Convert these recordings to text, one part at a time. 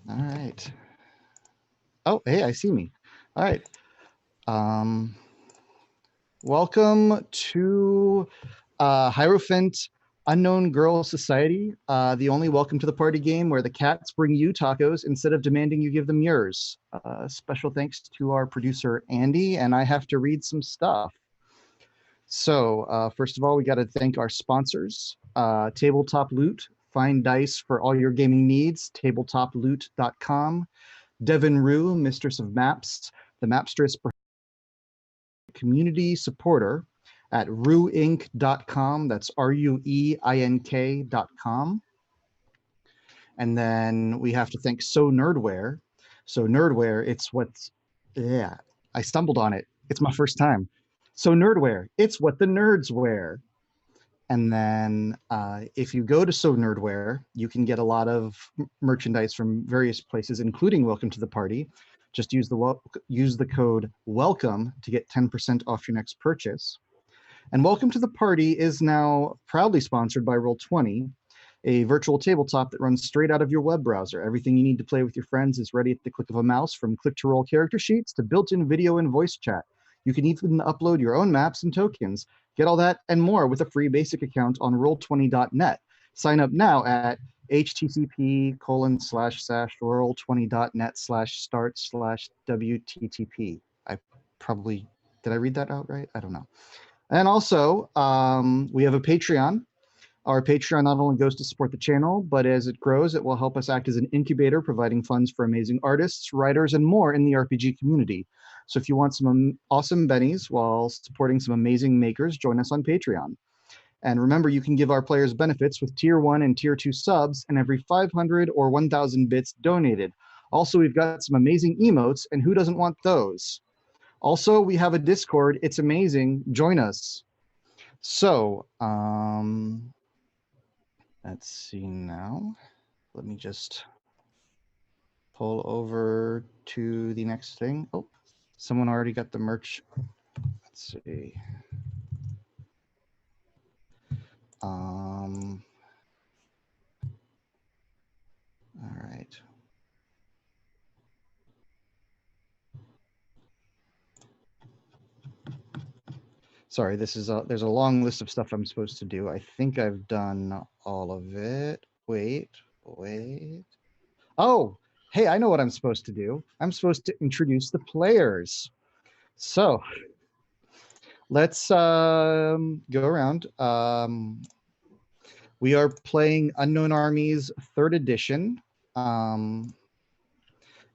All right. Oh, hey, I see me. All right. Welcome to Hierophant Unknown Girl Society, the only welcome to the party game where the cats bring you tacos instead of demanding you give them yours. Special thanks to our producer, Andy, and I have to read some stuff. So first of all, we got to thank our sponsors, Tabletop Loot. Find dice for all your gaming needs, tabletoploot.com. Devin Rue, Mistress of Maps, the Mapstress community supporter at rueinc.com. That's rueink.com. And then we have to thank So Nerdware. So Nerdware, it's what's, yeah, I stumbled on it. It's my first time. So Nerdware, it's what the nerds wear. And then if you go to So Nerdware, you can get a lot of merchandise from various places, including Welcome to the Party. Just use the code WELCOME to get 10% off your next purchase. And Welcome to the Party is now proudly sponsored by Roll20, a virtual tabletop that runs straight out of your web browser. Everything you need to play with your friends is ready at the click of a mouse, from click-to-roll character sheets to built-in video and voice chat. You can even upload your own maps and tokens. Get all that and more with a free basic account on roll20.net. Sign up now at http://roll20.net/start/WTTP. Did I read that out right? I don't know. And also, we have a Patreon. Our Patreon not only goes to support the channel, but as it grows, it will help us act as an incubator, providing funds for amazing artists, writers, and more in the RPG community. So if you want some awesome bennies while supporting some amazing makers, join us on Patreon. And remember, you can give our players benefits with Tier 1 and Tier 2 subs and every 500 or 1,000 bits donated. Also, we've got some amazing emotes, and who doesn't want those? Also, we have a Discord. It's amazing. Join us. So, let's see now. Let me just pull over to the next thing. Oh, someone already got the merch. Let's see. All right. Sorry, there's a long list of stuff I'm supposed to do. I think I've done all of it. Wait. Oh, hey, I know what I'm supposed to do. I'm supposed to introduce the players. So let's go around. We are playing Unknown Armies 3rd edition. And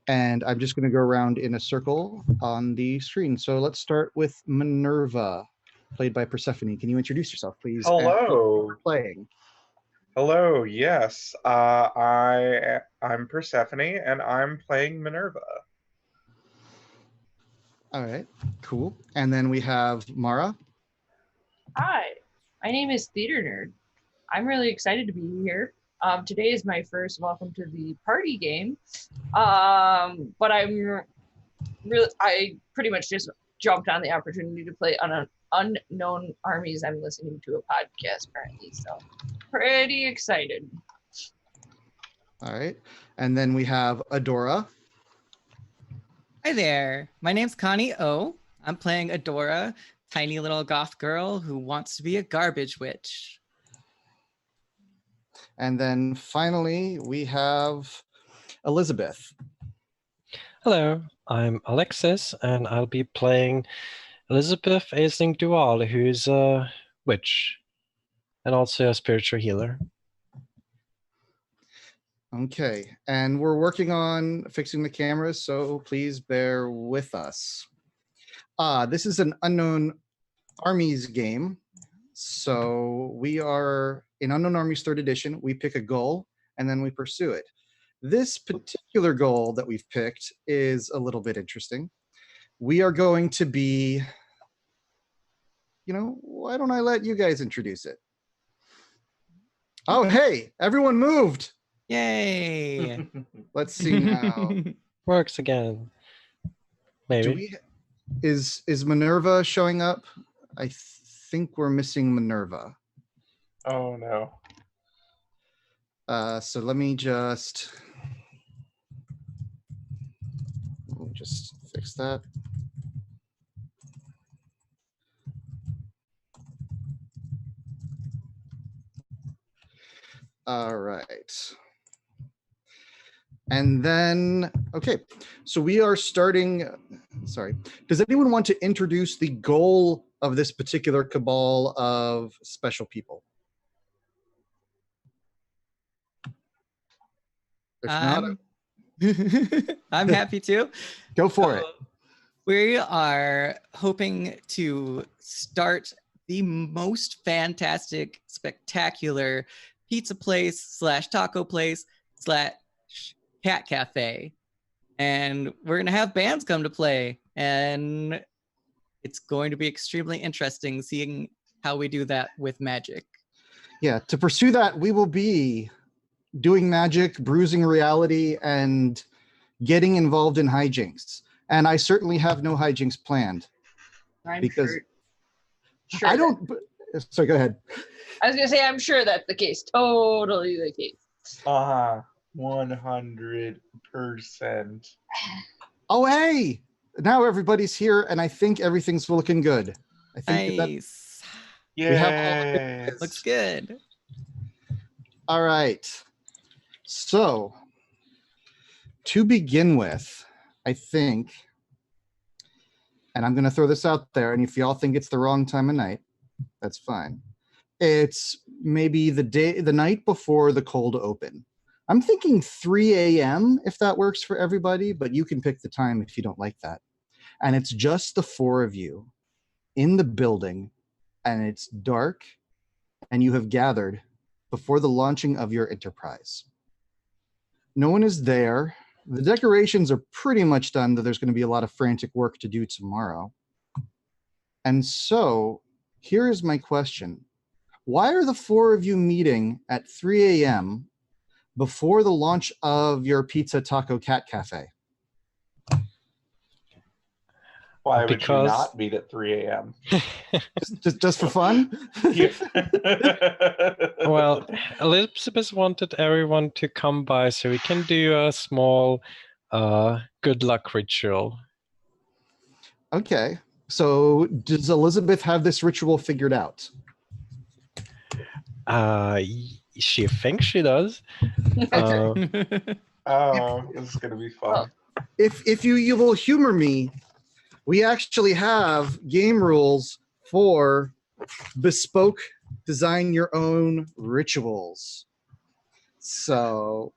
I'm just going to go around in a circle on the screen. So let's start with Minerva, played by Persephone. Can you introduce yourself, please? Hello. And playing. Hello. Yes. I'm Persephone, and I'm playing Minerva. All right, cool. And then we have Mara. Hi, my name is Theater Nerd. I'm really excited to be here. Today is my first welcome to the party game, but I pretty much just jumped on the opportunity to play on an Unknown Armies. I'm listening to a podcast currently, so pretty excited. All right, and then we have Adora. Hi there, my name's Connie O. I'm playing Adora, tiny little goth girl who wants to be a garbage witch. And then finally, we have Elizabeth. Hello, I'm Alexis, and I'll be playing Elizabeth Aisling Duval, who's a witch and also a spiritual healer. Okay, and we're working on fixing the cameras, so please bear with us. This is an Unknown Armies game. So we are in Unknown Armies 3rd edition. We pick a goal and then we pursue it. This particular goal that we've picked is a little bit interesting. We are going to be, why don't I let you guys introduce it? Oh, hey, everyone moved. Yay. Let's see now. Works again. Maybe. Is Minerva showing up? I think we're missing Minerva. Oh no. So let me just just fix that. All right. And then, okay, so we are starting, sorry. Does anyone want to introduce the goal of this particular cabal of special people? If not, I'm happy to. go for it. We are hoping to start the most fantastic, spectacular pizza place slash taco place slash cat cafe. And we're going to have bands come to play. And it's going to be extremely interesting seeing how we do that with magic. Yeah, to pursue that, we will be doing magic, bruising reality, and getting involved in hijinks. And I certainly have no hijinks planned. I'm because sure I don't. Sorry, go ahead. I was gonna say I'm sure that's the case. Totally the case. 100%. Oh, hey! Now everybody's here, and I think everything's looking good. I think Nice. We have all the Yay. Looks good. all right. So, to begin with, I think, and I'm going to throw this out there, and if y'all think it's the wrong time of night, that's fine. It's maybe the night before the cold open. I'm thinking 3 a.m. if that works for everybody, but you can pick the time if you don't like that. And it's just the four of you in the building, and it's dark, and you have gathered before the launching of your enterprise. No one is there. The decorations are pretty much done, though there's going to be a lot of frantic work to do tomorrow. And so, here is my question. Why are the four of you meeting at 3 a.m. before the launch of your Pizza Taco Cat Cafe? Why would you Because- not meet at 3 a.m.? Just for fun? Well, Elizabeth wanted everyone to come by so we can do a small good luck ritual. Okay. So does Elizabeth have this ritual figured out? She thinks she does. Okay. Oh, this is gonna be fun. If you will humor me, we actually have game rules for bespoke design your own rituals. So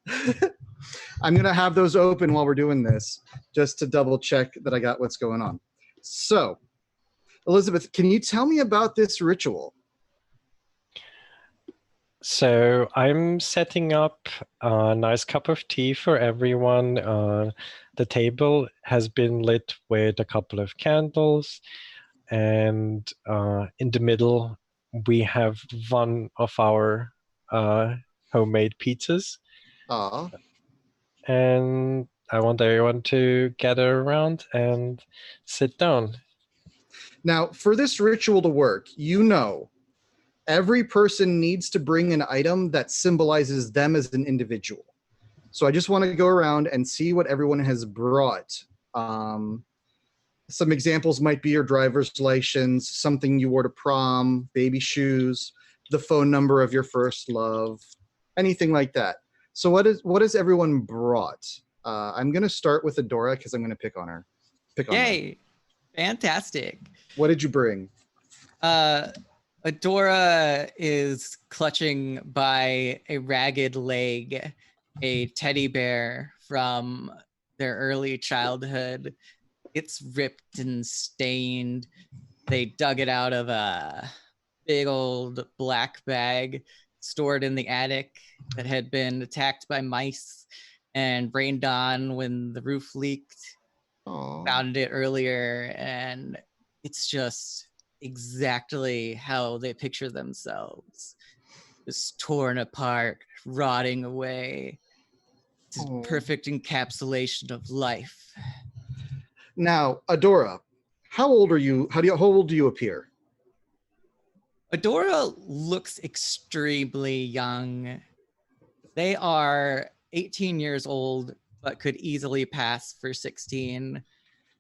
I'm going to have those open while we're doing this just to double check that I got what's going on. So Elizabeth, can you tell me about this ritual? So I'm setting up a nice cup of tea for everyone. The table has been lit with a couple of candles, and in the middle we have one of our homemade pizzas. Aw. And I want everyone to gather around and sit down. Now, for this ritual to work, you know, every person needs to bring an item that symbolizes them as an individual. So I just want to go around and see what everyone has brought. Some examples might be your driver's license, something you wore to prom, baby shoes, the phone number of your first love, anything like that. So what has everyone brought? I'm going to start with Adora because I'm going to pick on her. Yay. Fantastic. What did you bring? Adora is clutching by a ragged leg, a teddy bear from their early childhood. It's ripped and stained. They dug it out of a big old black bag stored in the attic that had been attacked by mice and rained on when the roof leaked. Aww. Found it earlier, and it's just exactly how they picture themselves. Just torn apart, rotting away. It's a Aw. perfect encapsulation of life. Now, Adora, how old are you? How old do you appear? Adora looks extremely young. They are 18 years old, but could easily pass for 16.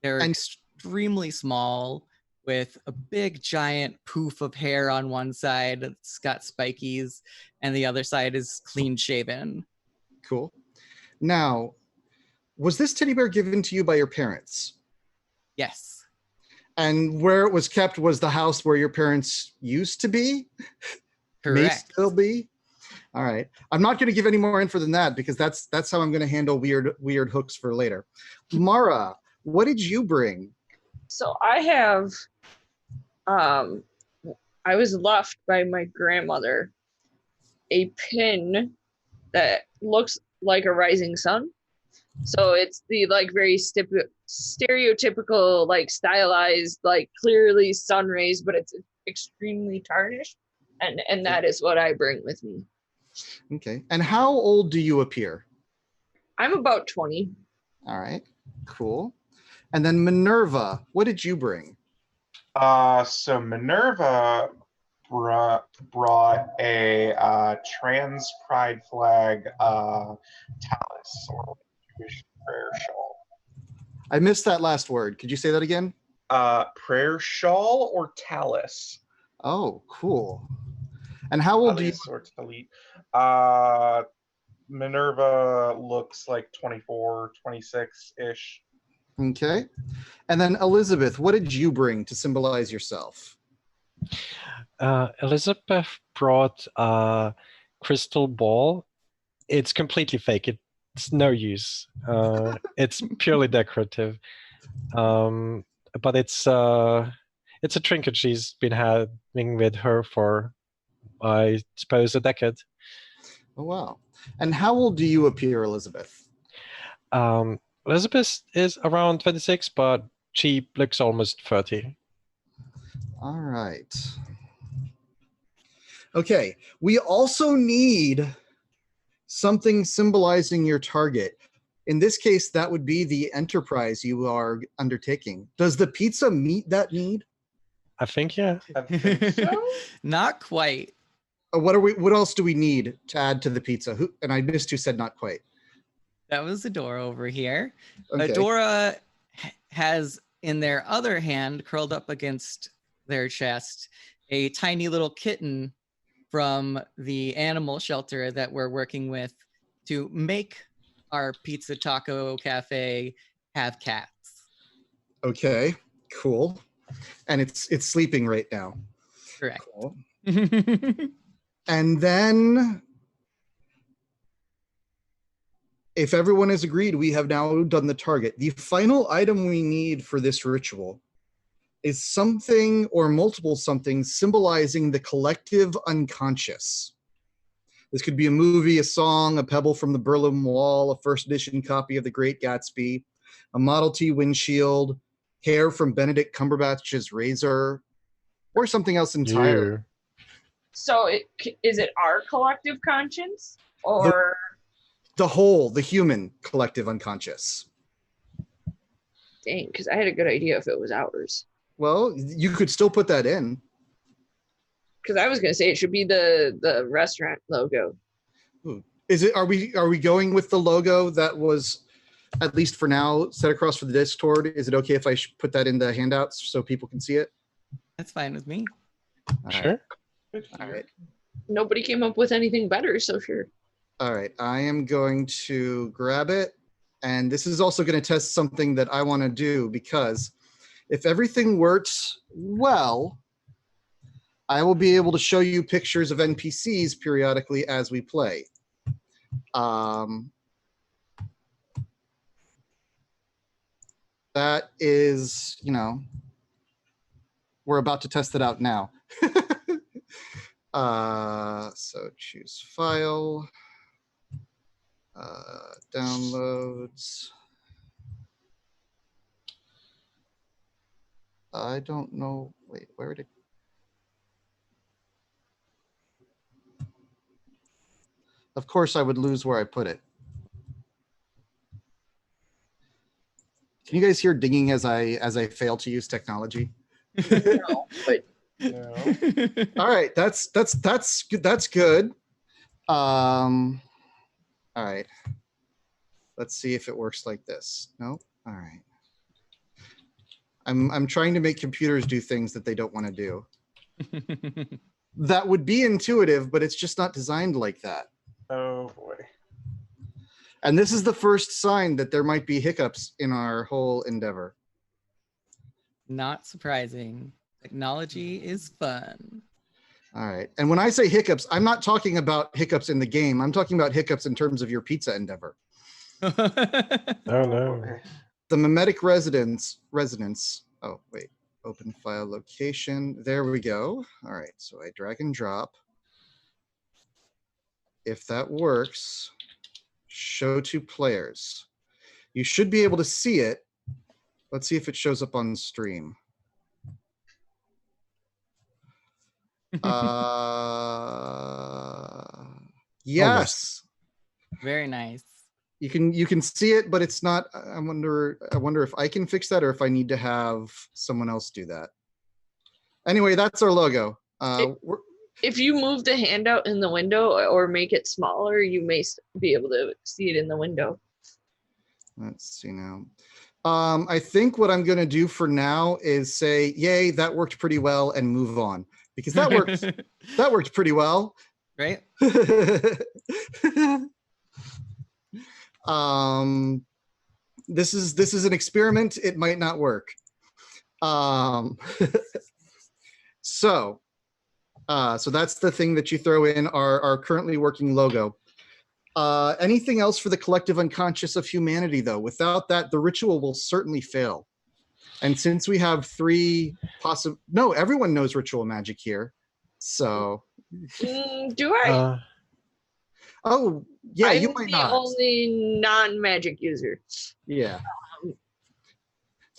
They're And- extremely small with a big giant poof of hair on one side that's got spikies, and the other side is clean shaven. Cool. Now, was this teddy bear given to you by your parents? Yes. And where it was kept was the house where your parents used to be? May Correct. still be? All right. I'm not going to give any more info than that because that's how I'm going to handle weird hooks for later. Mara, what did you bring? So I have, I was left by my grandmother a pin that looks like a rising sun. So it's the like very stereotypical, like stylized, like clearly sun rays, but it's extremely tarnished. And that is what I bring with me. Okay. And how old do you appear? I'm about 20. All right. Cool. And then Minerva, what did you bring? So Minerva brought a trans pride flag talus or Jewish prayer shawl. I missed that last word. Could you say that again? Prayer shawl or talus? Oh, cool. And how old do you? Sorts elite. Minerva looks like 24, 26-ish. Okay. And then Elizabeth, what did you bring to symbolize yourself? Elizabeth brought a crystal ball. It's completely fake. It's no use. It's purely decorative. But it's a trinket she's been having with her for, I suppose, a decade. Oh, wow. And how old do you appear, Elizabeth? Elizabeth is around 26, but she looks almost 30. All right. Okay. We also need something symbolizing your target. In this case, that would be the enterprise you are undertaking. Does the pizza meet that need? I think, yeah. I think so. Not quite. What else do we need to add to the pizza? And I missed who said not quite. That was Adora over here. Okay. Adora has in their other hand, curled up against their chest, a tiny little kitten from the animal shelter that we're working with to make our pizza taco cafe have cats. Okay, cool. And it's sleeping right now. Correct. Cool. And then, if everyone has agreed, we have now done the target. The final item we need for this ritual is something or multiple somethings symbolizing the collective unconscious. This could be a movie, a song, a pebble from the Berlin Wall, a first edition copy of The Great Gatsby, a Model T windshield, hair from Benedict Cumberbatch's razor, or something else entirely. You. So is it our collective conscience or The human collective unconscious. dang, because I had a good idea if it was ours. Well, you could still put that in. Because I was gonna say it should be the restaurant logo. Is it? Are we going with the logo that was, at least for now, set across for the Discord? Is it okay if I put that in the handouts so people can see it? That's fine with me. All Sure. right. All right. Nobody came up with anything better, so sure. All right. I am going to grab it, and this is also going to test something that I want to do, because if everything works well, I will be able to show you pictures of NPCs periodically as we play. That is, we're about to test it out now. So choose file, downloads. I don't know, wait, where did it? Of course I would lose where I put it. Can you guys hear dinging as I fail to use technology? No, but No. All right, that's good. All right. Let's see if it works like this. No? All right. I'm trying to make computers do things that they don't want to do. That would be intuitive, but it's just not designed like that. Oh boy. And this is the first sign that there might be hiccups in our whole endeavor. Not surprising. Technology is fun. All right. And when I say hiccups, I'm not talking about hiccups in the game. I'm talking about hiccups in terms of your pizza endeavor. Oh no. boy. The mimetic resonance. Oh, wait. Open file location. There we go. All right. So I drag and drop. If that works, show to players. You should be able to see it. Let's see if it shows up on stream. Yes. Very nice. You can see it, but it's not. I wonder if I can fix that or if I need to have someone else do that. Anyway, that's our logo. If you move the handout in the window or make it smaller, you may be able to see it in the window. Let's see now. I think what I'm going to do for now is say, "Yay, that worked pretty well," and move on because that worked. That worked pretty well. Right? This is an experiment. It might not work. So that's the thing that you throw in our currently working logo. Anything else for the collective unconscious of humanity, though? Without that, the ritual will certainly fail. And since we have three possible, no, everyone knows ritual magic here. So, Do I? oh yeah, I'm you might the not. only non-magic user. Yeah,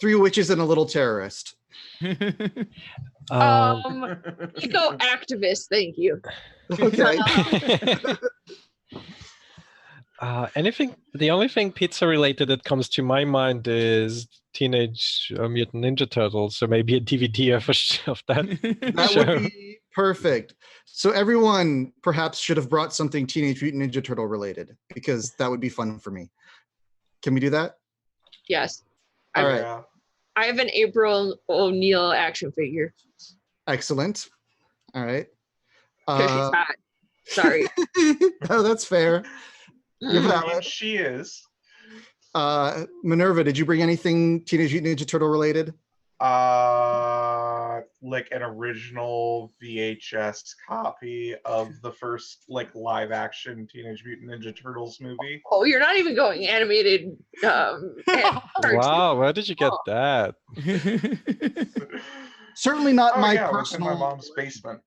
3 witches and a little terrorist. Eco activist, thank you. Okay. The only thing pizza related that comes to my mind is Teenage Mutant Ninja Turtles, so maybe a DVD of that. That show. would be perfect. So everyone perhaps should have brought something Teenage Mutant Ninja Turtle related because that would be fun for me. Can we do that? Yes. All right. Yeah. I have an April O'Neil action figure. Excellent. All right. Because she's hot. Sorry. No, that's fair. You're I mean, valid. she is. Minerva, did you bring anything Teenage Mutant Ninja Turtle related? Like an original VHS copy of the first like live action Teenage Mutant Ninja Turtles movie. Oh, you're not even going animated. Wow, where did you get that? Certainly not Oh my yeah, it was in personal. my mom's basement.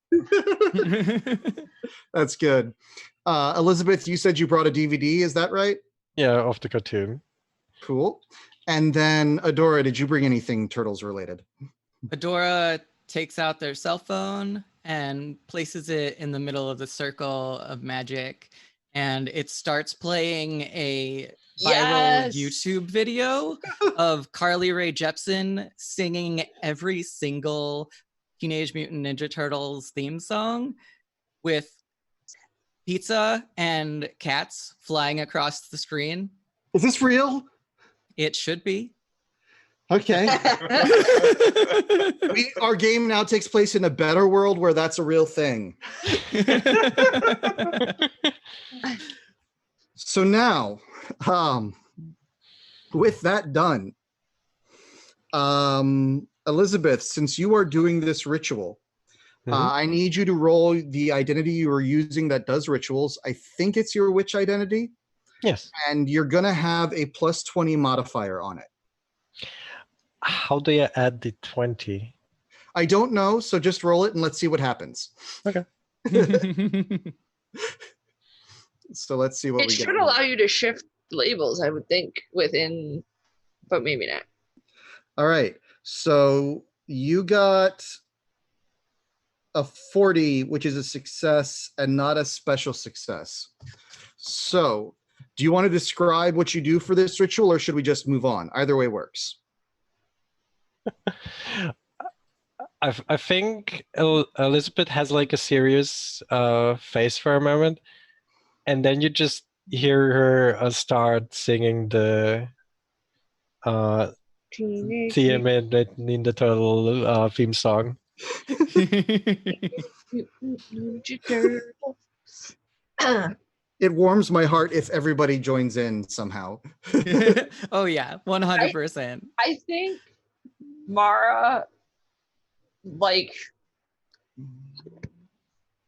That's good. Elizabeth, you said you brought a DVD. Is that right? Yeah, of the cartoon. Cool. And then Adora, did you bring anything Turtles related? Adora takes out their cell phone and places it in the middle of the circle of magic, and it starts playing a viral YouTube video of Carly Rae Jepsen singing every single Teenage Mutant Ninja Turtles theme song with pizza and cats flying across the screen. Is this real? It should be. Okay. Our game now takes place in a better world where that's a real thing. So now, with that done, Elizabeth, since you are doing this ritual, I need you to roll the identity you are using that does rituals. I think it's your witch identity. Yes. And you're going to have a plus 20 modifier on it. How do you add the 20? I don't know, so just roll it and let's see what happens. Okay. So let's see what It we get. should allow you to shift labels, I would think, within, but maybe not. All right. So you got a 40, which is a success and not a special success. So do you want to describe what you do for this ritual or should we just move on? Either way works. I think Elizabeth has like a serious face for a moment, and then you just hear her start singing the Teenage theme in the Turtle theme song. Mutant Ninja Turtles. It warms my heart if everybody joins in somehow. Oh yeah, 100%. I think Mara like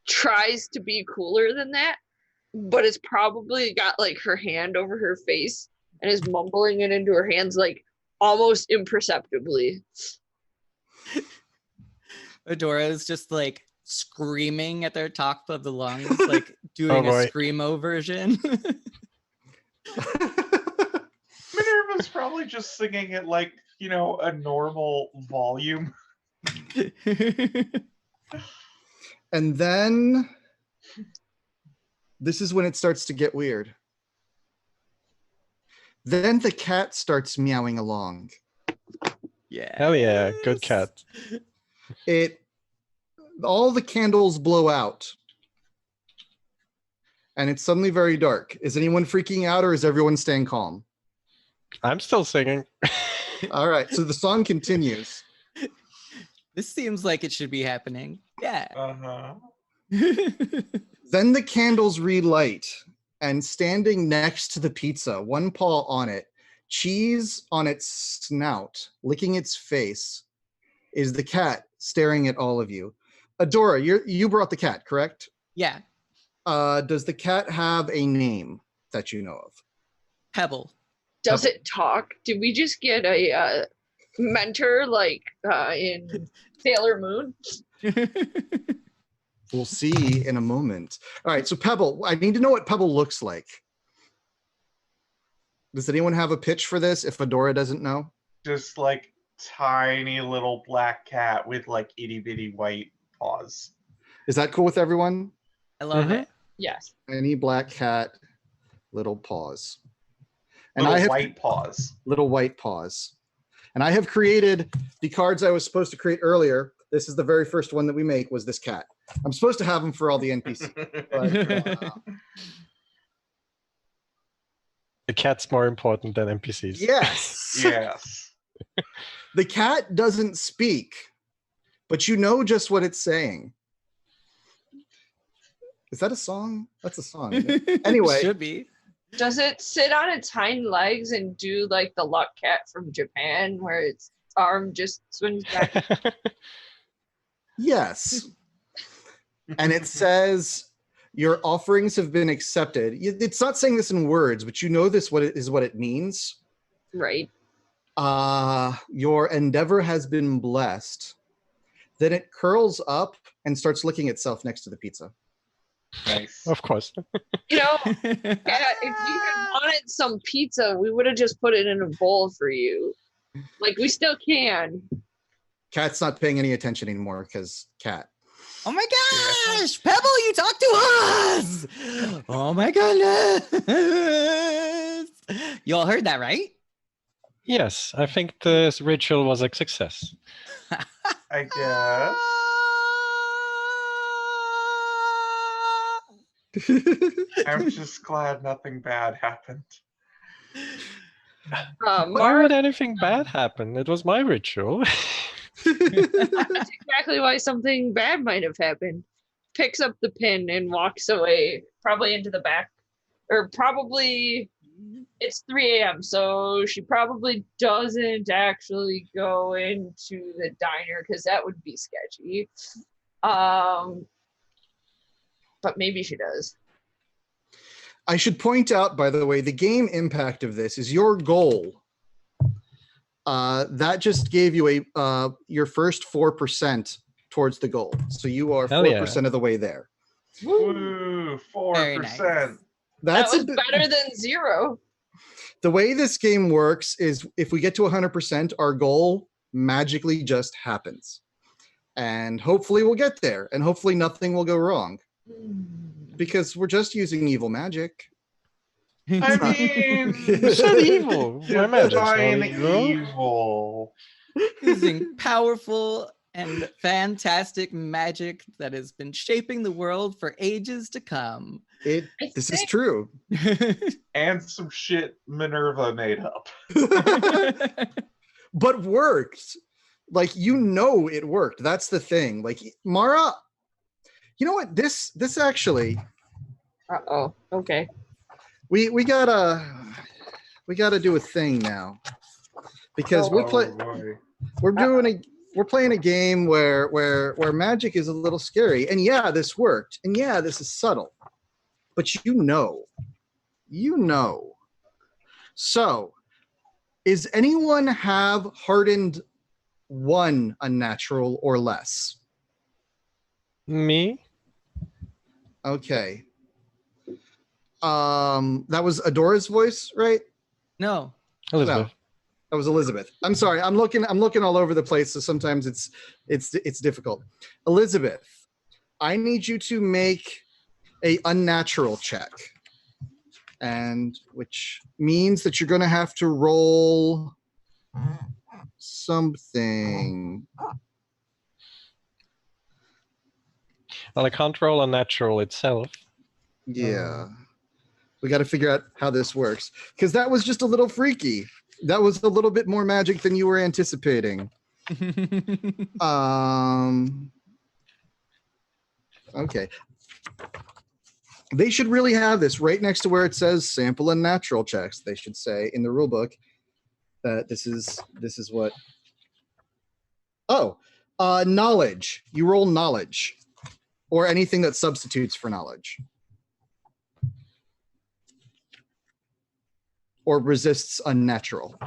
tries to be cooler than that, but it's probably got like her hand over her face and is mumbling it into her hands like almost imperceptibly. Adora is just like screaming at their top of the lungs, like doing a boy. screamo version. Minerva's probably just singing it like, a normal volume. And then this is when it starts to get weird. Then the cat starts meowing along. Yeah. Hell yeah, good cat. All the candles blow out. And it's suddenly very dark. Is anyone freaking out or is everyone staying calm? I'm still singing. All right, so the song continues. This seems like it should be happening. Yeah. Uh-huh. Then the candles relight, and standing next to the pizza, one paw on it, cheese on its snout, licking its face, is the cat staring at all of you. Adora, you brought the cat, correct? Yeah. Does the cat have a name that you know of? Pebble. Does it talk? Did we just get a mentor like in Sailor Moon? We'll see in a moment. All right, so Pebble, I need to know what Pebble looks like. Does anyone have a pitch for this if Adora doesn't know? Just like tiny little black cat with like itty bitty white paws. Is that cool with everyone? I love Mhm. it. Yes. Any black cat, little paws. And Little I have white paws. little white paws. And I have created the cards I was supposed to create earlier. This is the very first one that we make was this cat. I'm supposed to have them for all the NPCs. But, The cat's more important than NPCs. yes. Yes. The cat doesn't speak, but you know just what it's saying. Is that a song? That's a song. Isn't it? Anyway. Should be. Does it sit on its hind legs and do like the luck cat from Japan where its arm just swings back? Yes. And it says, your offerings have been accepted. It's not saying this in words, but you know this what it means. Right. Your endeavor has been blessed. Then it curls up and starts licking itself next to the pizza. Nice. Of course. You know, cat, if you had wanted some pizza, we would have just put it in a bowl for you. Like we still can. Cat's not paying any attention anymore because cat. Oh my gosh, Pebble, you talk to us. Oh my goodness. You all heard that, right? Yes, I think this ritual was a success. I guess. I'm just glad nothing bad happened. Why Mara, would anything bad happen? It was my ritual. that's exactly why something bad might have happened. Picks up the pin and walks away, probably into the back, or probably it's 3 a.m. So she probably doesn't actually go into the diner because that would be sketchy. But maybe she does. I should point out, by the way, the game impact of this is your goal. That just gave you your first 4% towards the goal. So you are Hell 4% of the way there. Woo, 4%. Very nice. That That's was better than 0. the way this game works is if we get to 100%, our goal magically just happens. And hopefully we'll get there. And hopefully nothing will go wrong. Because we're just using evil magic. I mean, It's not evil. My magic's not divine evil. evil. Using powerful and fantastic magic that has been shaping the world for ages to come. This is true. And some shit Minerva made up. But worked. Like, you know it worked. That's the thing. Like, Mara, you know what? This actually, Okay. we gotta do a thing now. Because Oh, boy. we're playing a game where magic is a little scary. And yeah, this worked. And yeah, this is subtle. But you know. So, is anyone have hardened 1 unnatural or less? Me? Okay. That was Adora's voice, right? No. Elizabeth. No, that was Elizabeth. I'm sorry. I'm looking all over the place, so sometimes it's difficult. Elizabeth, I need you to make a unnatural check. And which means that you're going to have to roll something. Well, I can't roll a natural itself. Yeah. We got to figure out how this works. Because that was just a little freaky. That was a little bit more magic than you were anticipating. Okay. They should really have this right next to where it says sample and natural checks. They should say in the rule book that this is what. Oh, knowledge. You roll knowledge or anything that substitutes for knowledge or resists unnatural.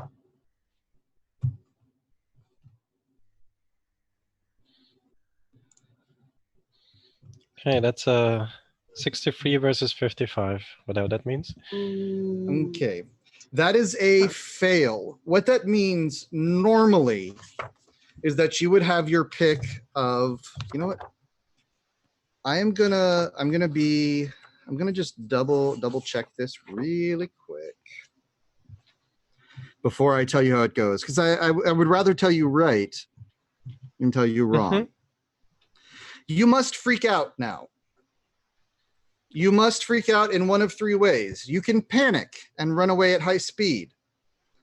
Okay, that's 63 versus 55, whatever that means. Okay. That is a fail. What that means normally is that you would have your pick of, you know what? I'm gonna just double check this really quick before I tell you how it goes. Because I would rather tell you right than tell you wrong. You must freak out now. You must freak out in one of 3 ways. You can panic and run away at high speed.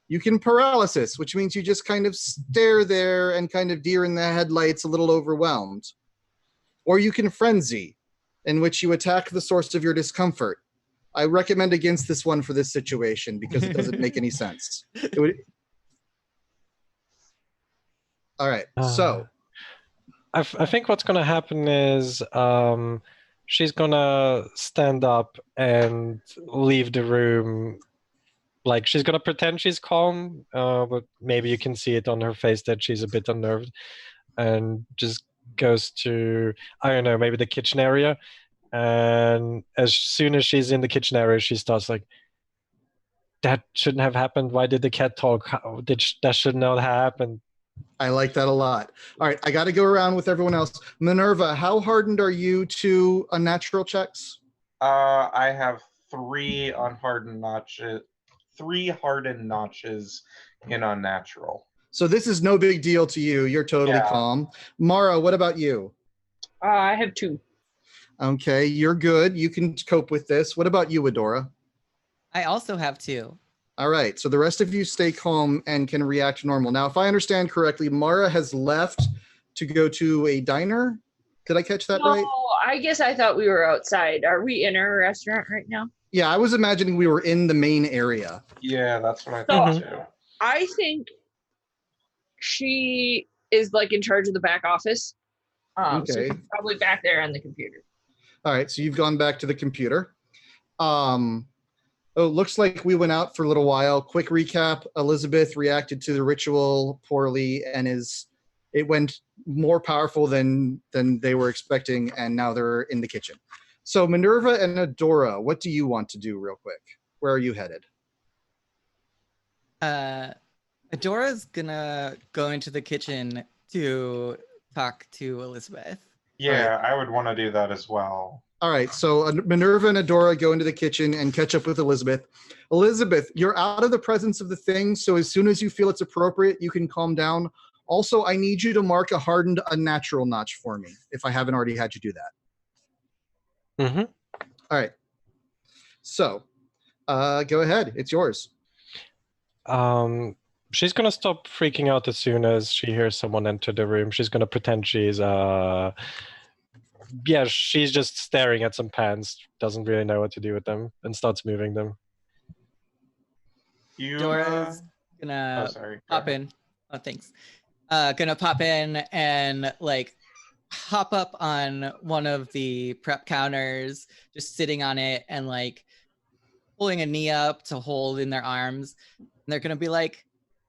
You can paralysis, which means you just kind of stare there and kind of deer in the headlights, a little overwhelmed. Or you can frenzy, in which you attack the source of your discomfort. I recommend against this one for this situation because it doesn't make any sense. All right, so. I think what's going to happen is she's going to stand up and leave the room. Like, she's going to pretend she's calm, but maybe you can see it on her face that she's a bit unnerved, and just goes to, I don't know, maybe the kitchen area. And as soon as she's in the kitchen area, she starts like, that shouldn't have happened. Why did the cat talk? That should not have happened. I like that a lot. All right, I got to go around with everyone else. Minerva, how hardened are you to unnatural checks? I have 3 unhardened notches, 3 hardened notches in unnatural. So this is no big deal to you. You're totally calm. Mara, what about you? I have 2. Okay, you're good. You can cope with this. What about you, Adora? I also have 2. All right, so the rest of you stay calm and can react normal. Now, if I understand correctly, Mara has left to go to a diner. Did I catch that right? I guess I thought we were outside. Are we in our restaurant right now? Yeah, I was imagining we were in the main area. Yeah, that's what I thought too. I think she is like in charge of the back office. So she's probably back there on the computer. All right, so you've gone back to the computer. Oh, looks like we went out for a little while. Quick recap, Elizabeth reacted to the ritual poorly and it went more powerful than they were expecting, and now they're in the kitchen. So Minerva and Adora, what do you want to do real quick? Where are you headed? Adora's gonna go into the kitchen to talk to Elizabeth. Yeah, I would want to do that as well. All right, so Minerva and Adora go into the kitchen and catch up with Elizabeth. Elizabeth, you're out of the presence of the thing, so as soon as you feel it's appropriate, you can calm down. Also, I need you to mark a hardened unnatural notch for me if I haven't already had you do that. Mm-hmm. All right. So, go ahead. It's yours. She's gonna stop freaking out as soon as she hears someone enter the room. She's gonna pretend she's she's just staring at some pans, doesn't really know what to do with them, and starts moving them. You. Dora's Oh, gonna sorry. Go pop ahead. in. Oh, thanks. Gonna pop in and like hop up on one of the prep counters, just sitting on it and like pulling a knee up to hold in their arms. And they're gonna be like,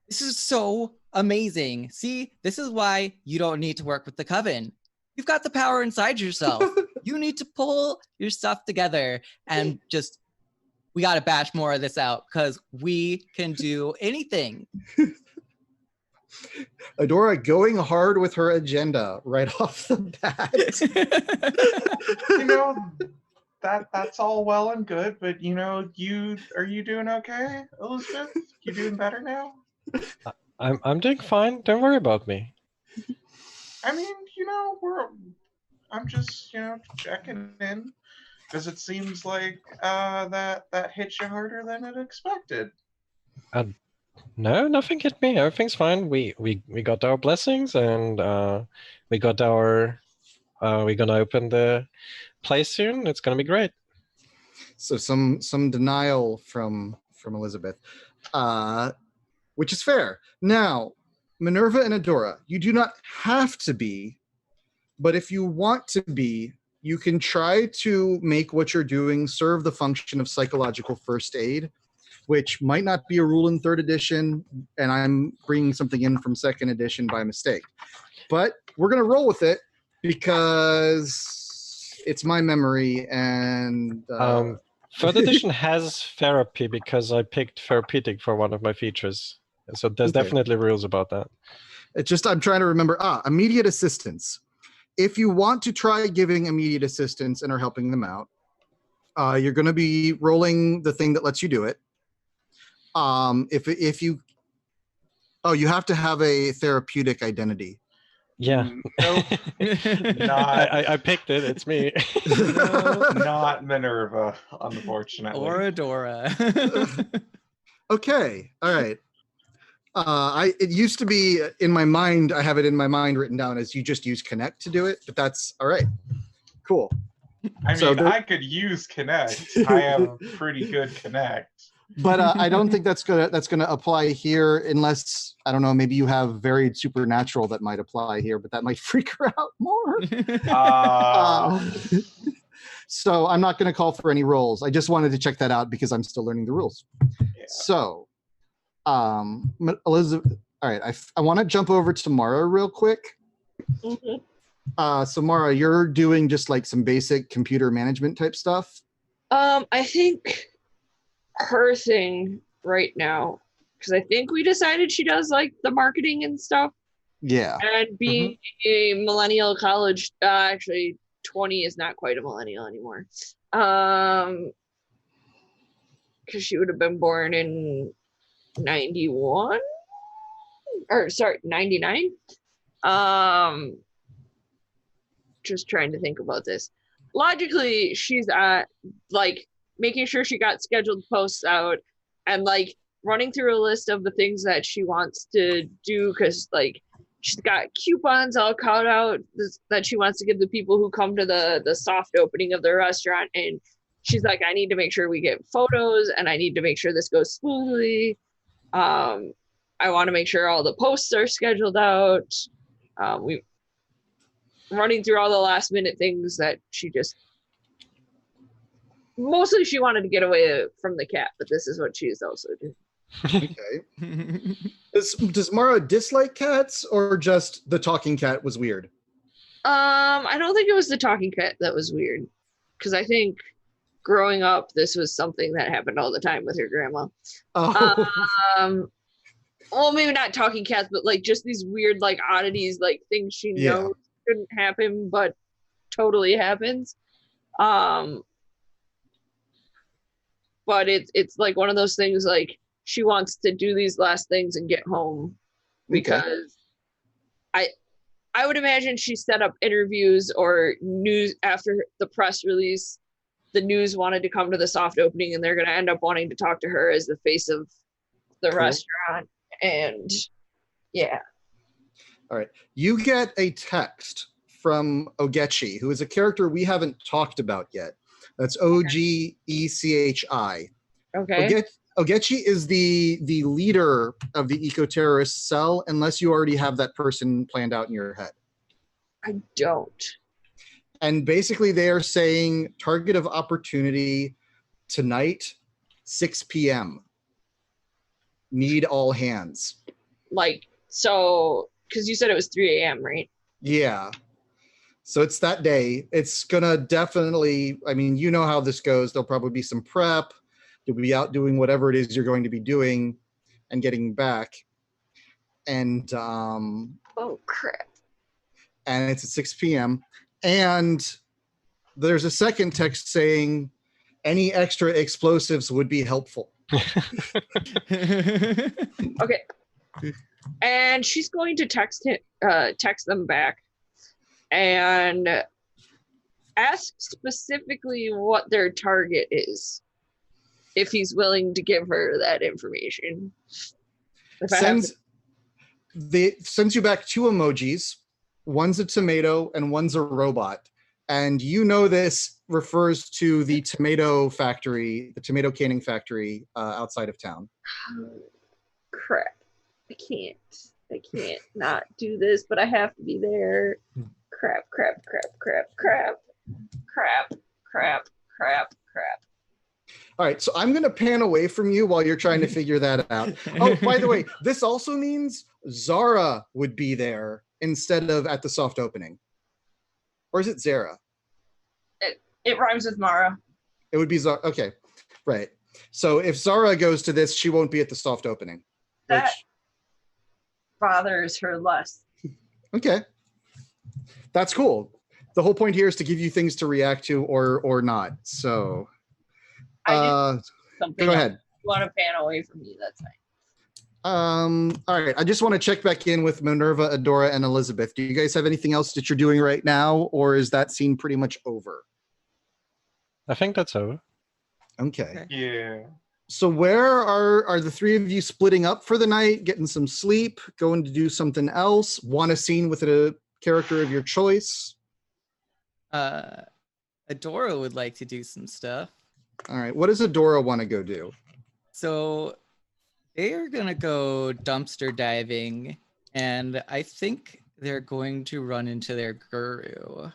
"This is so amazing. See, this is why you don't need to work with the coven. You've got the power inside yourself. You need to pull your stuff together and just, we got to bash more of this out because we can do anything." Adora going hard with her agenda right off the bat. You know, that's all well and good, but you know, are you doing okay, Elizabeth? You doing better now? I'm doing fine. Don't worry about me. I mean, you know, I'm just, you know, checking in because it seems like that hit you harder than it expected. No, nothing hit me. Everything's fine. We got our blessings, and we got our. We're gonna open the place soon. It's gonna be great. So some denial from Elizabeth, which is fair. Now, Minerva and Adora, you do not have to be, but if you want to be, you can try to make what you're doing serve the function of psychological first aid, which might not be a rule in 3rd edition, and I'm bringing something in from 2nd edition by mistake. But we're going to roll with it because it's my memory, and... 3rd edition has therapy because I picked therapeutic for one of my features. So there's definitely rules about that. It's just I'm trying to remember. Immediate assistance. If you want to try giving immediate assistance and are helping them out, you're going to be rolling the thing that lets you do it. If you have to have a therapeutic identity. Yeah. Nope. Not. I picked it. It's me. Not Minerva, unfortunately. Or Adora. Okay. All right. It used to be in my mind. I have it in my mind written down as you just use Connect to do it, but that's all right. Cool. I mean, I could use Connect. I have pretty good Connect. But I don't think that's gonna apply here unless, I don't know, maybe you have varied supernatural that might apply here, but that might freak her out more. So I'm not going to call for any rolls. I just wanted to check that out because I'm still learning the rules. Yeah. So, Elizabeth, all right, I want to jump over to Mara real quick. Mm-hmm. So Mara, you're doing just like some basic computer management type stuff? I think her thing right now, because I think we decided she does like the marketing and stuff. Yeah. And being a millennial college, actually 20 is not quite a millennial anymore. Because she would have been born in 91 or sorry, 99. Just trying to think about this. Logically, she's like making sure she got scheduled posts out and like running through a list of the things that she wants to do, because like she's got coupons all cut out that she wants to give the people who come to the soft opening of the restaurant, and she's like, I need to make sure we get photos and I need to make sure this goes smoothly. I want to make sure all the posts are scheduled out. We running through all the last minute things that she just mostly she wanted to get away from the cat, but this is what she's also doing. Okay. Does Mara dislike cats, or just the talking cat was weird? I don't think it was the talking cat that was weird, because I think growing up this was something that happened all the time with her grandma. Oh. Well, maybe not talking cats, but like just these weird like oddities, like things she knows shouldn't happen but totally happens. But it's like one of those things, like she wants to do these last things and get home, because I would imagine she set up interviews or news after the press release. The news wanted to come to the soft opening, and they're going to end up wanting to talk to her as the face of the restaurant. And yeah. All right. You get a text from Ogechi, who is a character we haven't talked about yet. That's Ogechi. Okay. Ogechi is the leader of the eco-terrorist cell, unless you already have that person planned out in your head. I don't. And basically they are saying target of opportunity tonight, 6 p.m. Need all hands. Like, so, because you said it was 3 a.m., right? Yeah. So it's that day. It's gonna definitely, I mean, you know how this goes. There'll probably be some prep. You'll be out doing whatever it is you're going to be doing and getting back. And Oh, crap. and it's at 6 p.m. And there's a second text saying any extra explosives would be helpful. Okay. And she's going to text them back and ask specifically what their target is, if he's willing to give her that information. Sends you back 2 emojis. One's a tomato and one's a robot. And you know this refers to the tomato factory, the tomato canning factory outside of town. Crap. I can't not do this, but I have to be there. Crap. All right, so I'm going to pan away from you while you're trying to figure that out. Oh, by the way, this also means Zara would be there instead of at the soft opening. Or is it Zara? It rhymes with Mara. It would be Zara. Okay, right. So if Zara goes to this, she won't be at the soft opening. That bothers her less. Okay. That's cool. The whole point here is to give you things to react to or not. So Something go ahead. You want to pan away from me, that's fine. All right. I just want to check back in with Minerva, Adora, and Elizabeth. Do you guys have anything else that you're doing right now, or is that scene pretty much over? I think that's over. Okay. Yeah. So where are the 3 of you splitting up for the night, getting some sleep, going to do something else, want a scene with a character of your choice? Adora would like to do some stuff. All right. What does Adora want to go do? So they are going to go dumpster diving, and I think they're going to run into their guru.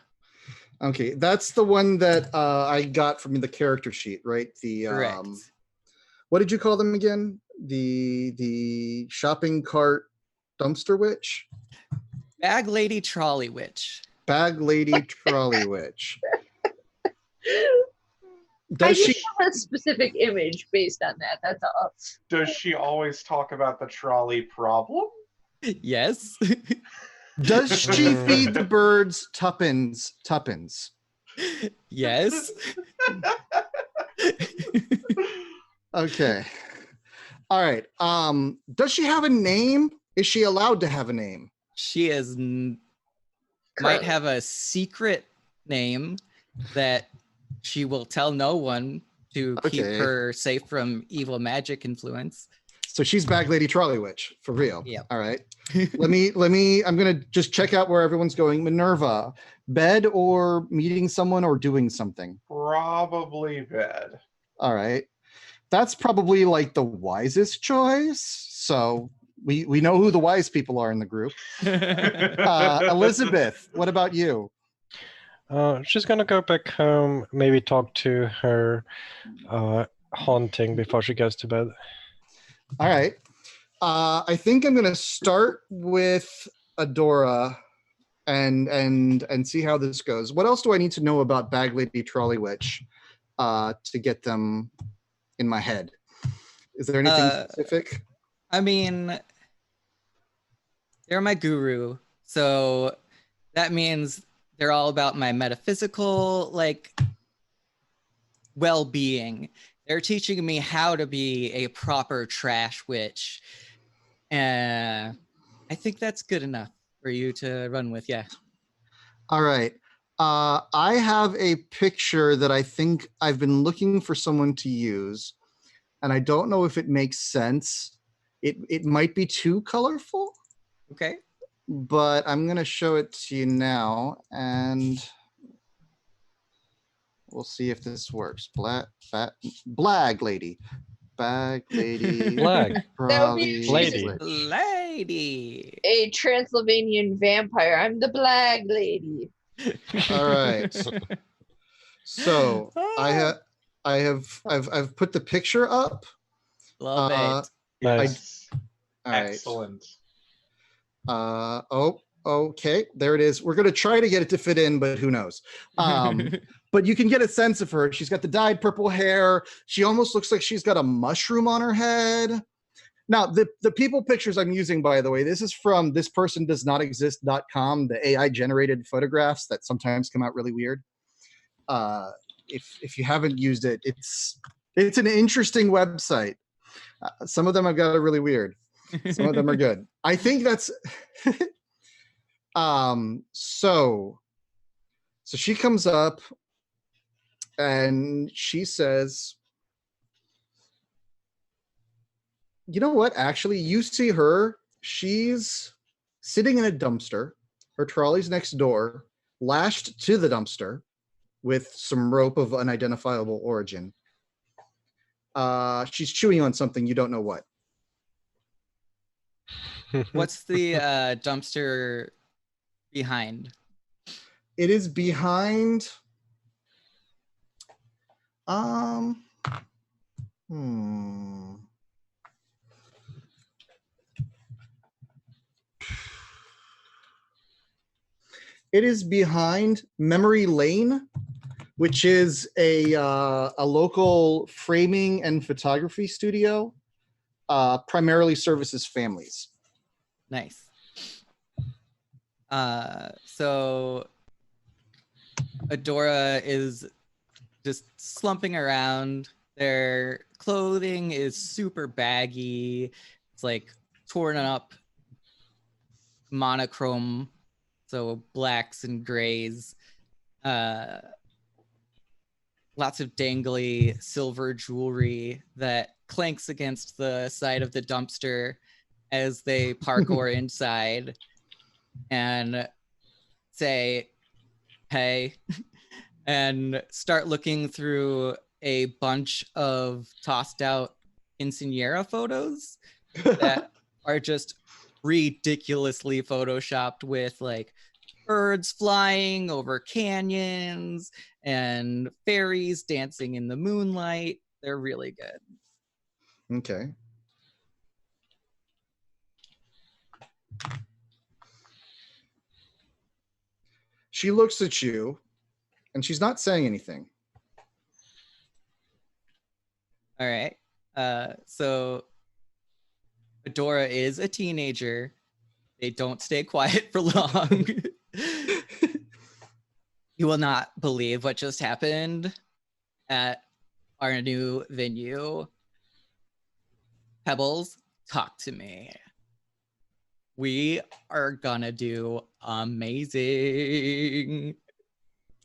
Okay. That's the one that I got from the character sheet, right? The Correct. What did you call them again? The shopping cart dumpster witch? Bag Lady Trolley Witch. Bag Lady Trolley Witch. I Does just she have a specific image based on that. That's all. Does she always talk about the trolley problem? Yes. does she feed the birds tuppence? Yes. Okay. All right. Does she have a name? Is she allowed to have a name? She is might Currently. have a secret name that she will tell no one to keep Okay. her safe from evil magic influence. So she's Bag Lady Trolley Witch for real. Yep. All right. Let me. I'm gonna just check out where everyone's going. Minerva, bed or meeting someone or doing something. Probably bed. All right. That's probably like the wisest choice. So we know who the wise people are in the group. Elizabeth, what about you? She's gonna go back home, maybe talk to her haunting before she goes to bed. All right. I think I'm gonna start with Adora and see how this goes. What else do I need to know about Bag Lady Trolley Witch to get them in my head? Is there anything specific? I mean, they're my guru, so that means they're all about my metaphysical, like, well-being. They're teaching me how to be a proper trash witch. I think that's good enough. for you to run with. Yeah. All right. I have a picture that I think I've been looking for someone to use, and I don't know if it makes sense. It might be too colorful, Okay. but I'm gonna show it to you now, and we'll see if this works. Blag lady. Bag lady. Blag. That would be Probably Lady. witch. Lady. a Transylvanian vampire. I'm the Blag Lady. All right. So I've put the picture up. Love it. Yes. All right. Excellent. Okay, there it is. We're gonna try to get it to fit in, but who knows? But you can get a sense of her. She's got the dyed purple hair. She almost looks like she's got a mushroom on her head. Now, the people pictures I'm using, by the way, this is from thispersondoesnotexist.com, the AI generated photographs that sometimes come out really weird. If you haven't used it, it's an interesting website. Some of them have got it really weird. Some of them are good. I think that's so she comes up and she says, you know what? Actually, you see her. She's sitting in a dumpster. Her trolley's next door, lashed to the dumpster with some rope of unidentifiable origin. She's chewing on something, you don't know what. What's the dumpster behind? It is behind. It is behind Memory Lane, which is a local framing and photography studio, primarily services families. Nice. So Adora is just slumping around. Their clothing is super baggy. It's like torn up monochrome, so blacks and grays. Lots of dangly silver jewelry that clanks against the side of the dumpster as they parkour inside and say, hey, and start looking through a bunch of tossed out quinceanera photos that are just ridiculously photoshopped with like birds flying over canyons and fairies dancing in the moonlight. They're really good. Okay. She looks at you and she's not saying anything. All right. So Adora is a teenager. They don't stay quiet for long. You will not believe what just happened at our new venue. Pebbles, talk to me. We are gonna do amazing.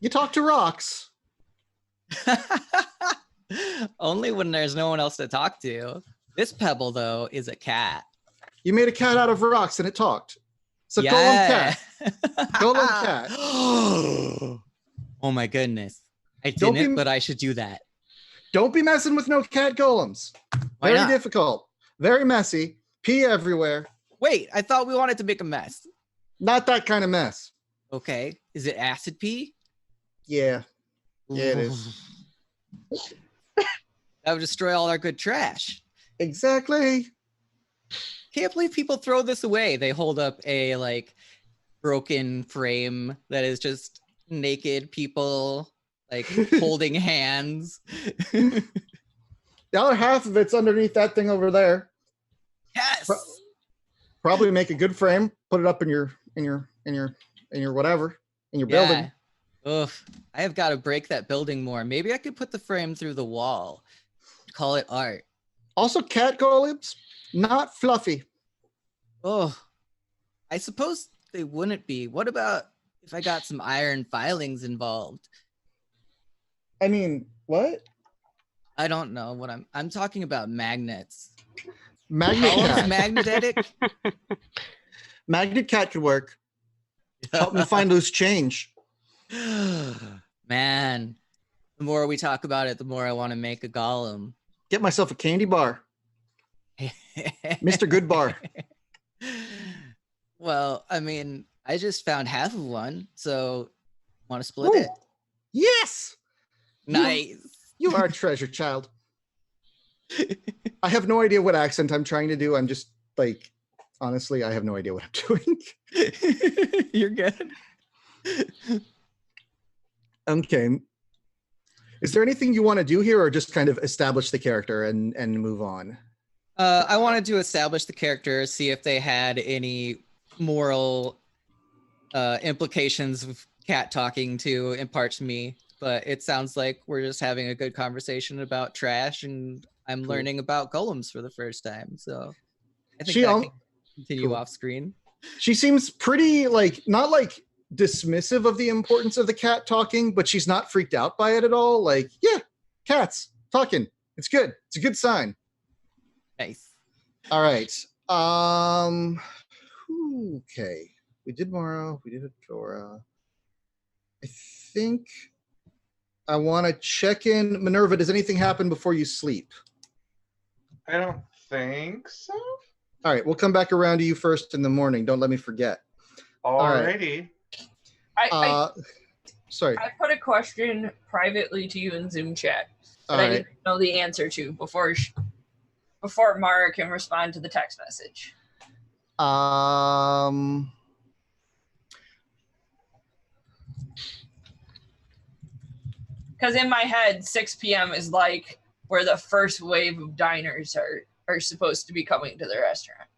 You talk to rocks. Only when there's no one else to talk to. This Pebble, though, is a cat. You made a cat out of rocks and it talked. So golem cat. Golem cat. Oh my goodness. I Don't didn't, be- but I should do that. Don't be messing with no cat golems. Why Very not? difficult. Very messy. Pee everywhere. Wait, I thought we wanted to make a mess. Not that kind of mess. Okay. Is it acid pee? Yeah. Yeah, it is. That would destroy all our good trash. Exactly. Can't believe people throw this away. They hold up a like broken frame that is just naked people like holding hands. The other half of it's underneath that thing over there. Yes. Probably make a good frame. Put it up in your whatever, in your building. Oof. I have got to break that building more. Maybe I could put the frame through the wall. Call it art. Also, cat golems, not fluffy. Oh, I suppose they wouldn't be? What about if I got some iron filings involved? I mean, what? I don't know what I'm talking about magnets. Magnet Golem's cat. magnetic? Magnet cat could work. Help me find loose change. Man, the more we talk about it, the more I want to make a golem. Get myself a candy bar. Mr. Good Bar. Well, I mean, I just found half of one, so want to split Ooh. it? Yes! Nice. You are a treasure, child. I have no idea what accent I'm trying to do. I'm just like, honestly, I have no idea what I'm doing. You're good. Okay. Is there anything you want to do here, or just kind of establish the character and move on? I wanted to establish the character, see if they had any moral implications of cat talking to impart to me. But it sounds like we're just having a good conversation about trash, and I'm learning about golems for the first time. So I think that can continue off screen. She seems pretty, like, not like dismissive of the importance of the cat talking, but she's not freaked out by it at all. Like, yeah, cats talking. It's good. It's a good sign. Nice. All right. Okay. We did Mara. We did Adora. I think I want to check in. Minerva, does anything happen before you sleep? I don't think so. All right. We'll come back around to you first in the morning. Don't let me forget. Alrighty. Sorry. I put a question privately to you in Zoom chat that All I right. didn't know the answer to before Mara can respond to the text message. Because in my head, 6 p.m. is like where the first wave of diners are supposed to be coming to the restaurant.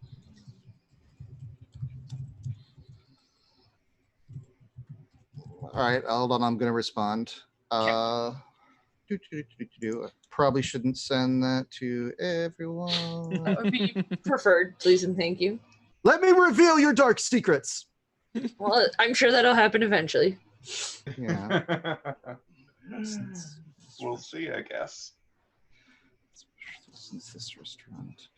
All right, hold on. I'm going to respond. I probably shouldn't send that to everyone. That would be preferred, please and thank you. Let me reveal your dark secrets. Well, I'm sure that'll happen eventually. Yeah. We'll see, I guess. Since this restaurant.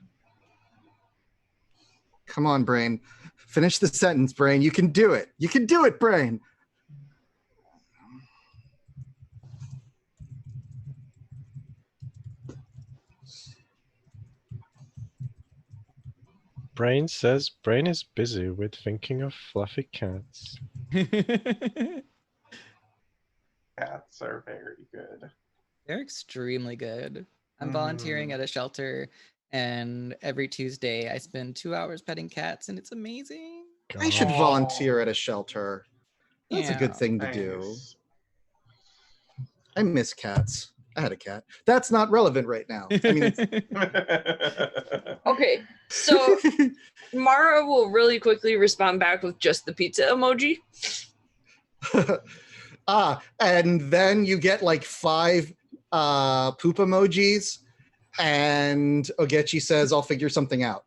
Come on, brain. Finish the sentence, brain. You can do it. You can do it, brain. Brain says Brain is busy with thinking of fluffy cats. Cats are very good. They're extremely good. I'm volunteering at a shelter, and every Tuesday I spend 2 hours petting cats, and it's amazing. I should volunteer at a shelter. That's a good Yeah. thing to do. Nice. I miss cats. I had a cat. That's not relevant right now. I mean, Okay, so Mara will really quickly respond back with just the pizza emoji. and then you get like 5 poop emojis, and Ogechi says, "I'll figure something out."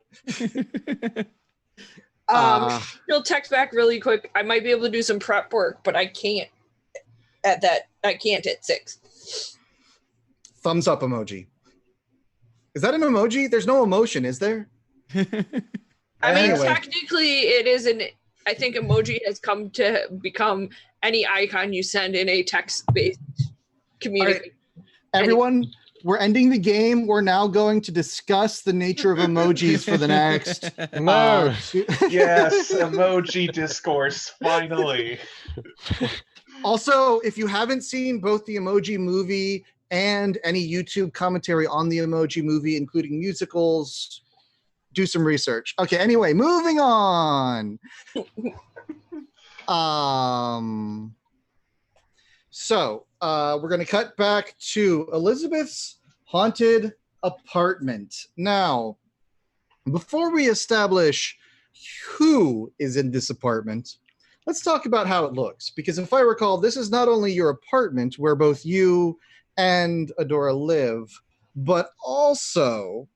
She'll text back really quick. I might be able to do some prep work, but I can't at 6. Thumbs up emoji. Is that an emoji? There's no emotion, is there? I mean, Anyway. technically, it is I think emoji has come to become any icon you send in a text-based communication. Everyone, we're ending the game. We're now going to discuss the nature of emojis for the next. No. Yes, emoji discourse, finally. Also, if you haven't seen both the Emoji Movie and any YouTube commentary on the Emoji Movie, including musicals, do some research. Okay, anyway, moving on. So we're going to cut back to Elizabeth's haunted apartment. Now, before we establish who is in this apartment, let's talk about how it looks. Because if I recall, this is not only your apartment where both you and Adora live, but also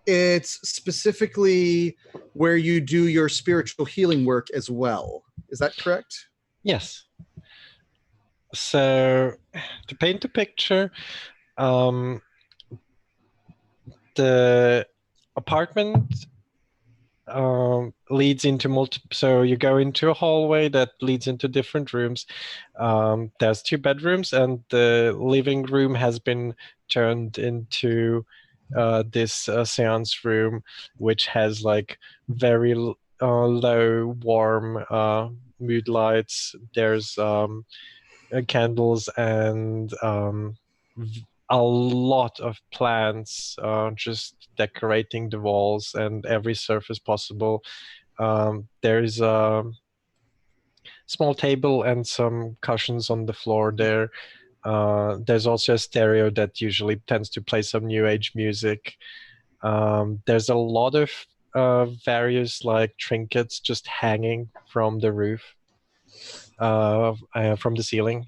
It's specifically where you do your spiritual healing work as well. Is that correct? Yes. So to paint a picture, the apartment leads into so you go into a hallway that leads into different rooms. There's 2 bedrooms, and the living room has been turned into this seance room, which has like very low warm mood lights. There's candles and a lot of plants just decorating the walls and every surface possible. There's a small table and some cushions on the floor there. There's also a stereo that usually tends to play some new age music. There's a lot of various like trinkets just hanging from the roof, from the ceiling.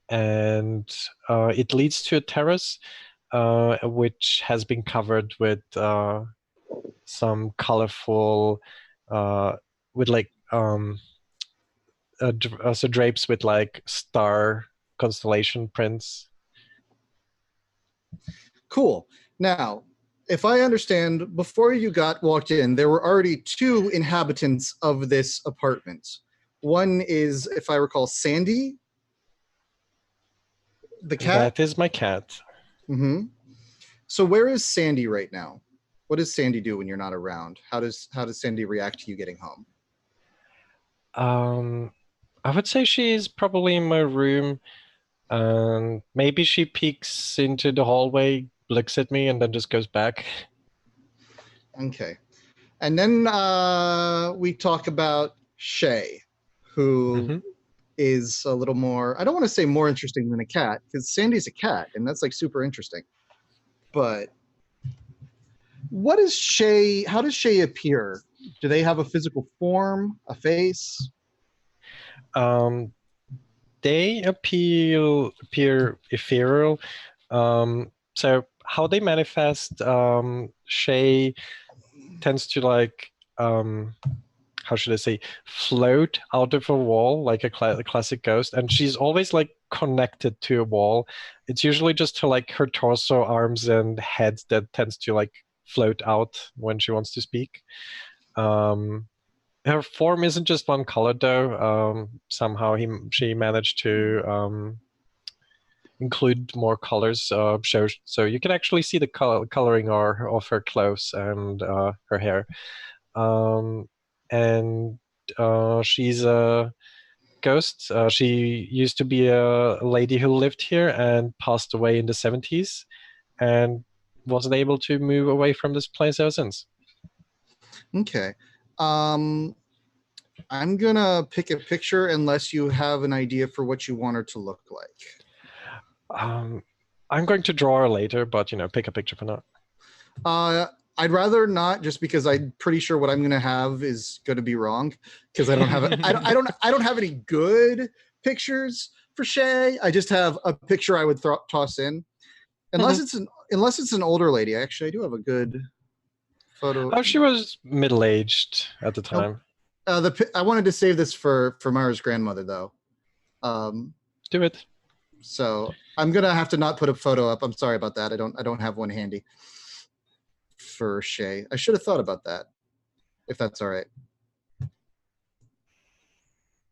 And it leads to a terrace which has been covered with some colorful with like so drapes with like star constellation prints. Cool. Now, if I understand, before you walked in, there were already 2 inhabitants of this apartment. One is, if I recall, Sandy, the cat. That is my cat. Mm-hmm. So where is Sandy right now? What does Sandy do when you're not around? How does Sandy react to you getting home? I would say she's probably in my room, and maybe she peeks into the hallway, looks at me, and then just goes back. Okay. And then we talk about Shay, who is a little more, I don't want to say more interesting than a cat, because Sandy's a cat, and that's like super interesting. But how does Shay appear? Do they have a physical form, a face? They appear ethereal. So how they manifest, Shay tends to like, how should I say, float out of a wall like a classic ghost, and she's always like connected to a wall. It's usually just to like her torso, arms, and head that tends to like float out when she wants to speak. Her form isn't just one color though. Somehow she managed to include more colors. So you can actually see the coloring of her clothes and her hair. And she's a ghost. She used to be a lady who lived here and passed away in the 70s, and wasn't able to move away from this place ever since. Okay. I'm gonna pick a picture unless you have an idea for what you want her to look like. I'm going to draw her later, but pick a picture for now. I'd rather not, just because I'm pretty sure what I'm going to have is going to be wrong, because I don't have I don't have any good pictures for Shay. I just have a picture I would toss in, unless it's an older lady. Actually, I do have a good photo. Oh, she was middle-aged at the time. I wanted to save this for Mara's grandmother though. Do it. So I'm gonna have to not put a photo up. I'm sorry about that. I don't have one handy for Shay. I should have thought about that, if that's all right.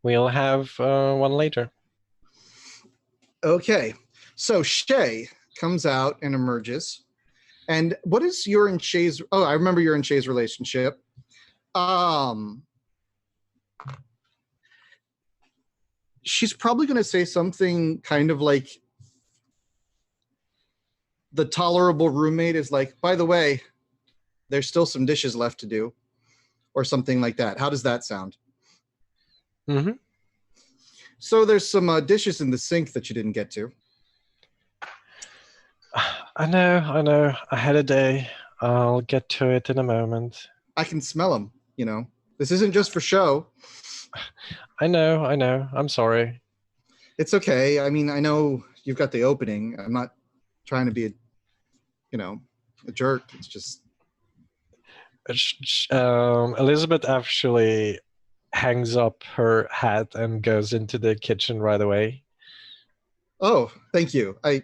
We'll have one later. Okay, so Shay comes out and emerges. And what is your and Shay's? Oh, I remember your and Shay's relationship. She's probably going to say something kind of like, the tolerable roommate is like, by the way, there's still some dishes left to do, or something like that. How does that sound? Mm-hmm. So there's some dishes in the sink that you didn't get to. I know. I had a day. I'll get to it in a moment. I can smell them, This isn't just for show. I know. I'm sorry. It's okay. I mean, I know you've got the opening. I'm not trying to be, a jerk. It's just Elizabeth actually hangs up her hat and goes into the kitchen right away. oh, thank you. I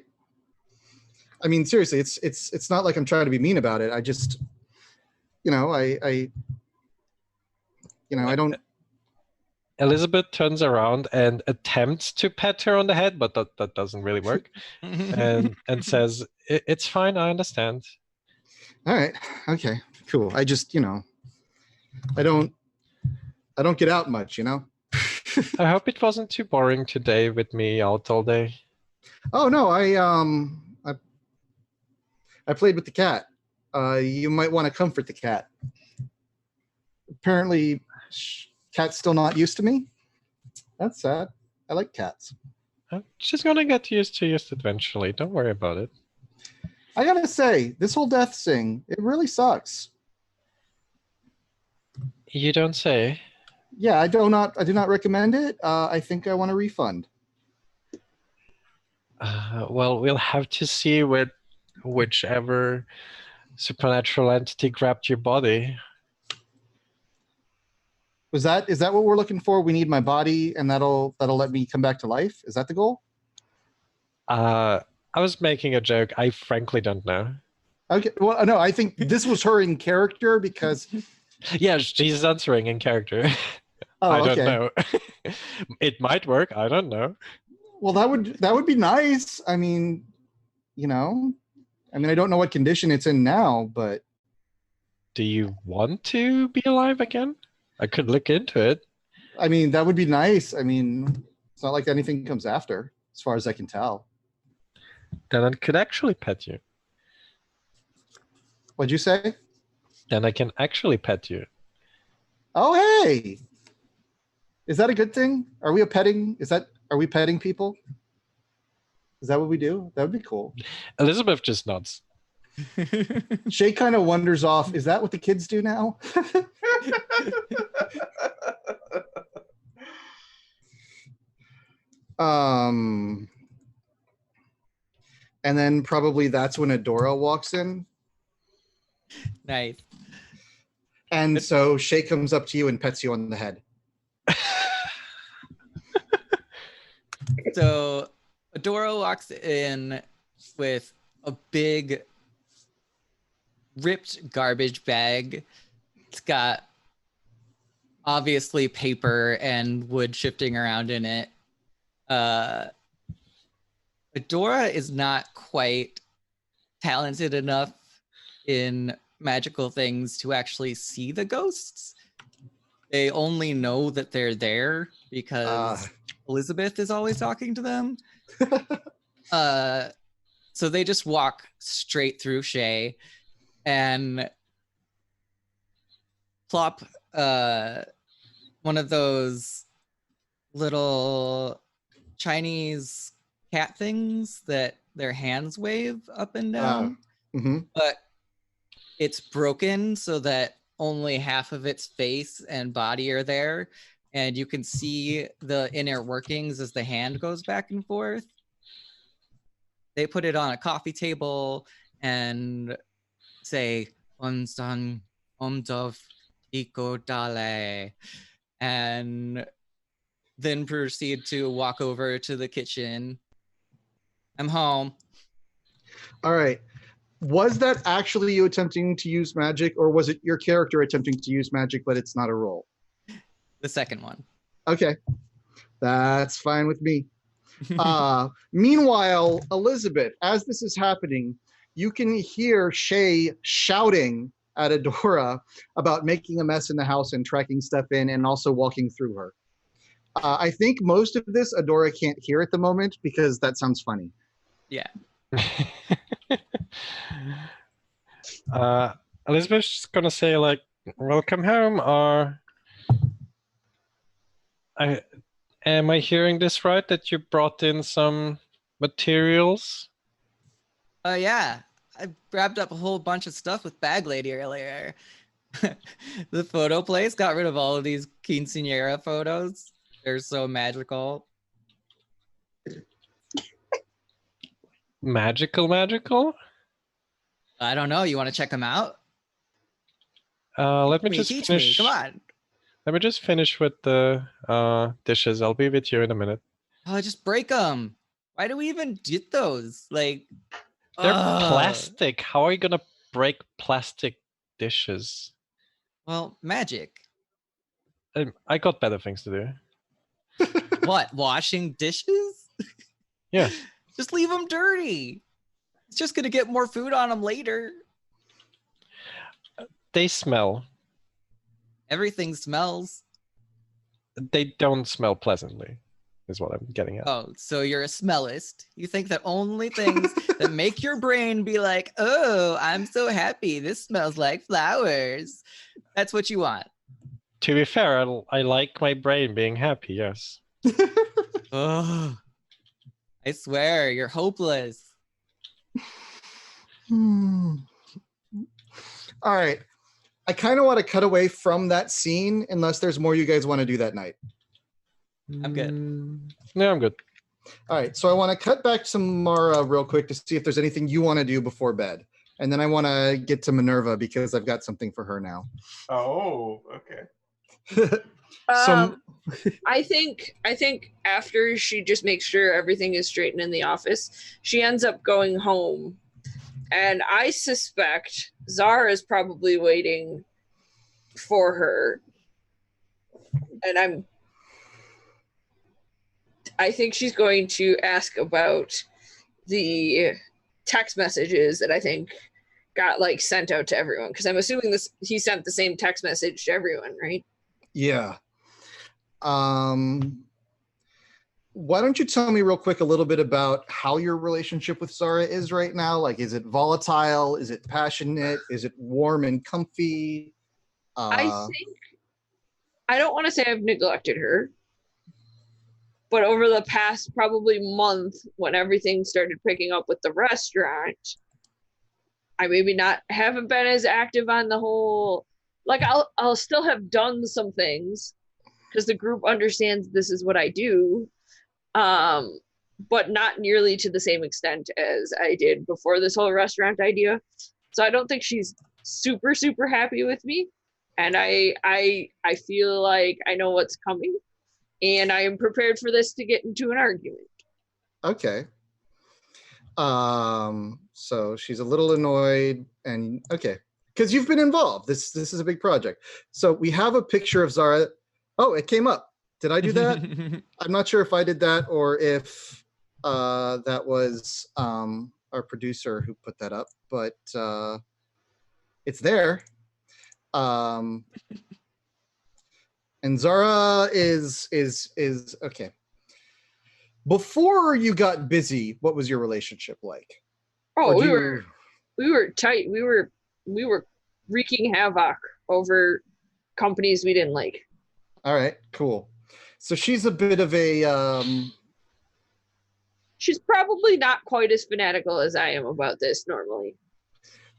mean seriously, it's not like I'm trying to be mean about it. I just I don't. Elizabeth turns around and attempts to pet her on the head, but that doesn't really work. and says, It's fine, I understand." All right, okay, cool. I just I don't get out much. I hope it wasn't too boring today with me out all day. Oh no, I played with the cat. You might want to comfort the cat. Apparently, cat's still not used to me. That's sad. I like cats. She's gonna get used to it eventually. Don't worry about it. I gotta say, this whole death thing, it really sucks. You don't say. Yeah, I do not recommend it. I think I want a refund. Well, we'll have to see with whichever supernatural entity grabbed your body. Is that what we're looking for? We need my body, and that'll let me come back to life. Is that the goal? I was making a joke. I frankly don't know. Okay. Well, no, I think this was her in character because. Yeah, she's answering in character. Oh, I don't okay. know. It might work. I don't know. Well, that would be nice. I mean, I don't know what condition it's in now, but. Do you want to be alive again? I could look into it. I mean, that would be nice. I mean, it's not like anything comes after, as far as I can tell. Then I could actually pet you. What'd you say? Then I can actually pet you. Oh, hey! Is that a good thing? Are we petting people? Is that what we do? That would be cool. Elizabeth just nods. Shay kind of wanders off. Is that what the kids do now? And then probably that's when Adora walks in. Nice. And so Shay comes up to you and pets you on the head. So Adora walks in with a big ripped garbage bag. It's got obviously paper and wood shifting around in it. Adora is not quite talented enough in magical things to actually see the ghosts. They only know that they're there because Elizabeth is always talking to them. So they just walk straight through Shay and plop one of those little Chinese cat things that their hands wave up and down. But it's broken so that only half of its face and body are there, and you can see the inner workings as the hand goes back and forth. They put it on a coffee table and say "Onsan Omdov Iko Dale," and then proceed to walk over to the kitchen. I'm home. All right. Was that actually you attempting to use magic, or was it your character attempting to use magic, but it's not a roll? The second one. Okay. That's fine with me. Meanwhile, Elizabeth, as this is happening, you can hear Shay shouting at Adora about making a mess in the house and tracking stuff in and also walking through her. I think most of this Adora can't hear at the moment because that sounds funny. Yeah. Elizabeth's gonna say like, "Welcome home," or am I hearing this right? That you brought in some materials? Yeah. I grabbed up a whole bunch of stuff with Bag Lady earlier. The photo place got rid of all of these quinceañera photos. They're so magical. Magical? I don't know. You want to check them out? Let me Will you just teach finish. me? Come on. Let me just finish with the dishes. I'll be with you in a minute. Oh, just break them. Why do we even get those? Like, They're ugh. plastic. How are you gonna break plastic dishes? Well, magic. I got better things to do. What? Washing dishes? Yeah. Just leave them dirty. It's just gonna get more food on them later. They smell. Everything smells. They don't smell pleasantly, is what I'm getting at. Oh, so you're a smellist. You think that only things that make your brain be like, oh, I'm so happy. This smells like flowers. That's what you want. To be fair, I like my brain being happy, yes. Oh, I swear, you're hopeless. All right. I kind of want to cut away from that scene unless there's more you guys want to do that night. I'm good. No, I'm good. All right. So I want to cut back to Mara real quick to see if there's anything you want to do before bed. And then I want to get to Minerva because I've got something for her now. Oh, okay. I think after she just makes sure everything is straightened in the office, she ends up going home. And I suspect Zara is probably waiting for her. And I think she's going to ask about the text messages that I think got like sent out to everyone. Because I'm assuming he sent the same text message to everyone, right? Yeah. Why don't you tell me real quick a little bit about how your relationship with Zara is right now? Like, is it volatile? Is it passionate? Is it warm and comfy? I don't want to say I've neglected her, but over the past probably month, when everything started picking up with the restaurant, I maybe haven't been as active on the whole. Like I'll still have done some things because the group understands this is what I do, but not nearly to the same extent as I did before this whole restaurant idea. So I don't think she's super, super happy with me. And I feel like I know what's coming and I am prepared for this to get into an argument. Okay. So she's a little annoyed and okay. Because you've been involved. This is a big project. So we have a picture of Zara. Oh, it came up. Did I do that? I'm not sure if I did that or if that was our producer who put that up, but it's there. And Zara is okay. Before you got busy, what was your relationship like? Oh, we were tight. We were wreaking havoc over companies we didn't like. All right, cool. So she's a bit of a she's probably not quite as fanatical as I am about this normally.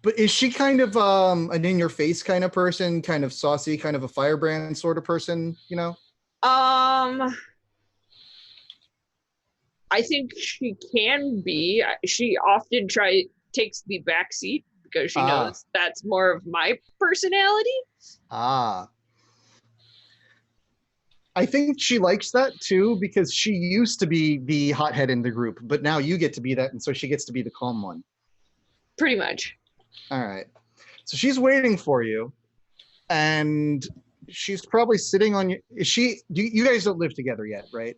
But is she kind of an in-your-face kind of person, kind of saucy, kind of a firebrand sort of person, you know? I think she can be. She often takes the back seat because she knows that's more of my personality. I think she likes that too because she used to be the hothead in the group, but now you get to be that, and so she gets to be the calm one. Pretty much. All right. So she's waiting for you, and she's probably sitting on you. You guys don't live together yet, right?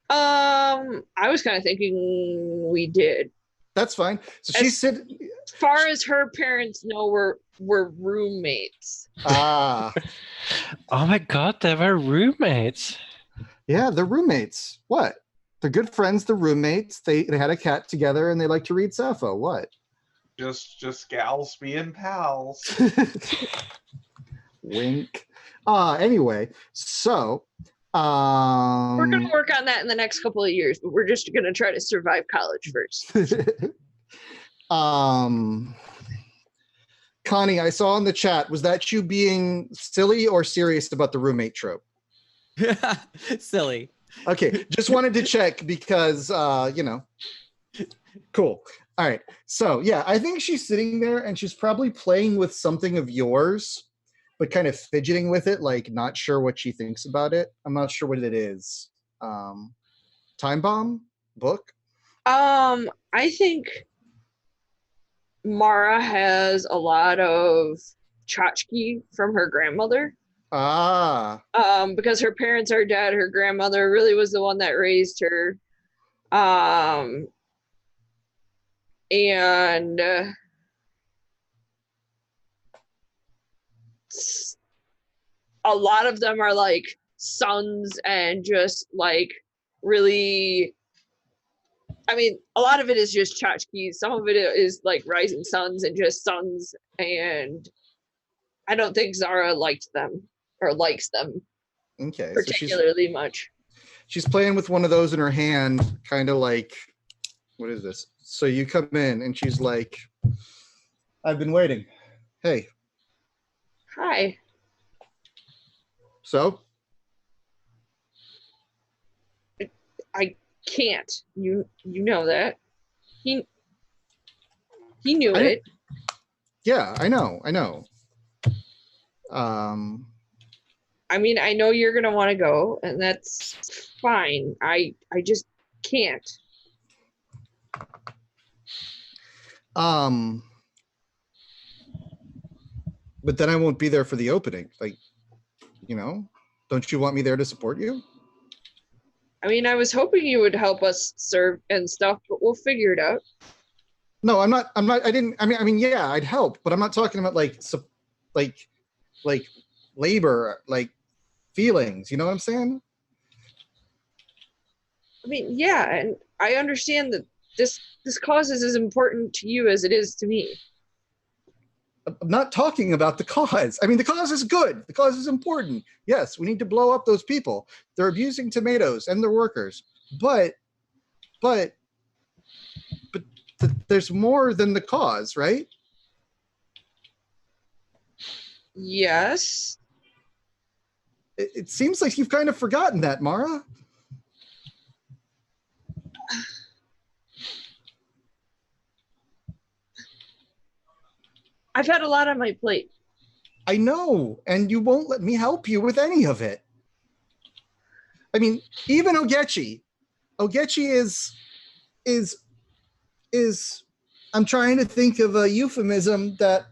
I was kind of thinking we did. That's fine. So she's sitting. As far as her parents know, we're roommates. Oh my god, they were roommates. Yeah, they're roommates. What? They're good friends. They're roommates. They had a cat together, and they like to read Sappho. What? Just gals being pals. Wink. Anyway, so we're gonna work on that in the next couple of years, but we're just gonna try to survive college first. Connie, I saw in the chat, was that you being silly or serious about the roommate trope? Silly. Okay, just wanted to check because you know. Cool. All right. So yeah, I think she's sitting there and she's probably playing with something of yours, but kind of fidgeting with it, like not sure what she thinks about it. I'm not sure what it is. Time bomb book. I think Mara has a lot of tchotchke from her grandmother. Ah. Because her parents are dead, her grandmother really was the one that raised her. And a lot of them are like sons and just like really, I mean, a lot of it is just tchotchkes. Some of it is like rising suns and just sons. And I don't think Zara liked them or likes them Okay. particularly much. She's playing with one of those in her hand, kind of like, what is this? So you come in and she's like, I've been waiting. Hey. Hi. So? I can't. You know that. He knew it. Yeah, I know. I mean, I know you're gonna want to go, and that's fine. I just can't. But then I won't be there for the opening. Like, don't you want me there to support you? I mean, I was hoping you would help us serve and stuff, but we'll figure it out. No, I'm not. I mean, yeah, I'd help, but I'm not talking about like labor, like feelings. You know what I'm saying? I mean, yeah, and I understand that this cause is as important to you as it is to me. I'm not talking about the cause. I mean, the cause is good. The cause is important. Yes, we need to blow up those people. They're abusing tomatoes and their workers. But there's more than the cause, right? Yes. It seems like you've kind of forgotten that, Mara. I've had a lot on my plate. I know, and you won't let me help you with any of it. I mean, even Ogechi is I'm trying to think of a euphemism that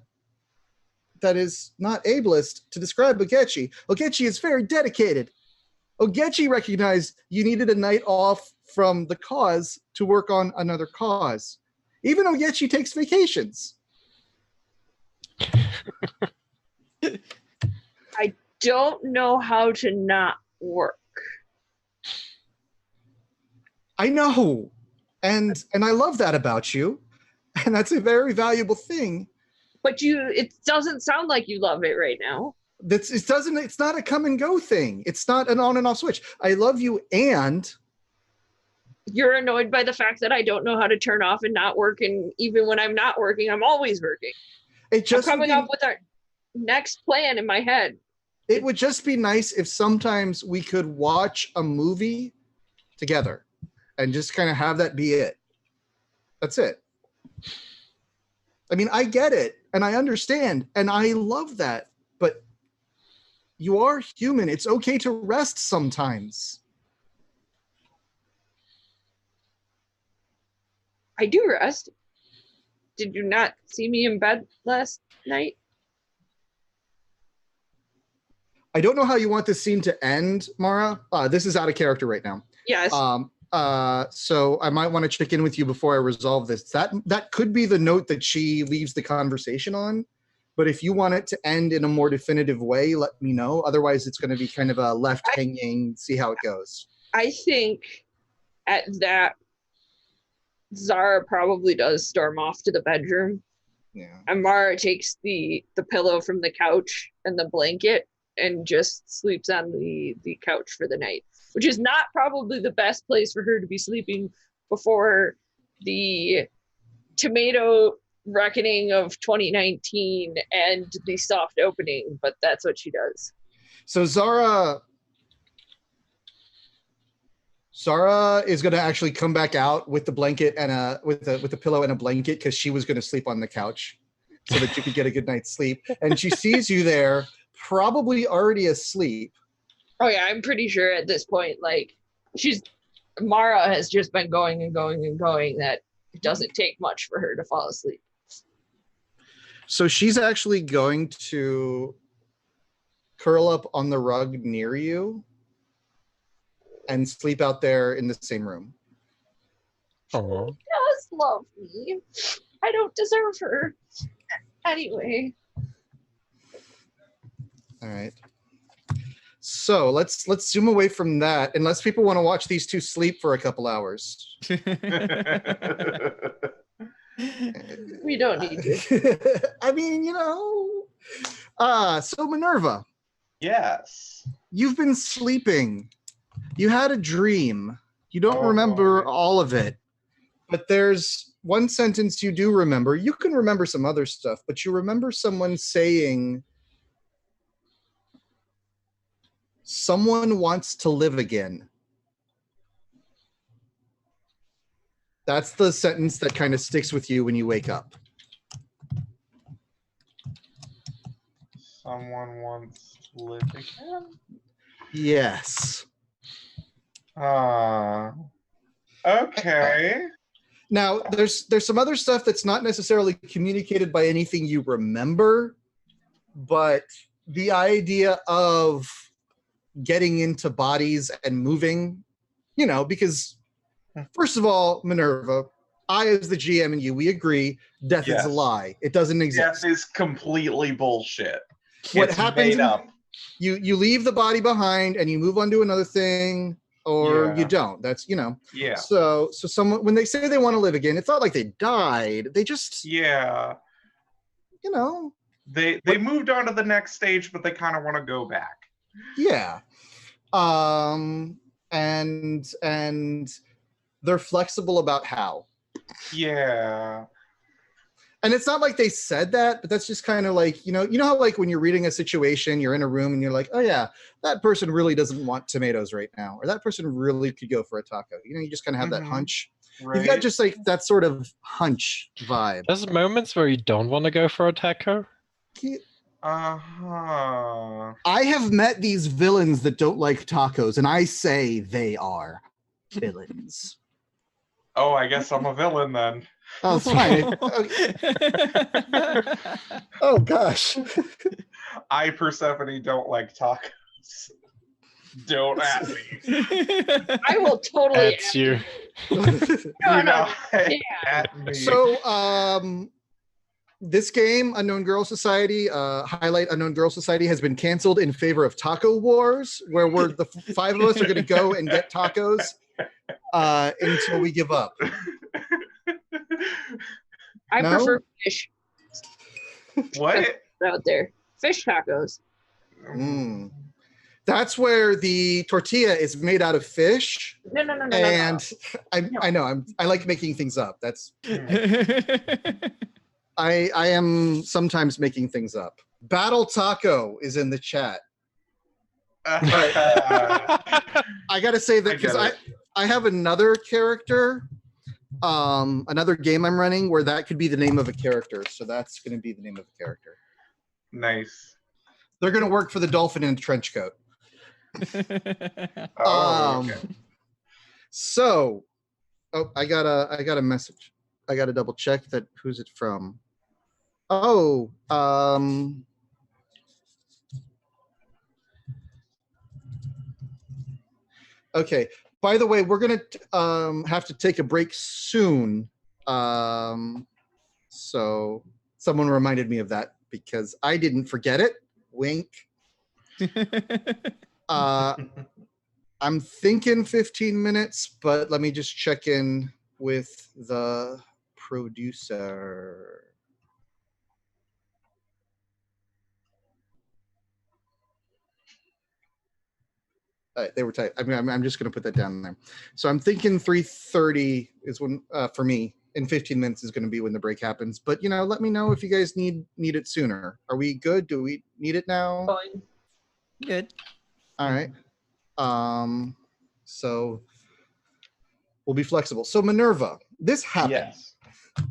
is not ableist to describe Ogechi. Ogechi is very dedicated. Ogechi recognized you needed a night off from the cause to work on another cause. Even Ogechi takes vacations. I don't know how to not work. I know. And I love that about you. And that's a very valuable thing. But it doesn't sound like you love it right now. It's not a come and go thing. It's not an on and off switch. I love you, and you're annoyed by the fact that I don't know how to turn off and not work, and even when I'm not working, I'm always working. I'm coming up with our next plan in my head. It would just be nice if sometimes we could watch a movie together and just kind of have that be it. That's it. I mean, I get it and I understand and I love that, but you are human. It's okay to rest sometimes. I do rest. Did you not see me in bed last night? I don't know how you want this scene to end, Mara. This is out of character right now. Yes. So I might want to check in with you before I resolve this. That could be the note that she leaves the conversation on. But if you want it to end in a more definitive way, let me know. Otherwise, it's going to be kind of a left hanging, see how it goes. I think at that, Zara probably does storm off to the bedroom. Yeah. And Mara takes the pillow from the couch and the blanket and just sleeps on the couch for the night, which is not probably the best place for her to be sleeping before the tomato reckoning of 2019 and the soft opening, but that's what she does. So Zara Sarah is gonna actually come back out with the blanket and with the pillow and a blanket because she was gonna sleep on the couch so that you could get a good night's sleep. And she sees you there, probably already asleep. Oh yeah, I'm pretty sure at this point, like Mara has just been going and going and going, that it doesn't take much for her to fall asleep. So she's actually going to curl up on the rug near you and sleep out there in the same room. Oh, She does love me. I don't deserve her. Anyway. All right. So let's zoom away from that, unless people want to watch these two sleep for a couple hours. We don't need to. I mean, so Minerva, Yes. you've been sleeping. You had a dream. You don't Oh, remember boy. all of it, but there's one sentence you do remember. You can remember some other stuff, but you remember someone saying, "Someone wants to live again." That's the sentence that kind of sticks with you when you wake up. Someone wants to live again? Yes. Okay. Now, there's some other stuff that's not necessarily communicated by anything you remember, but the idea of getting into bodies and moving, because first of all, Minerva, I as the GM and you, we agree, death is Yes. a lie. It doesn't exist. Death is completely bullshit. What It's happens made up. you leave the body behind and you move on to another thing, or Yeah. you don't. That's Yeah. So someone, when they say they want to live again, it's not like they died. They just Yeah. They What- moved on to the next stage, but they kind of want to go back. Yeah. And they're flexible about how. Yeah. And it's not like they said that, but that's just kind of like, how like when you're reading a situation, you're in a room and you're like, oh yeah, that person really doesn't want tomatoes right now. Or that person really could go for a taco. You just kind of have that Mhm. hunch. Right. You've got just like that sort of hunch vibe. there's moments where you don't want to go for a taco. Uh-huh. I have met these villains that don't like tacos, and I say they are villains. Oh, I guess I'm a villain then. Oh, it's fine. Oh gosh. I, Persephone, don't like tacos. Don't at me. I will totally That's you. No, You know, yeah. at me. So, this game, Unknown Girl Society, Highlight Unknown Girl Society, has been canceled in favor of Taco Wars, where the five of us are going to go and get tacos until we give up. I No? prefer fish What? out there. Fish tacos. Mm. That's where the tortilla is made out of fish, No. and I know I like making things up. That's I am sometimes making things up. Battle Taco is in the chat. I gotta say that because I have another character, another game I'm running where that could be the name of a character. So that's going to be the name of a character. Nice. They're going to work for the dolphin in a trench coat. Oh, okay. So, I got a message. I got to double check that. Who's it from? Oh, okay. By the way, we're gonna have to take a break soon. So someone reminded me of that because I didn't forget it. Wink. I'm thinking 15 minutes, but let me just check in with the producer. They were tight. I mean, I'm just going to put that down there. So I'm thinking 3:30 is when, for me, in 15 minutes is going to be when the break happens. But let me know if you guys need it sooner. Are we good? Do we need it now? Good. All right. So We'll be flexible. So Minerva, this happened. Yes.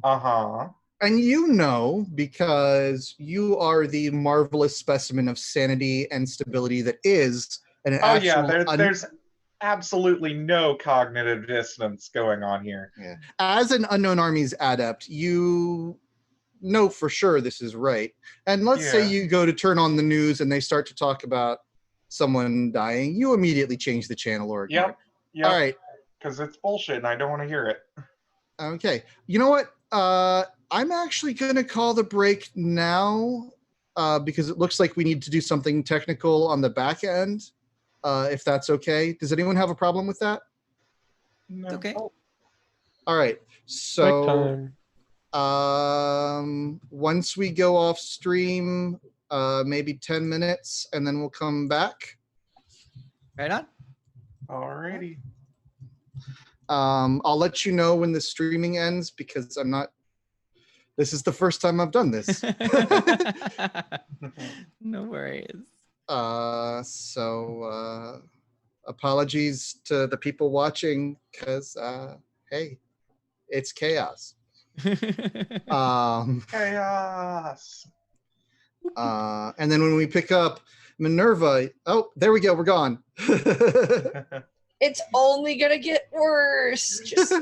Uh-huh. And you know, because you are the marvelous specimen of sanity and stability that is an Oh yeah, actual there's absolutely no cognitive dissonance going on here. Yeah. As an unknown armies adept, you know for sure this is right. And let's say Yeah. you go to turn on the news and they start to talk about someone dying, you immediately change the channel or ignore it. Yep. All right. Because it's bullshit and I don't want to hear it. Okay. You know what? I'm actually going to call the break now because it looks like we need to do something technical on the back end, if that's okay. Does anyone have a problem with that? No. Okay. All right. Break So time. once we go off stream, maybe 10 minutes, and then we'll come back. Right on. Alrighty. I'll let you know when the streaming ends because this is the first time I've done this. No worries. So apologies to the people watching because, hey, it's chaos. Chaos. And then when we pick up Minerva, oh, there we go, we're gone. It's only gonna get worse. Just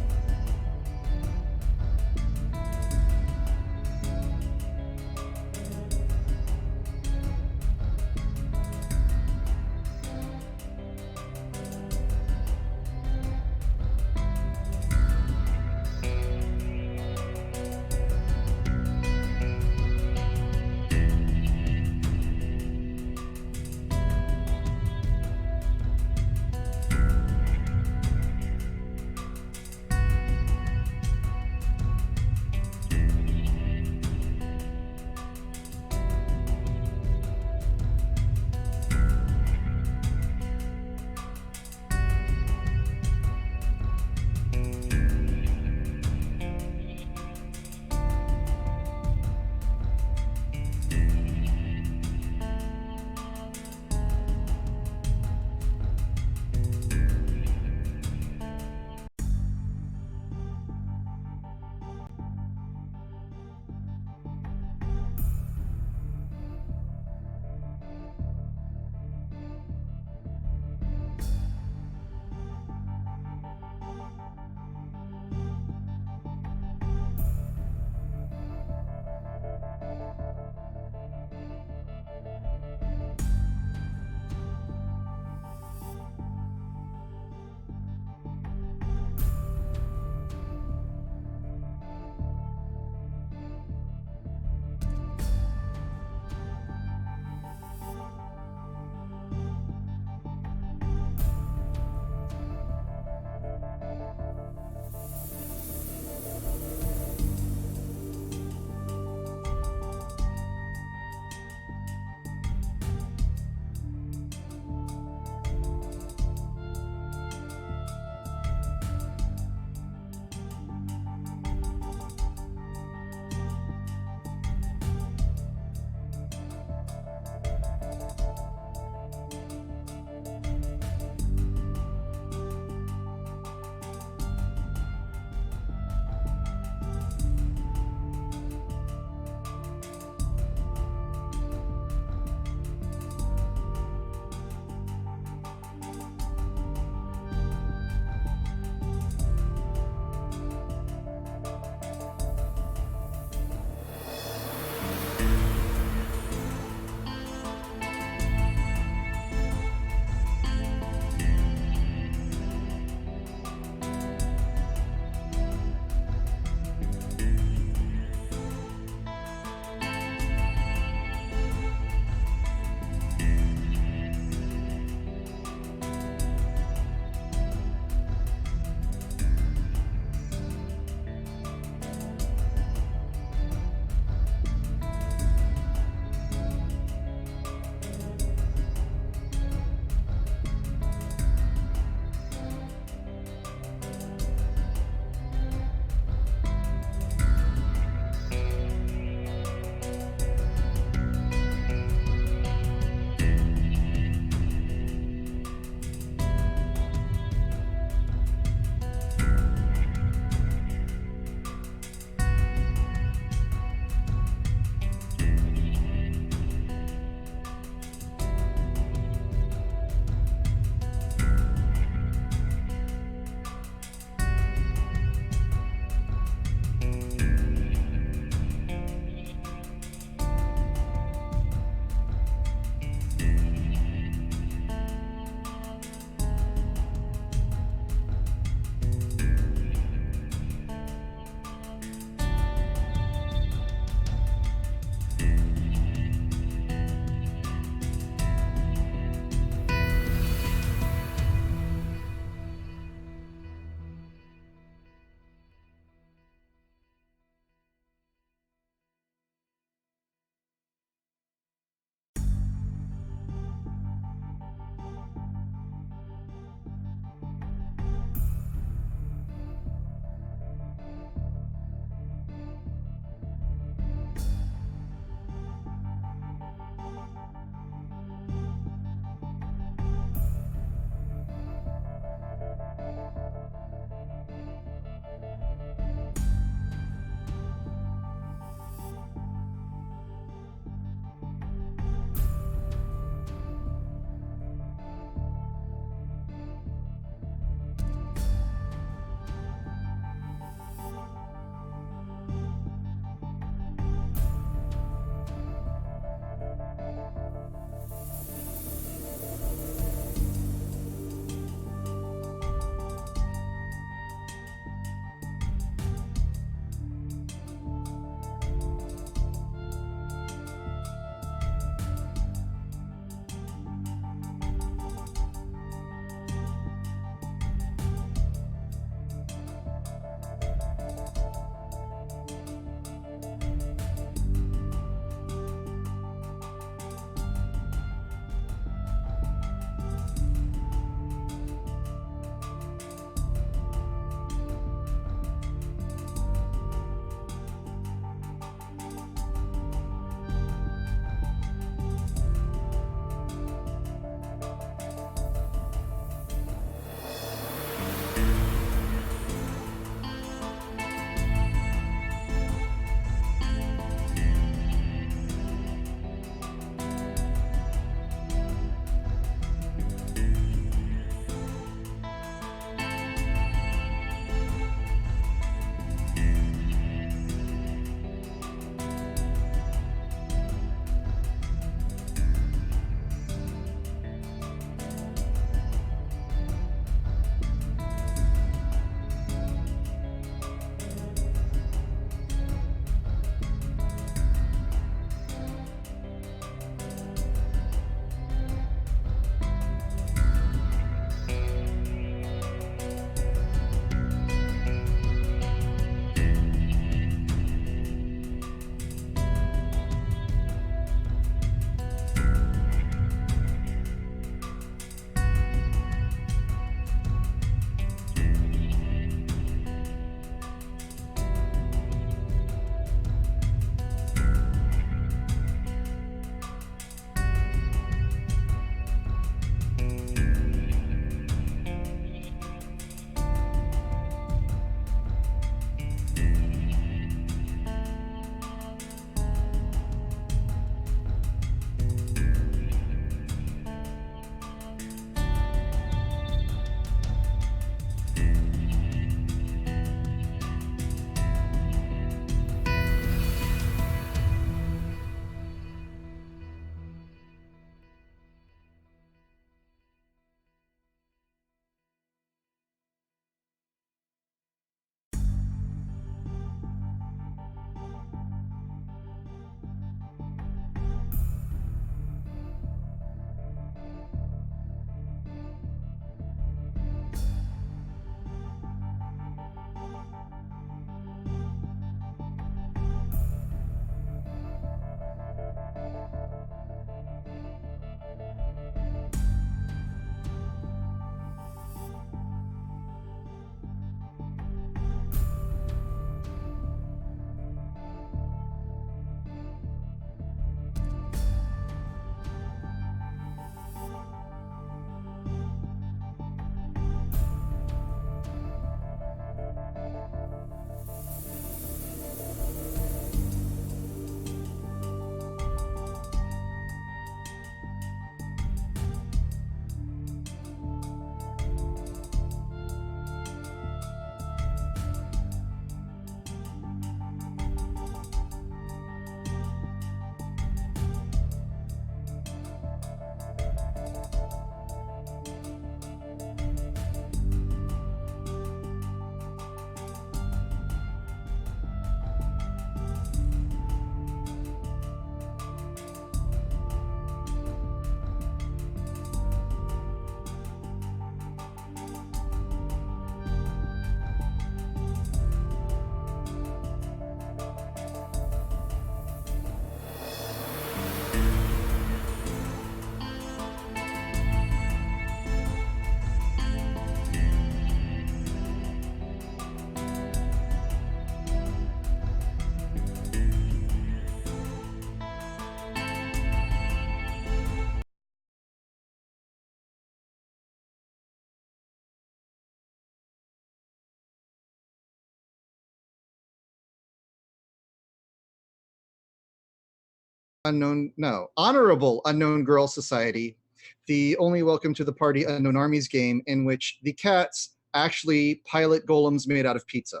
Honorable Unknown Girl Society, the only welcome to the party Unknown Armies game in which the cats actually pilot golems made out of pizza.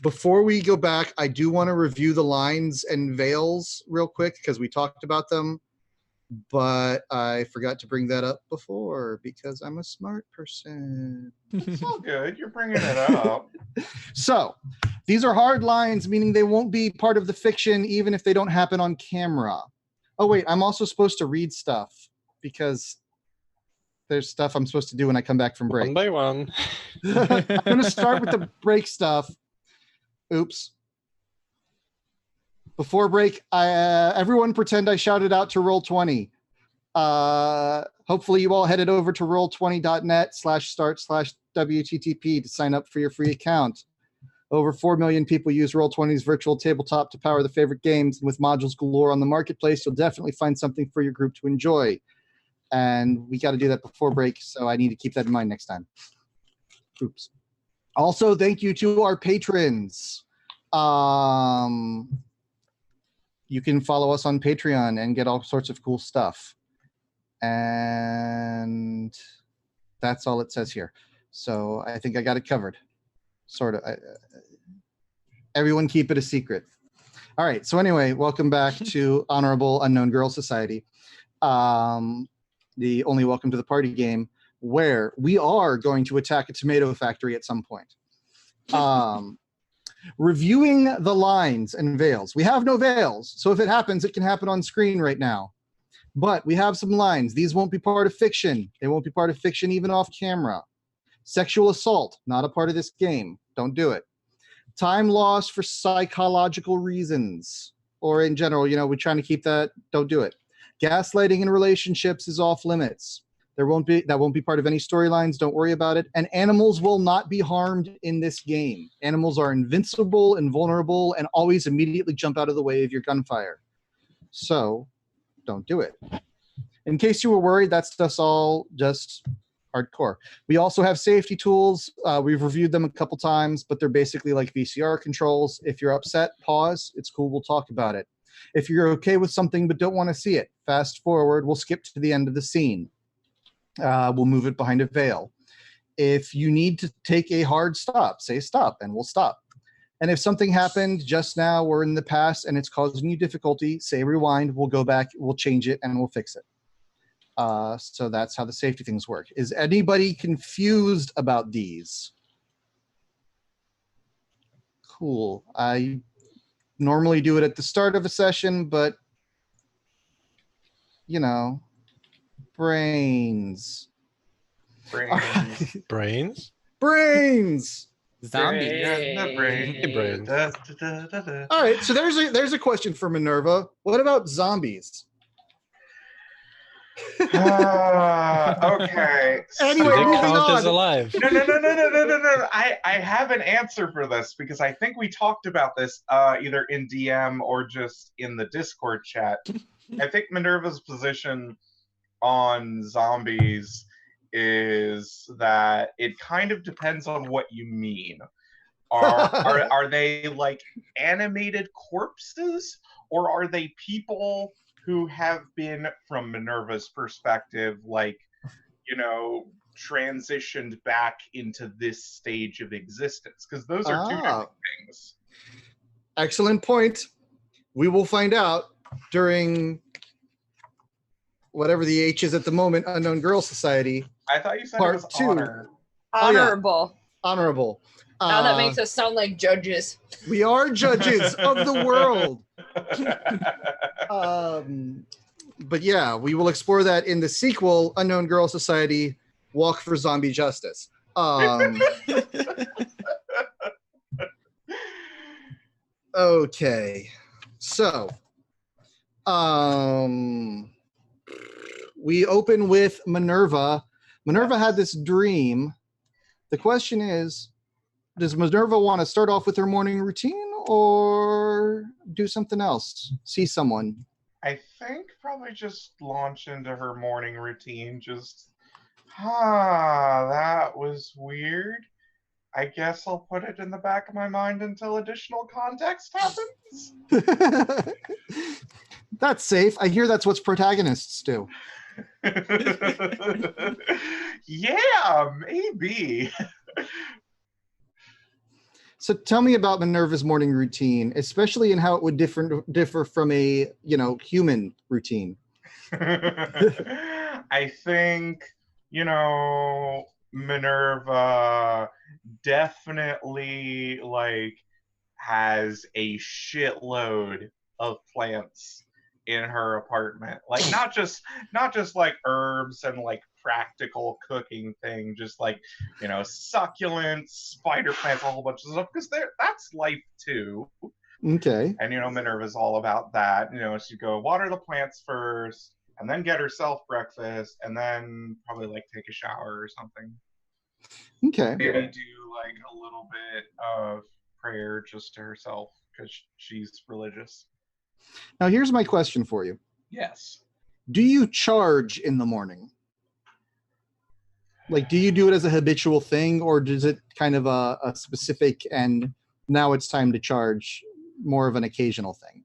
Before we go back, I do want to review the lines and veils real quick because we talked about them, but I forgot to bring that up before because I'm a smart person. It's all good. You're bringing it up. So these are hard lines, meaning they won't be part of the fiction even if they don't happen on camera. Oh, wait, I'm also supposed to read stuff because there's stuff I'm supposed to do when I come back from break. One by one. I'm going to start with the break stuff. Oops. Before break, everyone pretend I shouted out to Roll20. Hopefully you all headed over to roll20.net/start/WTTP to sign up for your free account. Over 4 million people use Roll20's virtual tabletop to power the favorite games, and with modules galore on the marketplace, you'll definitely find something for your group to enjoy. And we got to do that before break, so I need to keep that in mind next time. Oops. Also, thank you to our patrons. You can follow us on Patreon and get all sorts of cool stuff. And that's all it says here. So I think I got it covered. Sort of. Everyone keep it a secret. All right. So anyway, welcome back to Honorable Unknown Girl Society. The only welcome to the party game where we are going to attack a tomato factory at some point. Reviewing the lines and veils. We have no veils, so if it happens, it can happen on screen right now. But we have some lines. These won't be part of fiction. They won't be part of fiction even off camera. Sexual assault, not a part of this game. Don't do it. Time loss for psychological reasons, or in general, we're trying to keep that. Don't do it. Gaslighting in relationships is off limits. That won't be part of any storylines. Don't worry about it. And animals will not be harmed in this game. Animals are invincible, invulnerable, and always immediately jump out of the way of your gunfire. So don't do it. In case you were worried, that stuff's all just hardcore. We also have safety tools. We've reviewed them a couple times, but they're basically like VCR controls. If you're upset, pause. It's cool. We'll talk about it. If you're okay with something but don't want to see it, fast forward. We'll skip to the end of the scene. We'll move it behind a veil. If you need to take a hard stop, say stop, and we'll stop. And if something happened just now or in the past and it's causing you difficulty, say rewind, we'll go back, we'll change it, and we'll fix it. So that's how the safety things work. Is anybody confused about these? Cool. I normally do it at the start of a session, but, brains. Brains? Brains! Zombies. Brains. All right, so there's a question for Minerva. What about zombies? Okay. Anyway, Do they moving count on. as alive? No. I have an answer for this because I think we talked about this either in DM or just in the Discord chat. I think Minerva's position on zombies is that it kind of depends on what you mean. Are they like animated corpses, or are they people who have been, from Minerva's perspective, transitioned back into this stage of existence? Because those are two different things. Excellent point. We will find out during whatever the H is at the moment, Unknown Girl Society. I thought you said Part it was 2. honor. Honorable. Honorable. Now that makes us sound like judges. We are judges of the world. But yeah, we will explore that in the sequel, Unknown Girl Society, Walk for Zombie Justice. Okay. So, we open with Minerva. Minerva had this dream. The question is, does Minerva want to start off with her morning routine or do something else? See someone? I think probably just launch into her morning routine. That was weird. I guess I'll put it in the back of my mind until additional context happens. That's safe. I hear that's what protagonists do. Yeah, maybe. So tell me about Minerva's morning routine, especially in how it would differ from a human routine. I think, Minerva definitely like has a shitload of plants in her apartment. Like not just like herbs and like practical cooking thing, just like, succulents, spider plants, a whole bunch of stuff, because that's life too. Okay. And Minerva's all about that. She'd go water the plants first and then get herself breakfast and then probably like take a shower or something. Okay. Maybe do like a little bit of prayer just to herself because she's religious. Now here's my question for you. Yes. Do you charge in the morning? Like, do you do it as a habitual thing, or is it kind of a specific and now it's time to charge, more of an occasional thing?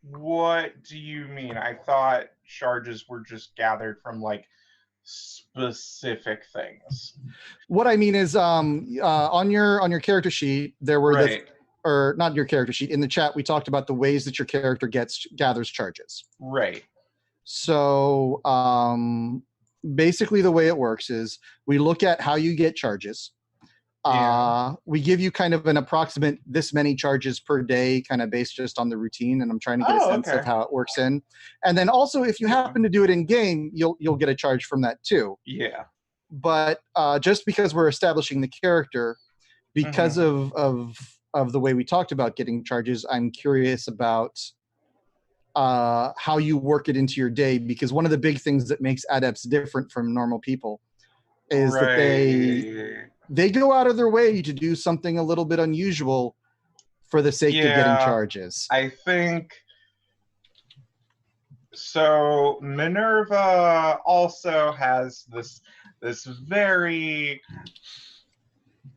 What do you mean? I thought charges were just gathered from like specific things. What I mean is, on your character sheet, there were Right. or not your character sheet, in the chat, we talked about the ways that your character gathers charges. Right. So basically the way it works is we look at how you get charges. Yeah. We give you kind of an approximate this many charges per day, kind of based just on the routine, and I'm trying to get a sense of how it works in. And then also, if you happen to do it in game, you'll get a charge from that too. Yeah. But just because we're establishing the character, because of the way we talked about getting charges, I'm curious about how you work it into your day, because one of the big things that makes adepts different from normal people is that they go out of their way to do something a little bit unusual for the sake of getting charges. I think so. Minerva also has this very,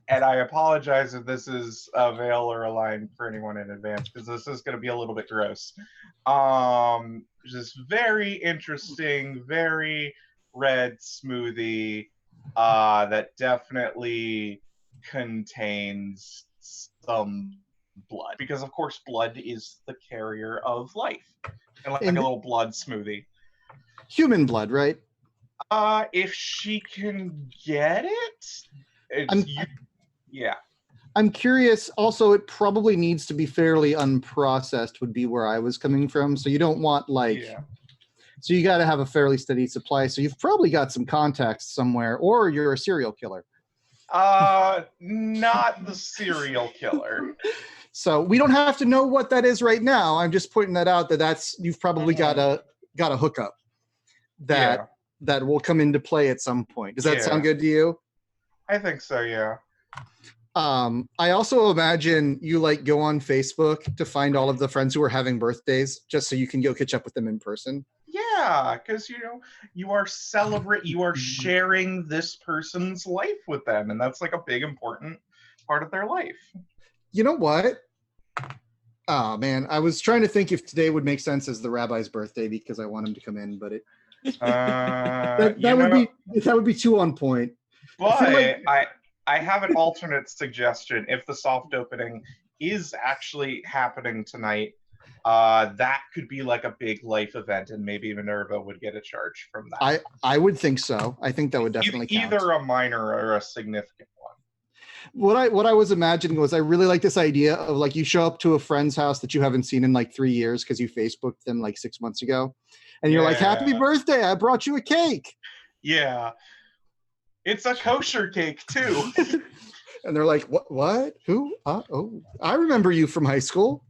and I apologize if this is a veil or a line for anyone in advance, because this is going to be a little bit gross. Just very interesting, very red smoothie that definitely contains some blood, because of course blood is the carrier of life, and like a little blood smoothie. Human blood, right? If she can get it, yeah. I'm curious. Also, it probably needs to be fairly unprocessed, would be where I was coming from. So you don't want so you got to have a fairly steady supply. So you've probably got some contacts somewhere, or you're a serial killer. Not the serial killer. So we don't have to know what that is right now. I'm just pointing that out, that's you've probably got a hookup that will come into play at some point. Does that sound good to you? I think so, yeah. I also imagine you like go on Facebook to find all of the friends who are having birthdays just so you can go catch up with them in person. Yeah, because you are sharing this person's life with them, and that's like a big important part of their life. You know what? Oh man, I was trying to think if today would make sense as the rabbi's birthday because I want him to come in, but that would be too on point. But I have an alternate suggestion. If the soft opening is actually happening tonight, that could be like a big life event, and maybe Minerva would get a charge from that. I would think so. I think that would definitely count. Either a minor or a significant one. What I was imagining was I really like this idea of like you show up to a friend's house that you haven't seen in like 3 years because you Facebooked them like 6 months ago, and you're like, "Happy birthday! I brought you a cake." Yeah, it's a kosher cake too. And they're like, "What? Who? Oh, I remember you from high school."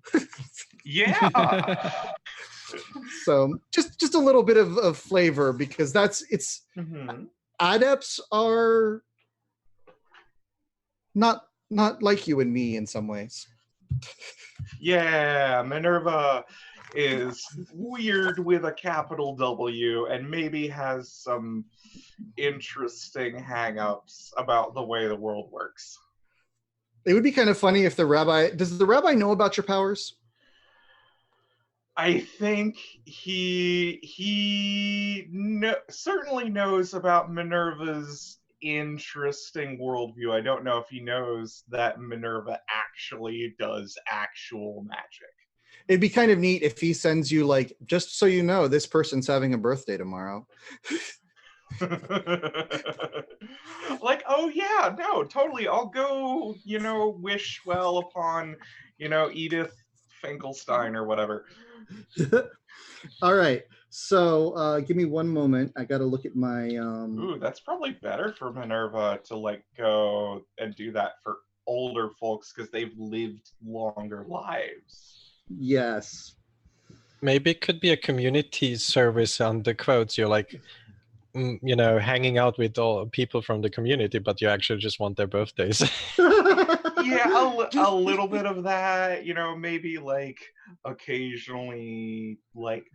Yeah. So just a little bit of flavor, because adepts are not like you and me in some ways. Yeah, Minerva is weird with a capital W and maybe has some interesting hang-ups about the way the world works. It would be kind of funny if does the rabbi know about your powers? I think certainly knows about Minerva's interesting worldview. I don't know if he knows that Minerva actually does actual magic. It'd be kind of neat if he sends you like, just so you know, this person's having a birthday tomorrow. Like, oh yeah, no, totally. I'll go, wish well upon, Edith Finkelstein or whatever. All right. So give me one moment. I got to look at my. Ooh, that's probably better for Minerva to like go and do that for older folks because they've lived longer lives. Yes. Maybe it could be a community service on the quotes. You're like, hanging out with all people from the community, but you actually just want their birthdays. Yeah, a little bit of that, maybe like occasionally like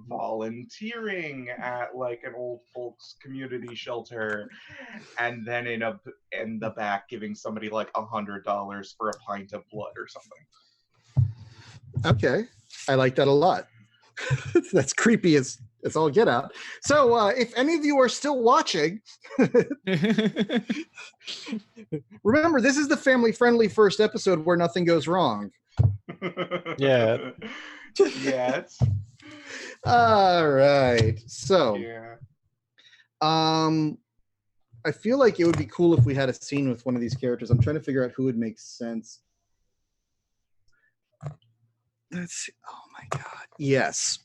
volunteering at like an old folks community shelter, and then in the back giving somebody like $100 for a pint of blood or something. Okay, I like that a lot. That's creepy as all get out. So if any of you are still watching, remember, this is the family-friendly first episode where nothing goes wrong. Yeah. Yes. All right. So Yeah. I feel like it would be cool if we had a scene with one of these characters. I'm trying to figure out who would make sense. Let's see. Oh my God. Yes.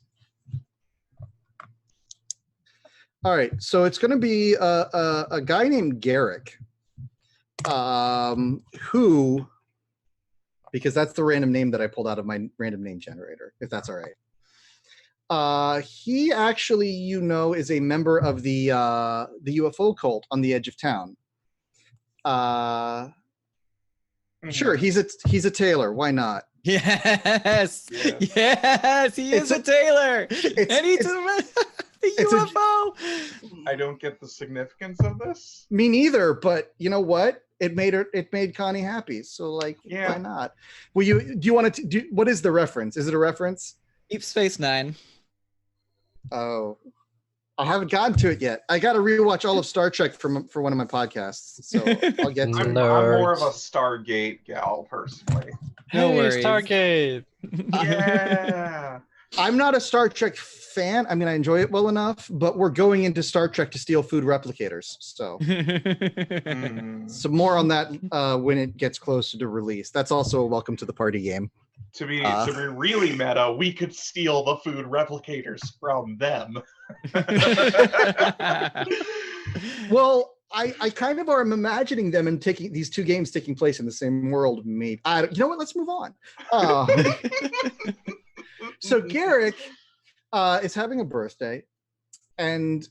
All right. So it's going to be a guy named Garrick, who, because that's the random name that I pulled out of my random name generator, if that's all right. He actually, is a member of the UFO cult on the edge of town. Sure, he's a tailor. Why not? Yes, Yes. yes, he is a tailor. And he's the UFO. I don't get the significance of this. Me neither, but you know what? It made Connie happy. So like, Yeah. why not? Do you want to do? What is the reference? Is it a reference? Deep Space Nine. Oh, I haven't gotten to it yet. I got to rewatch all of Star Trek for one of my podcasts, so I'll get to I'm it. more of a Stargate gal personally. No Hey, worries. Stargate. Yeah. I'm not a Star Trek fan. I mean, I enjoy it well enough, but we're going into Star Trek to steal food replicators. So, so more on that when it gets closer to release. That's also a welcome to the party game. To be really meta, we could steal the food replicators from them. Well, I kind of am imagining them and taking these two games taking place in the same world. Maybe you know what? Let's move on. So Garrick is having a birthday, and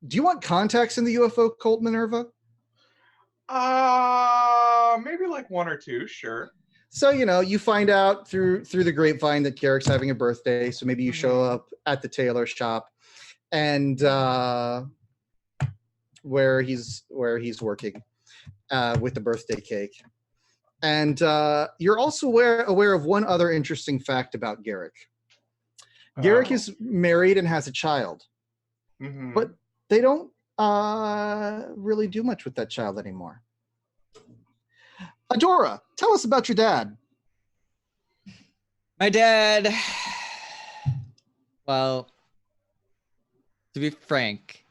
do you want contacts in the UFO cult, Minerva? Maybe like one or two, sure. So you find out through the grapevine that Garrick's having a birthday. So maybe you show up at the tailor shop, and where he's working with the birthday cake. And you're also aware of one other interesting fact about Garrick. Garrick is married and has a child, but they don't really do much with that child anymore. Adora, tell us about your dad. My dad, well, to be frank,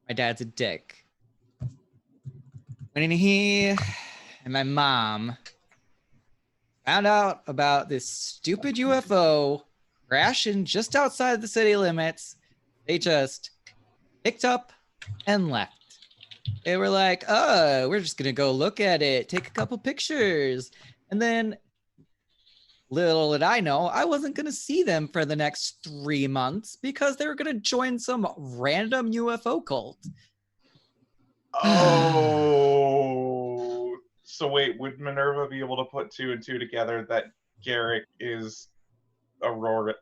my dad's a dick. When he and my mom found out about this stupid UFO crashing just outside the city limits, they just picked up and left. They were like, oh, we're just gonna go look at it, take a couple pictures. And then little did I know, I wasn't gonna see them for the next 3 months because they were gonna join some random UFO cult. Oh, so wait, would Minerva be able to put two and two together that Garrick is Aurora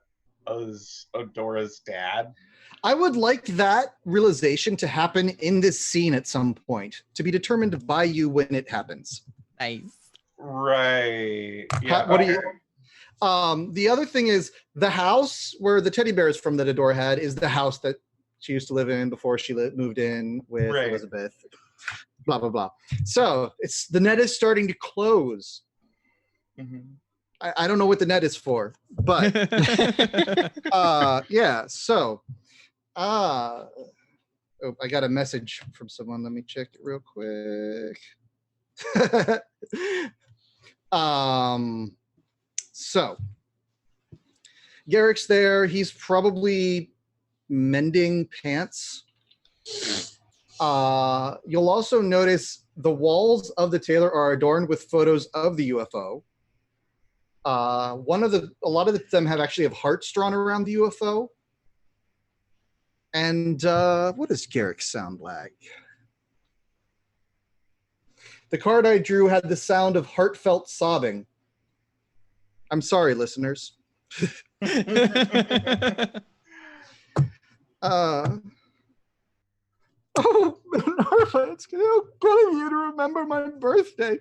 as Adora's dad. I would like that realization to happen in this scene at some point, to be determined by you when it happens. Nice. Right. Yeah. What do okay. you? The other thing is the house where the teddy bear is from that Adora had is the house that she used to live in before she moved in with Right. Elizabeth. Blah blah blah. So the net is starting to close. Mhm. I don't know what the net is for, but yeah. So, oh, I got a message from someone. Let me check it real quick. So Garrick's there. He's probably mending pants. You'll also notice the walls of the tailor are adorned with photos of the UFO. A lot of them actually have hearts drawn around the UFO. And what does Garrick sound like? The card I drew had the sound of heartfelt sobbing. I'm sorry, listeners. Oh, Minerva, it's good of you to remember my birthday.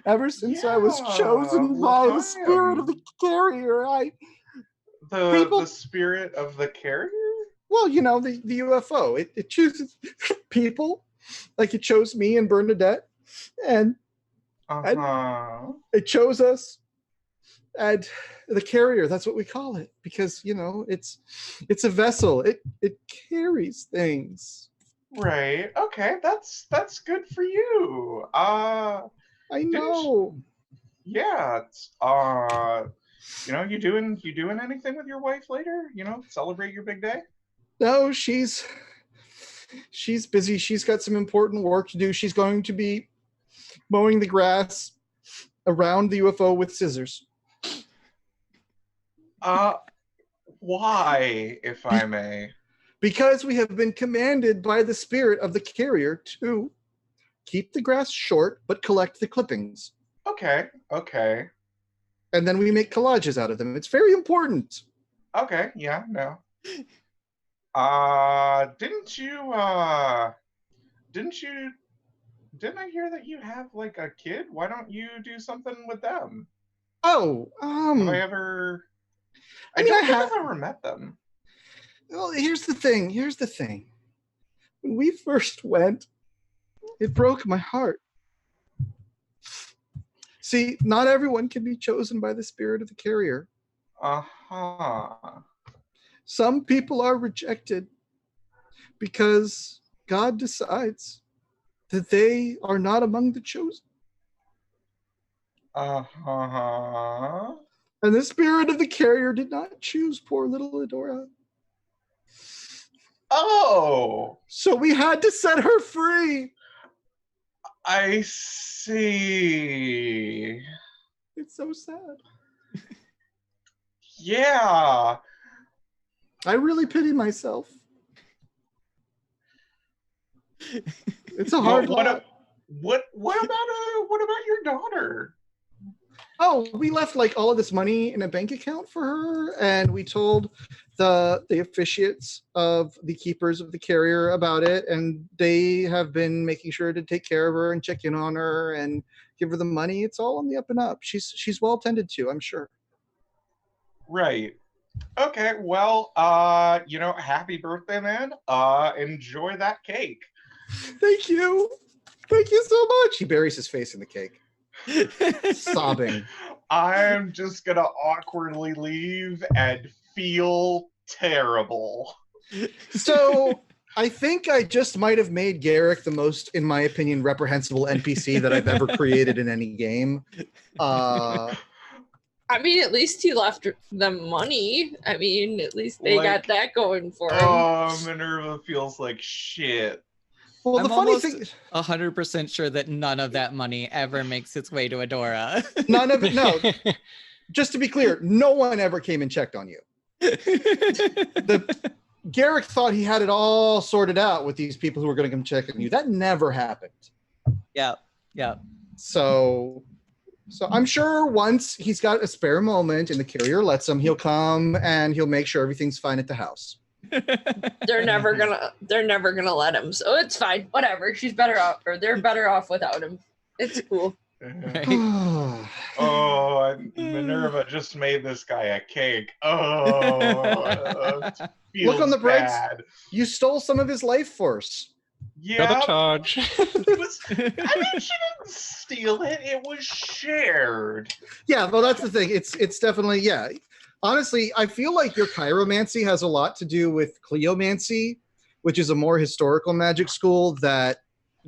Ever since I was chosen by the spirit of the carrier, the spirit of the carrier? Well, you know, the UFO. It chooses people, like it chose me and Bernadette, and it chose us. And the carrier, that's what we call it, because you know it's a vessel. It carries things. Right. Okay. That's good for you. I know. Yeah. You know, you doing anything with your wife later? You know, celebrate your big day? No, she's busy. She's got some important work to do. She's going to be mowing the grass around the UFO with scissors. Why, if I may? Because we have been commanded by the spirit of the carrier to keep the grass short, but collect the clippings. Okay. And then we make collages out of them. It's very important. Okay, yeah, no. Didn't I hear that you have like a kid? Why don't you do something with them? Oh, have I ever I don't think I've ever met them. Well, here's the thing. When we first went, it broke my heart. See, not everyone can be chosen by the spirit of the carrier. Some people are rejected because God decides that they are not among the chosen. And the spirit of the carrier did not choose poor little Adora. Oh! So we had to set her free. I see. It's so sad. Yeah. I really pity myself. It's a hard lot. What about your daughter? Oh, we left like all of this money in a bank account for her, and we told the officiates of the keepers of the carrier about it, and they have been making sure to take care of her and check in on her and give her the money. It's all on the up and up. She's well tended to, I'm sure. Right. Okay, well, you know, happy birthday, man. Enjoy that cake. Thank you. Thank you so much. He buries his face in the cake. Sobbing. I'm just gonna awkwardly leave and feel terrible. So I think I just might have made Garrick the most, in my opinion, reprehensible NPC that I've ever created in any game. I mean, at least he left them money. I mean, at least they got that going for him. Oh, Minerva feels like shit. Well, I'm the funny almost thing, 100% sure that none of that money ever makes its way to Adora. none of it. No, just to be clear, no one ever came and checked on you. Garrick thought he had it all sorted out with these people who were going to come check on you. That never happened. Yeah. So, So I'm sure once he's got a spare moment and the carrier lets him, he'll come and he'll make sure everything's fine at the house. They're never gonna let him, so it's fine. Whatever. She's better off, or they're better off without him. It's cool. Right. Oh, and Minerva just made this guy a cake. Oh, Look on the bright bad. You stole some of his life force. Got a Yeah, charge. it was, I mean, she didn't steal it. It was shared. Yeah, well, that's the thing. It's definitely, yeah. Honestly, I feel like your chiromancy has a lot to do with Cleomancy, which is a more historical magic school that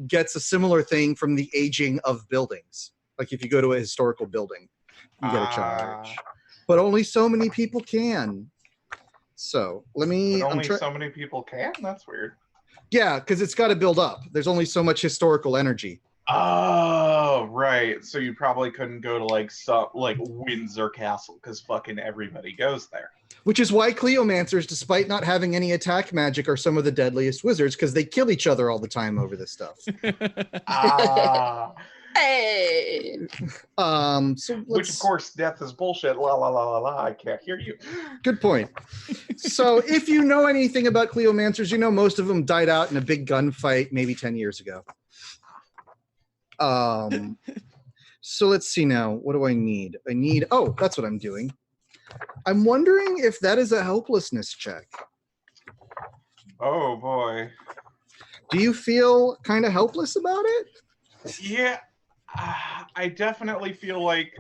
gets a similar thing from the aging of buildings. Like if you go to a historical building, you get a charge. But only so many people can. So let me... But only so many people can? That's weird. Yeah, because it's got to build up. There's only so much historical energy. Oh, right. So you probably couldn't go to like Windsor Castle because fucking everybody goes there. Which is why Cleomancers, despite not having any attack magic, are some of the deadliest wizards because they kill each other all the time over this stuff. Hey. Which of course, death is bullshit. La la la la la. I can't hear you. Good point. So if you know anything about Cleomancers, you know most of them died out in a big gunfight maybe 10 years ago. So let's see now. What do I need? Oh, that's what I'm doing. I'm wondering if that is a helplessness check. Oh boy. Do you feel kind of helpless about it? Yeah. I definitely feel like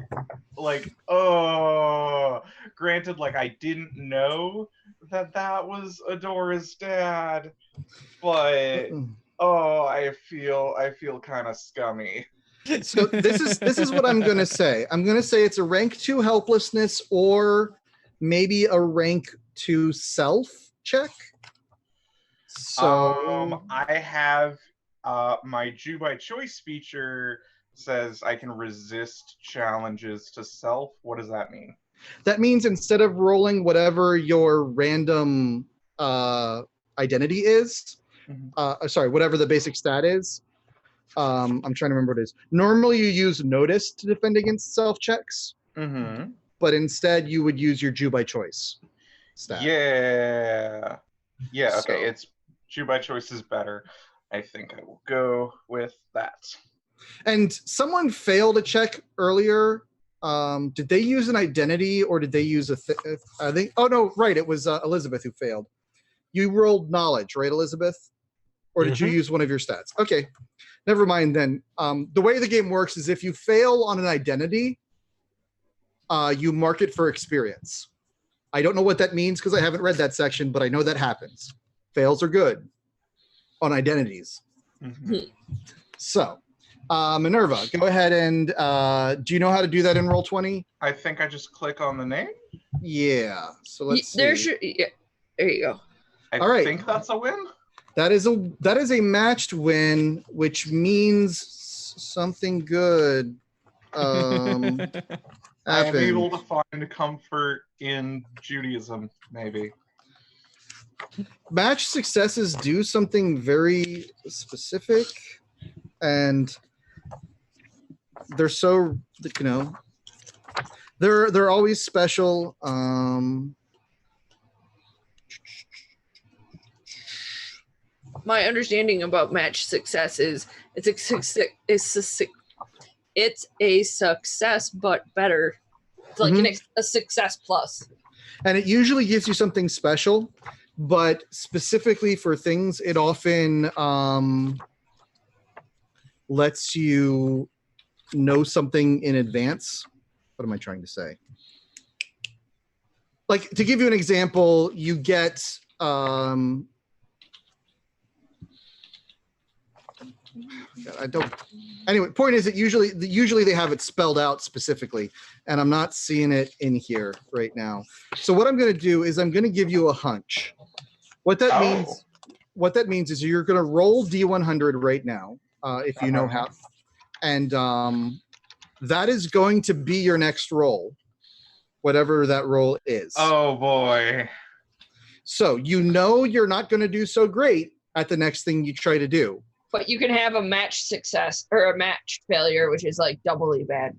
granted, like I didn't know that was Adora's dad, but I feel kind of scummy. So this is what I'm gonna say. I'm gonna say it's a rank 2 helplessness or maybe a rank 2 self check. So I have my Jew by Choice feature says I can resist challenges to self. What does that mean? That means instead of rolling whatever your random identity is, whatever the basic stat is, I'm trying to remember what it is. Normally you use notice to defend against self checks, but instead you would use your Jew by Choice stat. Yeah, okay, it's Jew by Choice is better. I think I will go with that. And someone failed a check earlier. Did they use an identity or did they use I think? Oh no, right. It was Elizabeth who failed. You rolled knowledge, right, Elizabeth? Or did you use one of your stats? Okay, never mind then. The way the game works is if you fail on an identity, you mark it for experience. I don't know what that means because I haven't read that section, but I know that happens. Fails are good on identities. So. Minerva, go ahead and do you know how to do that in Roll20? I think I just click on the name. Yeah. So let's see. There you go. All right. I think that's a win. That is a matched win, which means something good. I am able to find comfort in Judaism, maybe. Match successes do something very specific, and they're so, you know, they're always special. My understanding about match success is it's a success, but better. It's like a success plus. And it usually gives you something special, but specifically for things, it often lets you know something in advance. What am I trying to say? Like, to give you an example, you get anyway, point is that usually they have it spelled out specifically, and I'm not seeing it in here right now. So what I'm going to do is I'm going to give you a hunch. What that means is you're going to roll D100 right now, if you know how, and that is going to be your next roll, whatever that roll is. Oh boy. So you know you're not going to do so great at the next thing you try to do. But you can have a match success or a match failure, which is like doubly bad.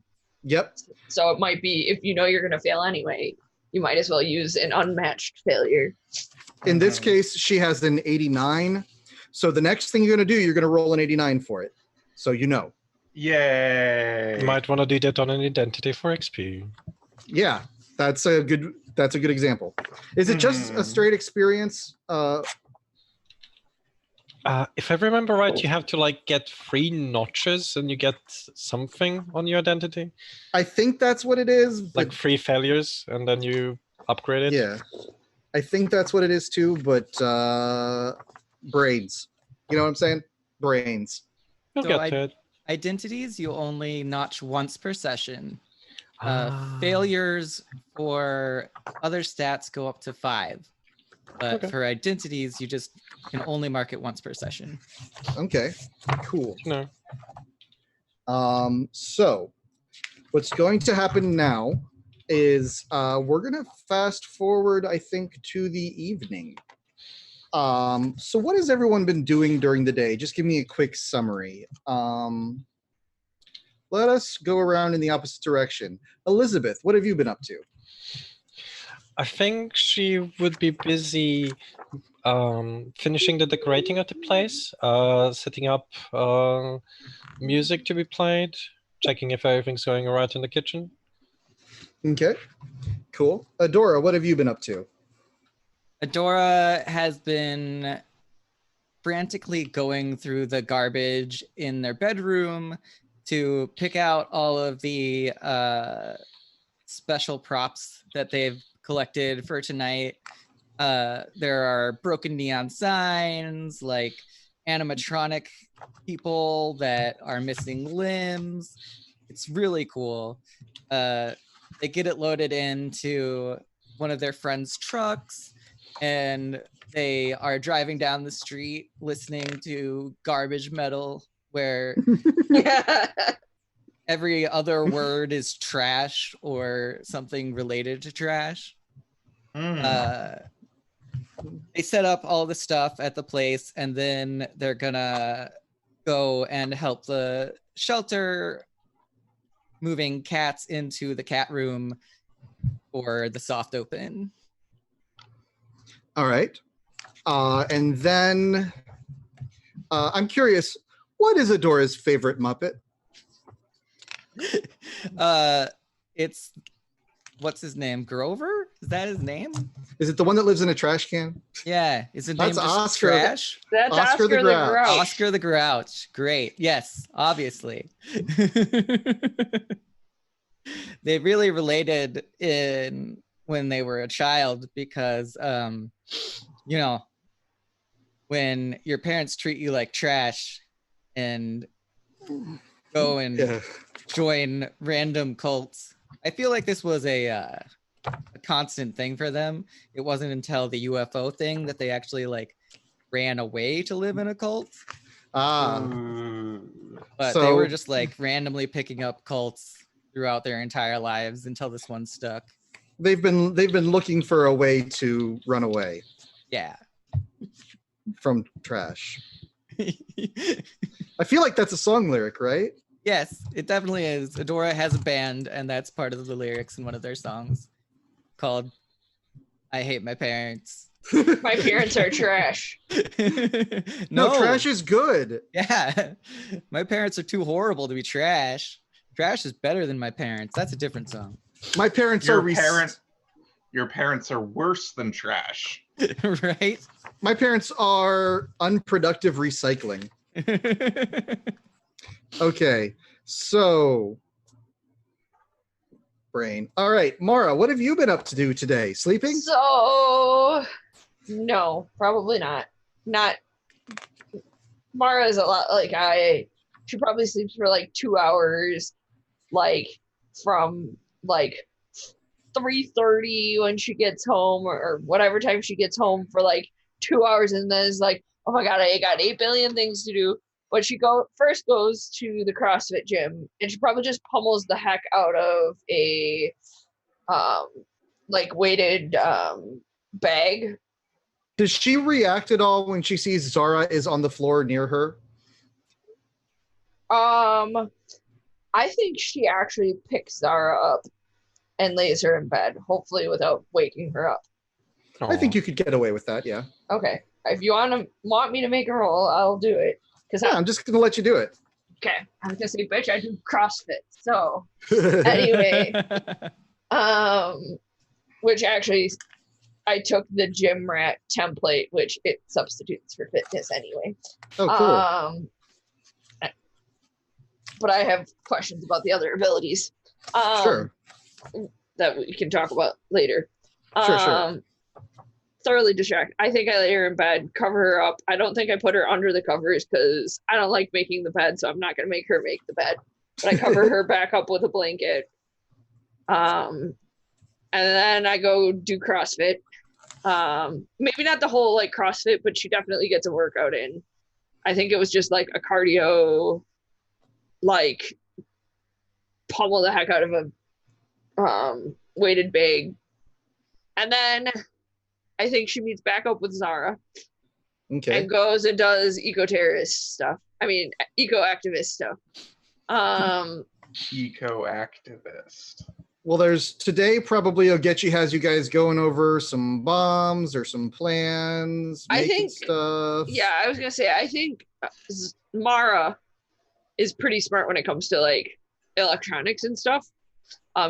Yep. So it might be, if you know you're going to fail anyway, you might as well use an unmatched failure. In this case, she has an 89. So the next thing you're going to do, you're going to roll an 89 for it. So you know. Yay. You might want to do that on an identity for XP. Yeah, that's a good example. Is it just a straight experience? If I remember right, you have to like get 3 notches and you get something on your identity. I think that's what it is. Like But 3 failures and then you upgrade it. yeah, I think that's what it is too. But brains, you know what I'm saying? Brains. You'll So get to it. Identities you only notch once per session. Ah. Failures for other stats go up to 5. But Okay. for identities, you just can only mark it once per session. Okay, cool. No. So what's going to happen now is we're gonna fast forward, I think, to the evening. So what has everyone been doing during the day? Just give me a quick summary. Let us go around in the opposite direction. Elizabeth, what have you been up to? I think she would be busy finishing the decorating of the place, setting up music to be played, checking if everything's going all right in the kitchen. Okay, cool. Adora, what have you been up to? Adora has been frantically going through the garbage in their bedroom to pick out all of the special props that they've collected for tonight. There are broken neon signs, like animatronic people that are missing limbs. It's really cool. They get it loaded into one of their friends' trucks, and they are driving down the street listening to garbage metal, where every other word is trash or something related to trash. They set up all the stuff at the place, and then they're gonna go and help the shelter moving cats into the cat room for the soft open. All right. And then I'm curious, what is Adora's favorite Muppet? It's what's his name? Grover? Is that his name? Is it the one that lives in a trash can? Yeah. Is his name That's just Oscar. Trash? That's Oscar Oscar the the Grouch. Grouch. Oscar the Grouch. Great. Yes, obviously. They really related in when they were a child because you know, when your parents treat you like trash and go and join random cults. I feel like this was a constant thing for them. It wasn't until the UFO thing that they actually like ran away to live in a cult. But So- they were just like randomly picking up cults throughout their entire lives until this one stuck. They've been looking for a way to run away Yeah. from trash. I feel like that's a song lyric, right? Yes, it definitely is. Adora has a band, and that's part of the lyrics in one of their songs called I Hate My Parents. My parents are trash. No, trash is good. Yeah. My parents are too horrible to be trash. Trash is better than my parents. That's a different song. My parents Your are your parents are worse than trash. Right? My parents are unproductive recycling. Okay, so brain. All right, Mara, what have you been up to do today? Sleeping? So, no, probably not. Not. Mara's a lot like she probably sleeps for like 2 hours, like from like 3:30 when she gets home or whatever time she gets home for like 2 hours, and then is like, oh my god, I got 8 billion things to do. But she first goes to the CrossFit gym, and she probably just pummels the heck out of a like weighted bag. Does she react at all when she sees Zara is on the floor near her? I I think she actually picks Zara up and lays her in bed, hopefully without waking her up. I think you could get away with that, yeah. Okay. If you want me to make a roll, I'll do it. Yeah, I'm just gonna let you do it. Okay. I was gonna say, bitch, I do CrossFit. So anyway, which actually I took the gym rat template, which it substitutes for fitness anyway. Oh, cool. But I have questions about the other abilities. Sure. That we can talk about later. Sure. Thoroughly distracted. I think I lay her in bed, cover her up. I don't think I put her under the covers because I don't like making the bed, so I'm not going to make her make the bed. But I cover her back up with a blanket. And then I go do CrossFit. Maybe not the whole like CrossFit, but she definitely gets a workout in. I think it was just like a cardio, like pummel the heck out of a weighted bag. And then I think she meets back up with Zara. Okay. And goes and does eco-terrorist stuff. I mean, eco-activist stuff. Eco-activist. Well, there's today probably Ogechi has you guys going over some bombs or some plans, making stuff. Yeah, I was gonna say I think Mara is pretty smart when it comes to like electronics and stuff.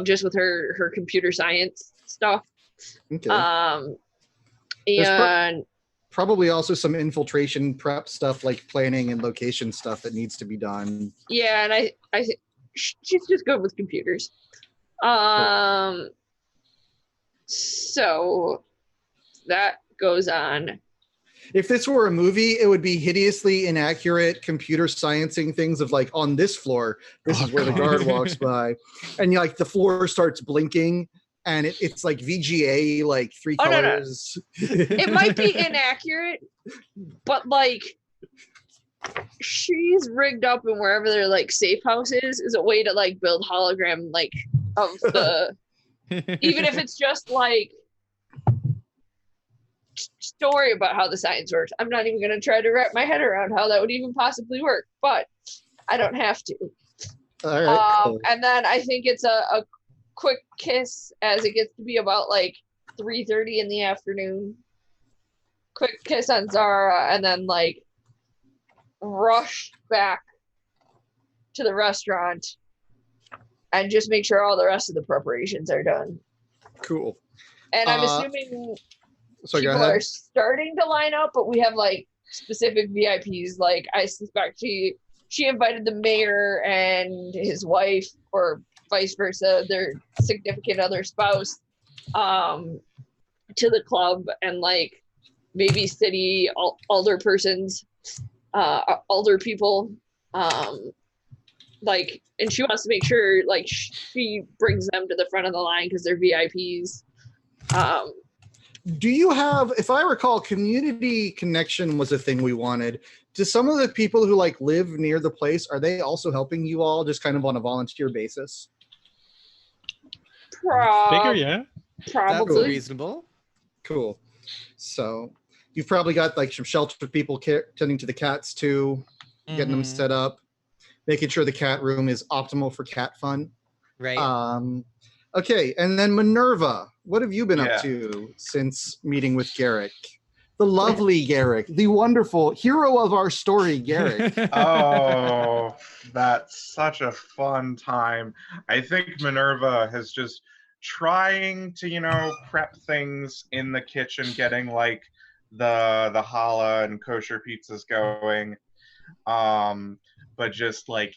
Just with her computer science stuff. Okay. And probably also some infiltration prep stuff like planning and location stuff that needs to be done. Yeah, and I think she's just good with computers. Cool. So that goes on. If this were a movie, it would be hideously inaccurate computer sciencing things of like on this floor, this is where the guard walks by, and like the floor starts blinking. And it's like VGA, like three colors. No. It might be inaccurate, but like she's rigged up in wherever their like safe house is a way to like build hologram like of the even if it's just like don't worry about how the science works. I'm not even gonna try to wrap my head around how that would even possibly work, but I don't have to. All right, cool. And then I think it's a quick kiss as it gets to be about like 3:30 in the afternoon. Quick kiss on Zara and then like rush back to the restaurant and just make sure all the rest of the preparations are done. Cool. And I'm assuming people are starting to line up, but we have like specific VIPs. Like I suspect she invited the mayor and his wife or vice versa, their significant other spouse, to the club, and like maybe city older persons, older people, like, and she wants to make sure like she brings them to the front of the line because they're VIPs. Do you have, if I recall, community connection was a thing we wanted. Do some of the people who like live near the place, are they also helping you all just kind of on a volunteer basis? Figure, yeah. Probably. That's reasonable. Cool. So you've probably got like some shelter people tending to the cats too, getting them set up, making sure the cat room is optimal for cat fun. Right. Okay, and then Minerva, what have you been up to since meeting with Garrick? The lovely Garrick, the wonderful hero of our story, Garrick. Oh, that's such a fun time. I think Minerva has just trying to, you know, prep things in the kitchen, getting like the challah and kosher pizzas going. But just like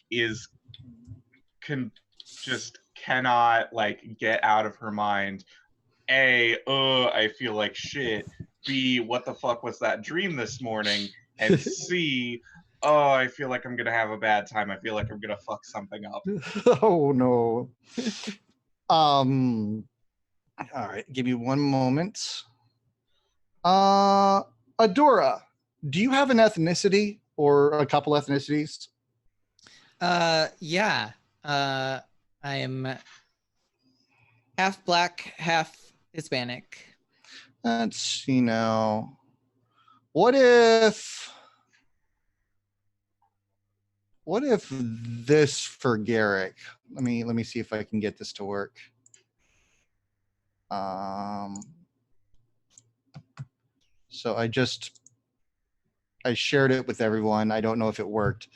just cannot like get out of her mind. A, I feel like shit. B, what the fuck was that dream this morning? And C, I feel like I'm gonna have a bad time. I feel like I'm gonna fuck something up. Oh no. All right, give me one moment. Adora, do you have an ethnicity or a couple ethnicities? Yeah. I am half black, half Hispanic. Let's see now. What if what if this for Garrick? Let me see if I can get this to work. So I shared it with everyone. I don't know if it worked.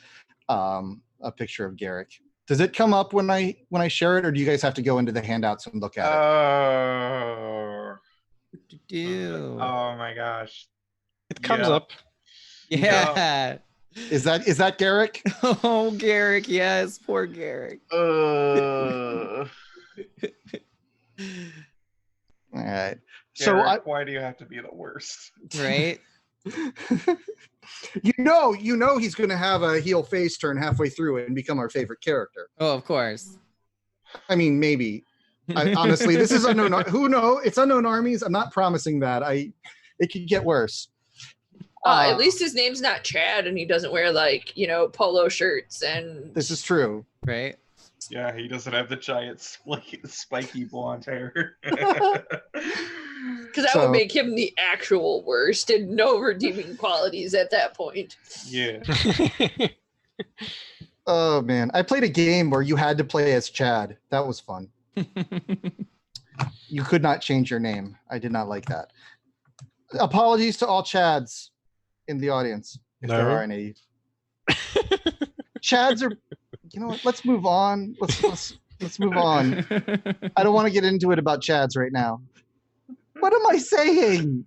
A picture of Garrick. Does it come up when I share it, or do you guys have to go into the handouts and look at it? Oh my gosh. It comes Yeah. up. Yeah. Is that Garrick? Oh, Garrick, yes, poor Garrick. All right. So Garrick, why do you have to be the worst? Right? you know he's going to have a heel face turn halfway through and become our favorite character. Oh, of course. I mean, maybe. Honestly, this is unknown. Who knows? It's unknown armies. I'm not promising that. It could get worse. At least his name's not Chad, and he doesn't wear polo shirts and. This is true. Right? Yeah, he doesn't have the giant spiky blonde hair. Because that would make him the actual worst, and no redeeming qualities at that point. Yeah. Oh man, I played a game where you had to play as Chad. That was fun. You could not change your name. I did not like that. Apologies to all Chads in the audience, if there are any. Chads are, you know what? Let's move on. Let's move on. I don't want to get into it about Chads right now. What am I saying?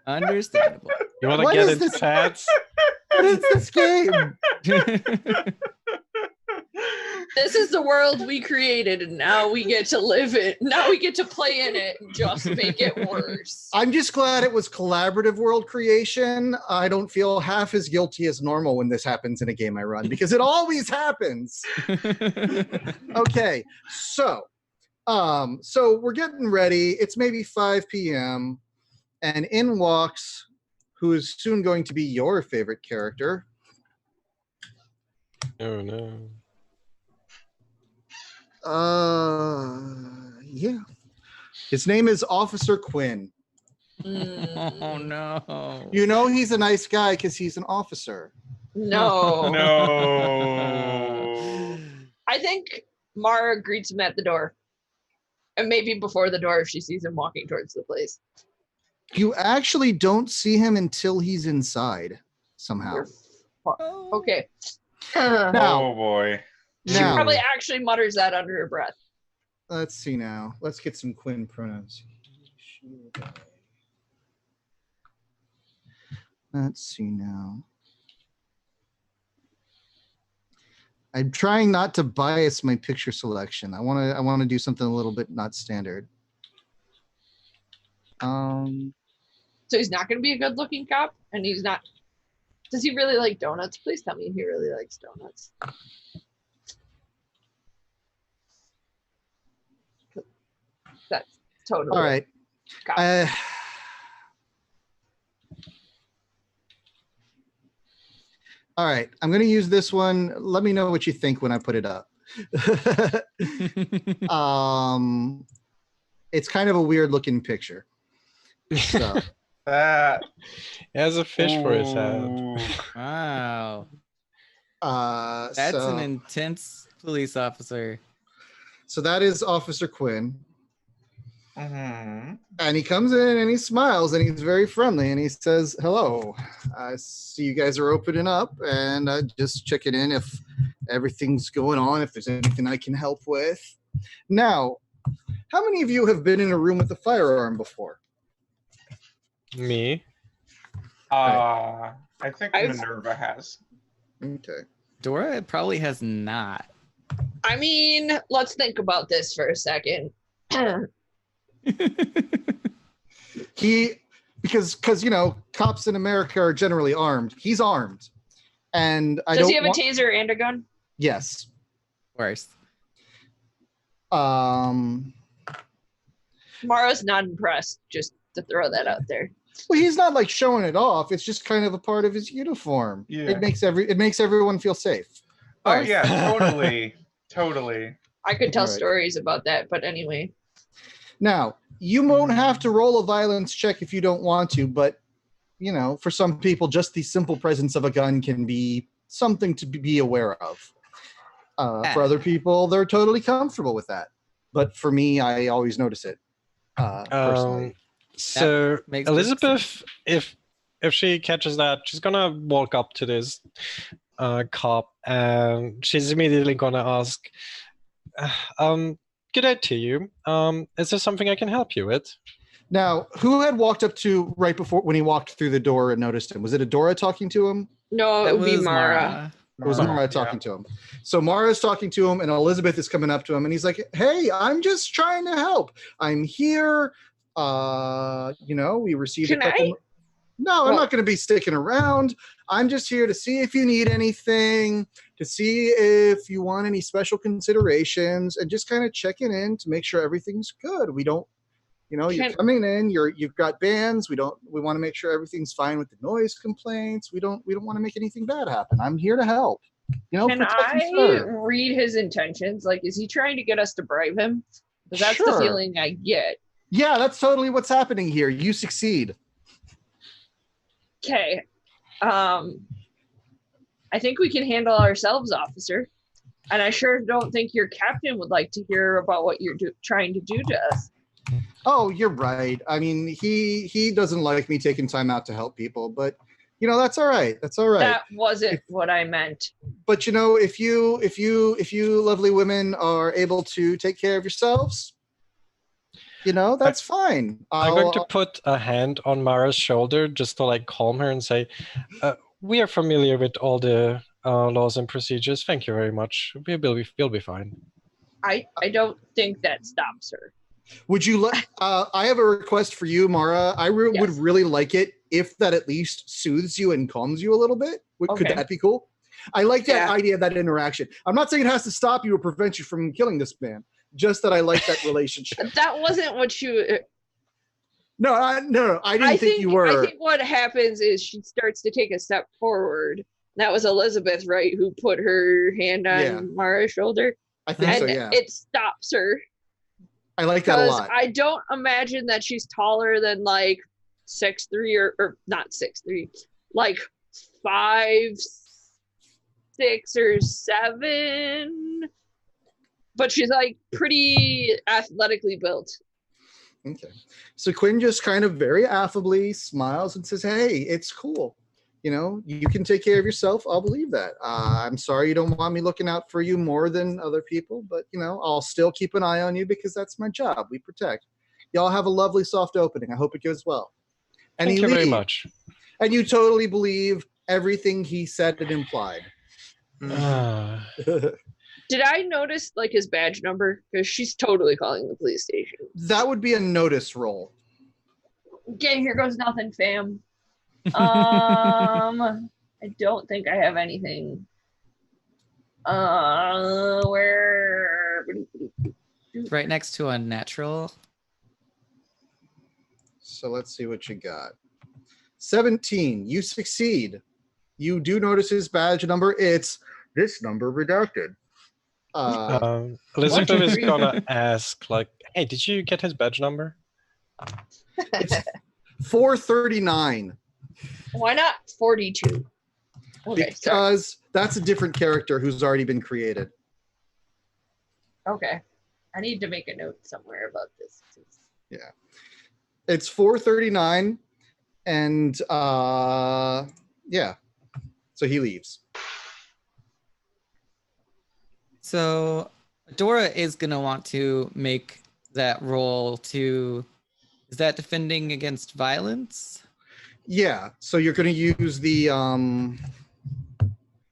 Understandable. You want to What get is into this? chats? What is this game? This is the world we created, and now we get to live it. Now we get to play in it and just make it worse. I'm just glad it was collaborative world creation. I don't feel half as guilty as normal when this happens in a game I run, because it always happens. Okay, so we're getting ready. It's maybe 5 p.m. and in walks who is soon going to be your favorite character. Oh no. Yeah. His name is Officer Quinn. Oh no. You know he's a nice guy because he's an officer. No. No. I think Mara greets him at the door. And maybe before the door if she sees him walking towards the place. You actually don't see him until he's inside somehow. Okay. Now- Oh boy. She Now, probably actually mutters that under her breath. let's see now. Let's get some Quinn pronouns. Let's see now. I'm trying not to bias my picture selection. I want to do something a little bit not standard. So he's not going to be a good-looking cop, and he's not. Does he really like donuts? Please tell me he really likes donuts. That's totally all right. cop. All right. I'm going to use this one. Let me know what you think when I put it up. It's kind of a weird looking picture. So. That. He has a fish for his head. Ooh. Wow. That's so, an intense police officer. So that is Officer Quinn. Mhm. And he comes in and he smiles and he's very friendly and he says, hello, I see you guys are opening up and just checking in if everything's going on, if there's anything I can help with. Now, how many of you have been in a room with a firearm before? Me? I think I've- Minerva has. Okay. Dora probably has not. I mean, let's think about this for a second. Because you know, cops in America are generally armed. He's armed. And I Does don't he have a want- taser and a gun? Yes. Worst. Well, Mara's not impressed, just to throw that out there. he's not like showing it off. It's just kind of a part of his uniform. Yeah. It makes everyone feel safe. Oh Course. yeah, totally. Totally. I could tell Right. stories about that, but anyway. Now, you won't have to roll a violence check if you don't want to, but you know, for some people, just the simple presence of a gun can be something to be aware of. For other people, they're totally comfortable with that. But for me, I always notice it personally. So makes good Elizabeth, if she catches that, she's gonna walk up to this cop and she's immediately gonna ask, good day to you. Is there something I can help you with? Now, who had walked up to right before when he walked through the door and noticed him? Was it Adora talking to him? No, it That would be was Mara. It was Mara talking to him. So Mara's talking to him, and Elizabeth is coming up to him, and he's like, "Hey, I'm just trying to help. I'm here. We received Can a couple." I? No, I'm not going to be sticking around. I'm just here to see if you need anything, to see if you want any special considerations, and just kind of checking in to make sure everything's good. We don't. You're coming in. You've got bands. We want to make sure everything's fine with the noise complaints. We don't want to make anything bad happen. I'm here to help. Can protect and I serve. read his intentions? Like, is he trying to get us to bribe him? Because that's Sure. the feeling I get. Yeah, that's totally what's happening here. You succeed. Okay. I think we can handle ourselves, officer. And I sure don't think your captain would like to hear about what you're trying to do to us. Oh, you're right. I mean, he doesn't like me taking time out to help people, but that's all right. That's all right. That wasn't what I meant. But if you lovely women are able to take care of yourselves, that's fine. I'm going to put a hand on Mara's shoulder just to like calm her and say, we are familiar with all the laws and procedures. Thank you very much. We'll be fine. I don't think that stops her. Would you let? I have a request for you, Mara. I would really like it if that at least soothes you and calms you a little bit. Could that be cool? I like that idea of that interaction. I'm not saying it has to stop you or prevent you from killing this man. Just that I like that relationship. That wasn't what you. No, I didn't think you were. I think what happens is she starts to take a step forward. That was Elizabeth, right, who put her hand on Mara's shoulder. I think so, yeah. It stops her. I like that a lot. Because I don't imagine that she's taller than like 6'3" or not 6'3", like 5'6" or 7. But she's like pretty athletically built. Okay. So Quinn just kind of very affably smiles and says, "Hey, it's cool. You can take care of yourself. I'll believe that. I'm sorry you don't want me looking out for you more than other people, but I'll still keep an eye on you because that's my job. We protect. Y'all have a lovely soft opening. I hope it goes well." And Thank you very much. And you totally believe everything he said and implied. Did I notice like his badge number? Because she's totally calling the police station. That would be a notice roll. Okay, here goes nothing, fam. I don't think I have anything. Where? It's right next to unnatural. So let's see what you got. 17. You succeed. You do notice his badge number. It's this number redacted. Elizabeth is gonna ask, like, "Hey, did you get his badge number?" It's 439. Why not 42? Okay, because that's a different character who's already been created. Okay. I need to make a note somewhere about this. Yeah. It's 439 and so he leaves. So Dora is gonna want to make that roll to, is that defending against violence? Yeah, so you're going to use the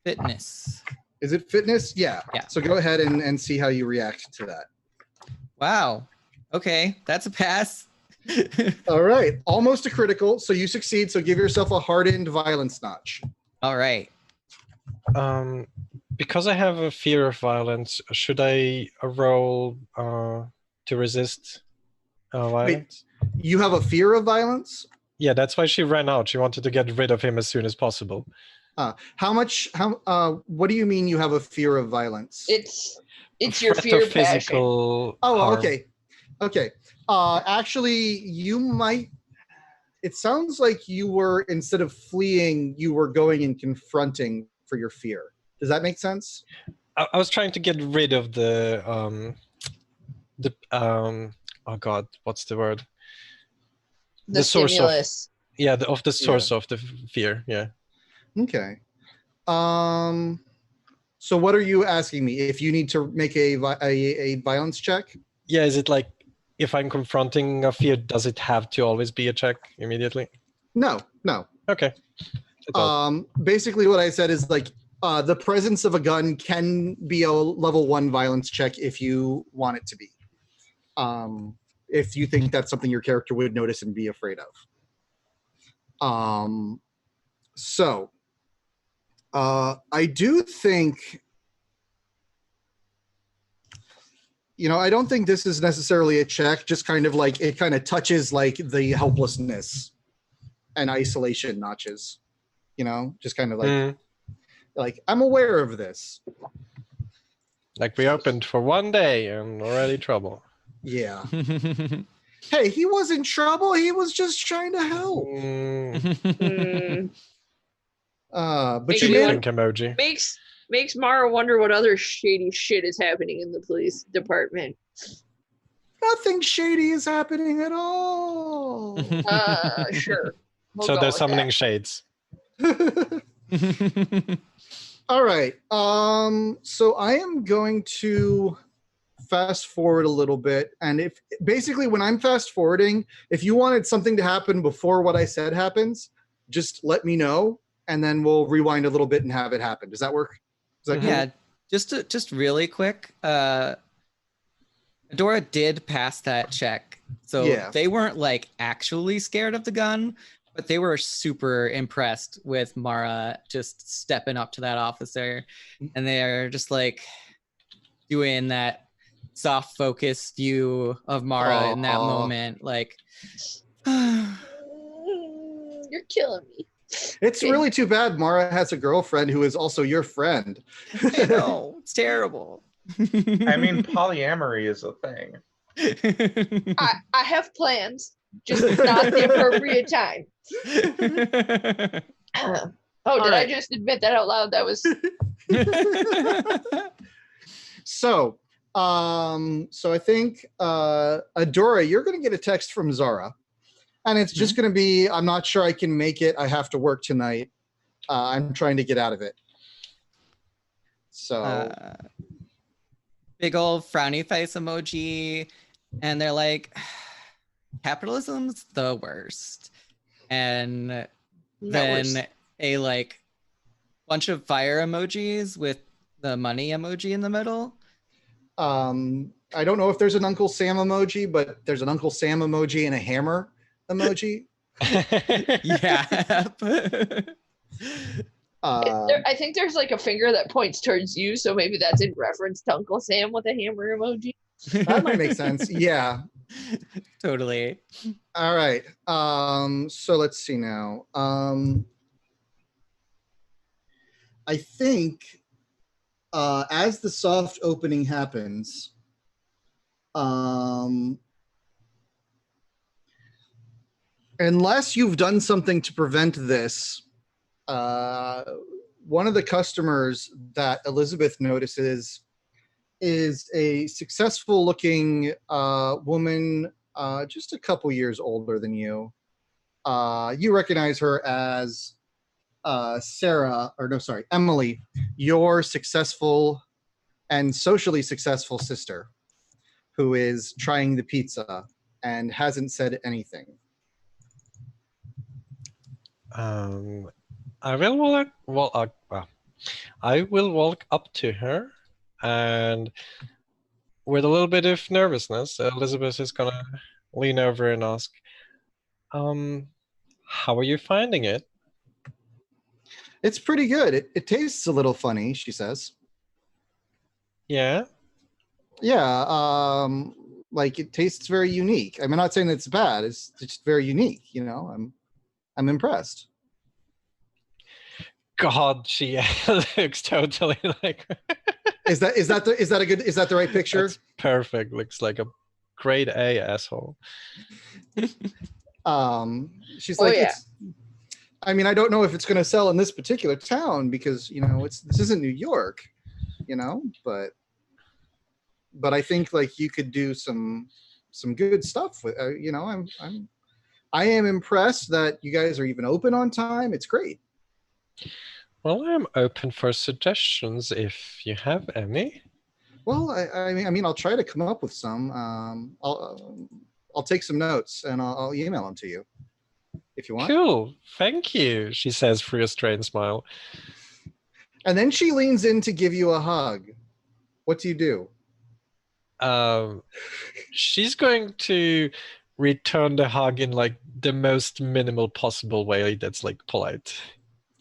Fitness. Is it fitness? Yeah. So go ahead and see how you react to that. Wow. Okay, that's a pass. All right, almost a critical. So you succeed. So give yourself a hardened violence notch. All right. Because I have a fear of violence, should I roll to resist violence? Wait, you have a fear of violence? Yeah, that's why she ran out. She wanted to get rid of him as soon as possible. What do you mean you have a fear of violence? It's your fear of physical harm. Okay. Actually, you might. It sounds like you were, instead of fleeing, you were going and confronting for your fear. Does that make sense? I was trying to get rid of the oh god, what's the word? The source stimulus. of the source of the fear. Yeah. Okay. So what are you asking me? If you need to make a violence check? Yeah, is it like if I'm confronting a fear, does it have to always be a check immediately? No. Okay. That's all. Basically what I said is like the presence of a gun can be a level 1 violence check if you want it to be. If you think that's something your character would notice and be afraid of. So I do think, I don't think this is necessarily a check, just kind of like it kind of touches like the helplessness and isolation notches, just kind of like I'm aware of this. Like we opened for 1 day and already trouble. Yeah. Hey, he was in trouble. He was just trying to help. But Makes you you made Think emoji. Makes Mara wonder what other shady shit is happening in the police department. nothing shady is happening at all. Sure. We'll So go they're with summoning that. shades. All right. So I am going to fast forward a little bit, and if basically when I'm fast forwarding, if you wanted something to happen before what I said happens, just let me know, and then we'll rewind a little bit and have it happen. Does that work? Is that cool? Yeah, just really quick. Adora did pass that check, so Yeah. they weren't like actually scared of the gun, but they were super impressed with Mara just stepping up to that officer, and they're just like doing that soft focus view of Mara in that Aw. moment, like. You're killing me. It's really too bad Mara has a girlfriend who is also your friend. I know, it's terrible. I mean, polyamory is a thing. I have plans, just not the appropriate time. Did I just admit that out loud? That was So I think Adora, you're going to get a text from Zara, and it's just going to be, I'm not sure I can make it. I have to work tonight. I'm trying to get out of it. So big old frowny face emoji, and they're like, capitalism's the worst. And then a like bunch of fire emojis with the money emoji in the middle. I don't know if there's an Uncle Sam emoji, but there's an Uncle Sam emoji and a hammer emoji. Yeah. I think there's like a finger that points towards you, so maybe that's in reference to Uncle Sam with a hammer emoji. That might make sense. Yeah. Totally. All right. So let's see now. I think as the soft opening happens, unless you've done something to prevent this, one of the customers that Elizabeth notices is a successful looking woman, just a couple years older than you. You recognize her as Emily, your successful and socially successful sister, who is trying the pizza and hasn't said anything. I will walk up to her, and with a little bit of nervousness, Elizabeth is gonna lean over and ask, how are you finding it? It's pretty good. It tastes a little funny, she says. Yeah? Yeah, like it tastes very unique. I'm not saying it's bad. It's just very unique, I'm impressed. God, she looks totally like. Is that the right picture? That's perfect. Looks like a grade A asshole. She's like, I mean, I don't know if it's going to sell in this particular town because this isn't New York, but I think like you could do some good stuff with. I am impressed that you guys are even open on time. It's great. Well, I'm open for suggestions if you have any. Well, I mean, I'll try to come up with some. I'll take some notes and I'll email them to you if you want. Cool. Thank you, she says through a strained smile. And then she leans in to give you a hug. What do you do? She's going to return the hug in like the most minimal possible way that's like polite.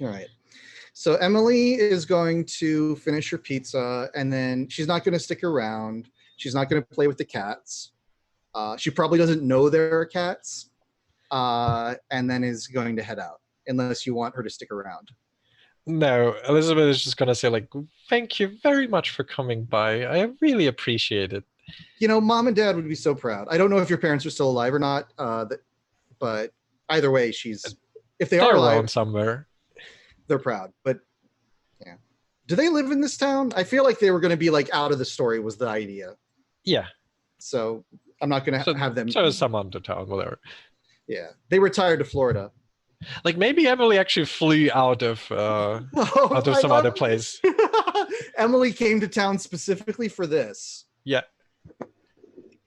All right. So Emily is going to finish her pizza, and then she's not going to stick around. She's not going to play with the cats. She probably doesn't know there are cats, and then is going to head out, unless you want her to stick around. No, Elizabeth is just going to say like, thank you very much for coming by. I really appreciate it. Mom and Dad would be so proud. I don't know if your parents are still alive or not, but either way, if they are alive somewhere. They're proud. But yeah, do they live in this town? I feel like they were going to be like out of the story was the idea. Yeah. So I'm not going to have them. So is some under town, whatever. Yeah, they retired to Florida. Like maybe Emily actually flew out of some other place. Emily came to town specifically for this. Yeah.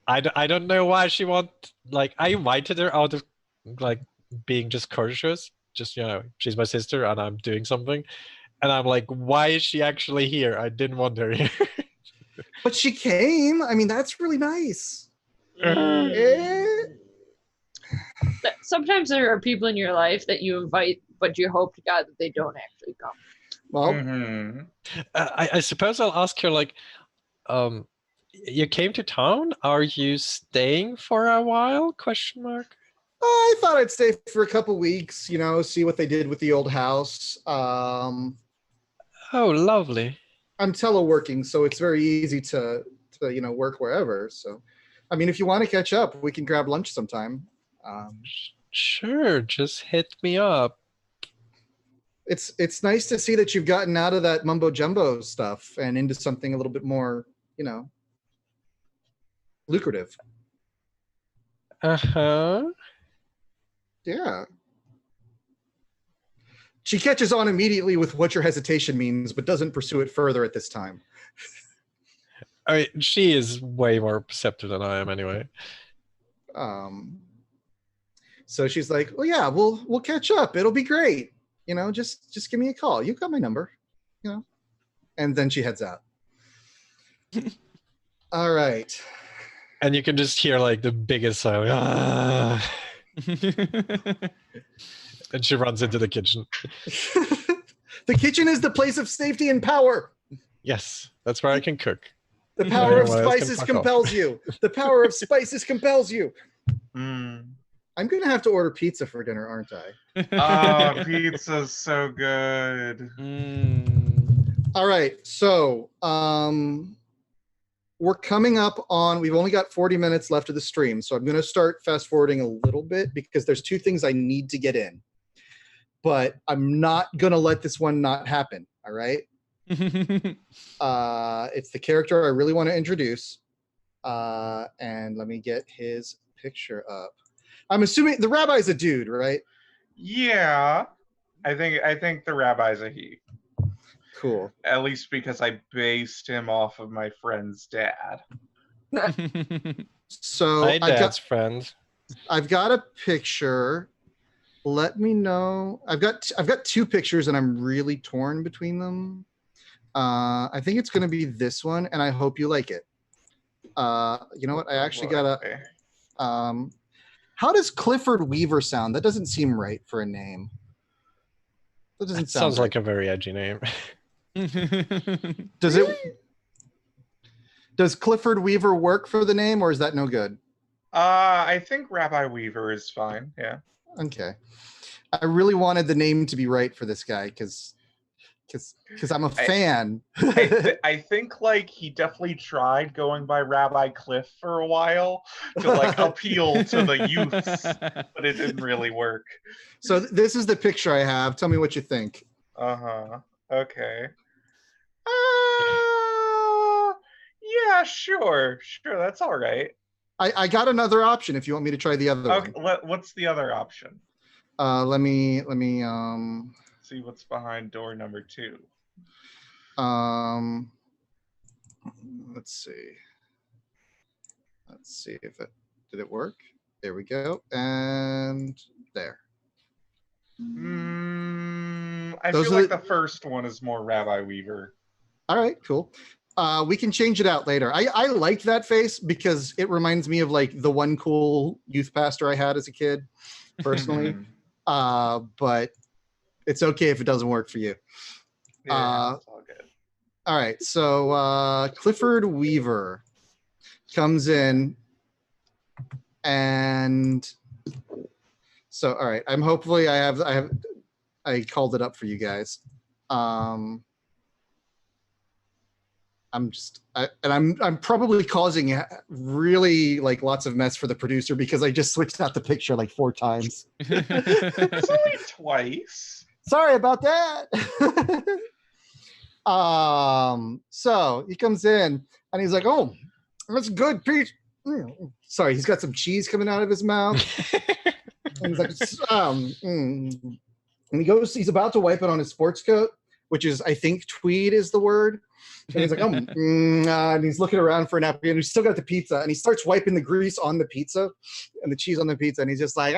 I don't know why she I invited her out of like being just courteous. Just, she's my sister and I'm doing something. And I'm like, why is she actually here? I didn't want her here. But she came. I mean, that's really nice. Sometimes there are people in your life that you invite, but you hope to God that they don't actually come. Well, I suppose I'll ask her, like, you came to town? Are you staying for a while? ? I thought I'd stay for a couple weeks, see what they did with the old house. Oh, lovely. I'm teleworking, so it's very easy to work wherever. So, I mean, if you want to catch up, we can grab lunch sometime. Sure, just hit me up. It's nice to see that you've gotten out of that mumbo jumbo stuff and into something a little bit more, lucrative. Uh-huh. Yeah. She catches on immediately with what your hesitation means, but doesn't pursue it further at this time. I mean, she is way more perceptive than I am anyway. So she's like, well, yeah, we'll catch up. It'll be great. Just give me a call. You've got my number, and then she heads out. All right. And you can just hear like the biggest sigh. Ah. And she runs into the kitchen. The kitchen is the place of safety and power. Yes, that's where I can cook. The power of spices compels you. The power of spices compels you. I'm going to have to order pizza for dinner, aren't I? Oh, pizza's so good. All right. So we're coming up on, we've only got 40 minutes left of the stream. So I'm going to start fast forwarding a little bit because there's two things I need to get in. But I'm not going to let this one not happen. All right. It's the character I really want to introduce. And let me get his picture up. I'm assuming the rabbi's a dude, right? Yeah. I think the rabbi's a he. Cool. At least because I based him off of my friend's dad. So my dad's friend. I've got a picture. Let me know. I've got two pictures and I'm really torn between them. I think it's going to be this one, and I hope you like it. You know what? I actually got a. How does Clifford Weaver sound? That doesn't seem right for a name. That doesn't sound sounds right. like a very edgy name. Does it? Does Clifford Weaver work for the name, or is that no good? I think Rabbi Weaver is fine. Yeah. Okay. I really wanted the name to be right for this guy because because I'm a fan. I think like he definitely tried going by Rabbi Cliff for a while to like appeal to the youths, but it didn't really work. So this is the picture I have. Tell me what you think. Okay. Yeah, sure. That's all right. I got another option if you want me to try the other Okay, one. what's the other option? Let me See what's behind door number 2. let's see if it did it work. There we go, and there. I Those feel are like the first one is more Rabbi Weaver. All right, cool. We can change it out later. I liked that face because it reminds me of like the one cool youth pastor I had as a kid, personally. But it's okay if it doesn't work for you. Yeah, it's all good. All right, so Clifford Weaver comes in, and so all right. I'm hopefully I called it up for you guys. I'm probably causing really like lots of mess for the producer because I just switched out the picture like 4 times. It's only twice. Sorry about that. So he comes in and he's like, "Oh, that's good peach." Sorry, he's got some cheese coming out of his mouth. And he's like, and he goes, he's about to wipe it on his sports coat, which is, I think, tweed is the word. And he's like, and he's looking around for a napkin. And he's still got the pizza, and he starts wiping the grease on the pizza and the cheese on the pizza. And he's just like,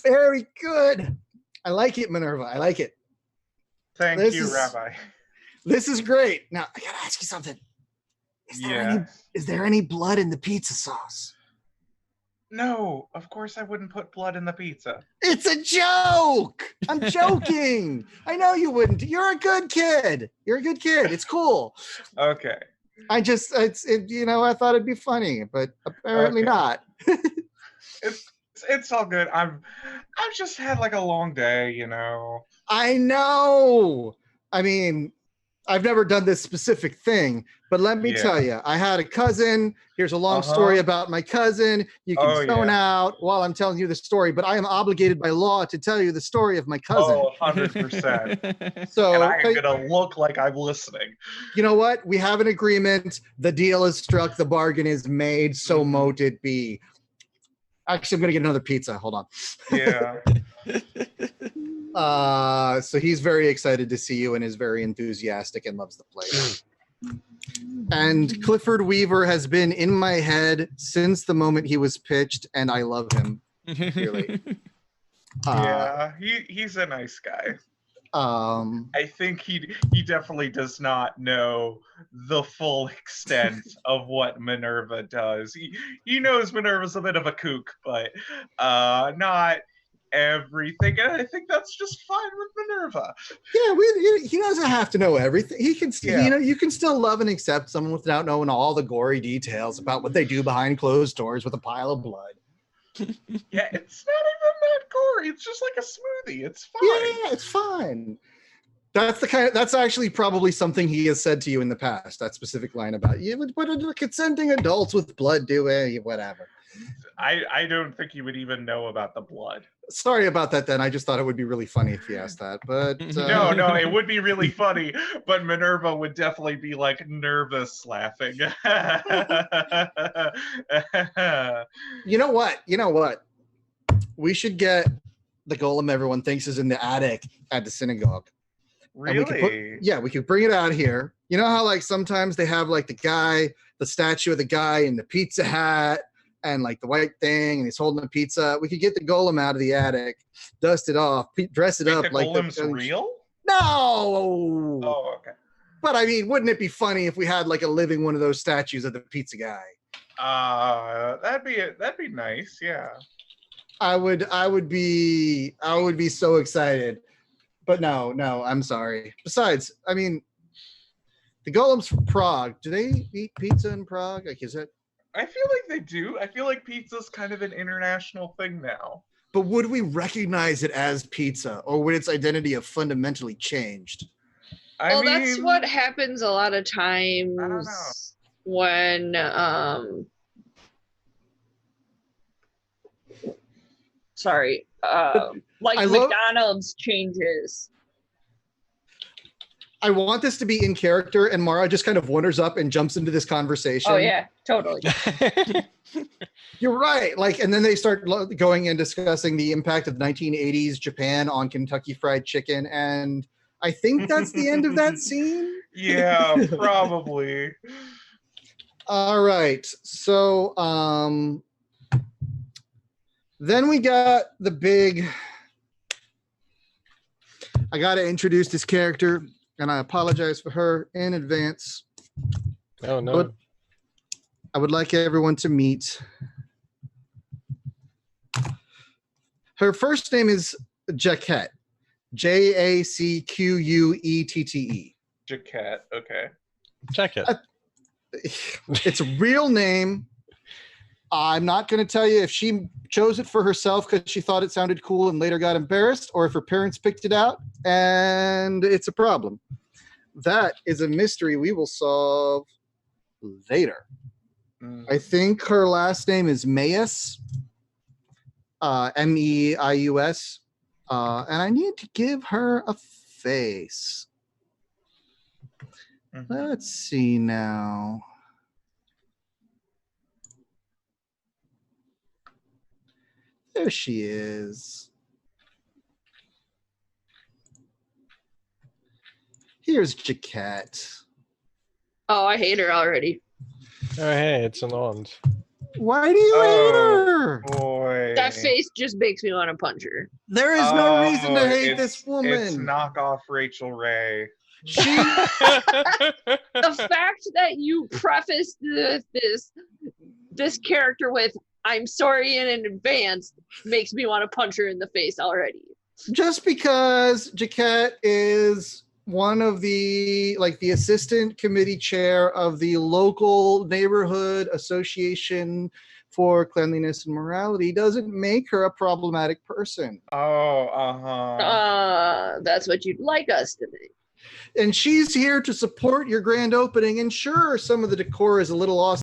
very good. I like it, Minerva. I like it. Thank you, Rabbi. This is great. Now, I got to ask you something. Is there any blood in the pizza sauce? No, of course I wouldn't put blood in the pizza. It's a joke. I'm joking. I know you wouldn't. You're a good kid. It's cool. Okay. I thought it'd be funny, but apparently not. It's all good. I've just had like a long day, you know. I know. I mean, I've never done this specific thing, but let me tell you, I had a cousin. Here's a long story about my cousin. You can zone out while I'm telling you the story, but I am obligated by law to tell you the story of my cousin. Oh, 100%. So, and I'm going to look like I'm listening. You know what? We have an agreement. The deal is struck. The bargain is made. So mote it be. Actually, I'm going to get another pizza. Hold on. Yeah. So he's very excited to see you and is very enthusiastic and loves the place. And Clifford Weaver has been in my head since the moment he was pitched, and I love him. Really. Yeah, he's a nice guy. I think he definitely does not know the full extent of what Minerva does. He knows Minerva's a bit of a kook, but not everything, and I think that's just fine with Minerva. Yeah, he doesn't have to know everything. He can, you can still love and accept someone without knowing all the gory details about what they do behind closed doors with a pile of blood. Yeah, it's not even that gory. It's just like a smoothie. It's fine. Yeah, it's fine. That's actually probably something he has said to you in the past. That specific line about you would put consenting adults with blood do whatever. I don't think he would even know about the blood. Sorry about that then. I just thought it would be really funny if you asked that. But No, it would be really funny, but Minerva would definitely be like nervous laughing. You know what? We should get the golem everyone thinks is in the attic at the synagogue. Really? We could bring it out here. You know how like sometimes they have like the statue of the guy in the pizza hat and like the white thing, and he's holding a pizza. We could get the golem out of the attic, dust it off, dress it up the like golem's real? No. Oh, okay. But I mean, wouldn't it be funny if we had like a living one of those statues of the pizza guy? That'd be nice. Yeah. I would be so excited. But no, I'm sorry. Besides, I mean, the golem's from Prague. Do they eat pizza in Prague? Like, is it? I feel like they do. I feel like pizza's kind of an international thing now. But would we recognize it as pizza, or would its identity have fundamentally changed? Well, that's what happens a lot of I don't know. times when sorry, like I love- McDonald's changes. I want this to be in character, and Mara just kind of wanders up and jumps into this conversation. Oh yeah, totally. You're right. Like, and then they start going and discussing the impact of 1980s Japan on Kentucky Fried Chicken, and I think that's the end of that scene. Yeah, probably. All right. So, then we got the big. I got to introduce this character, and I apologize for her in advance. Oh no. But I would like everyone to meet. Her first name is Jaquette. Jacquette. Jaquette, okay. Check it. It's a real name. I'm not going to tell you if she chose it for herself because she thought it sounded cool and later got embarrassed, or if her parents picked it out and it's a problem. That is a mystery we will solve later. I think her last name is Meius, Meius, and I need to give her a face. Let's see now. There she is. Here's Jaquette. Oh, I hate her already. Oh hey, it's an aunt. Why do you hate Oh, her? boy. That face just makes me want to punch her. There is no reason to hate it's- this woman. It's knockoff Rachel Ray. She The fact that you prefaced this character with "I'm sorry in advance" makes me want to punch her in the face already. just because Jaquette is one of the assistant committee chair of the local neighborhood association for cleanliness and morality doesn't make her a problematic person. Oh, That's what you'd like us to think. And she's here to support your grand opening. And sure, some of the decor is a little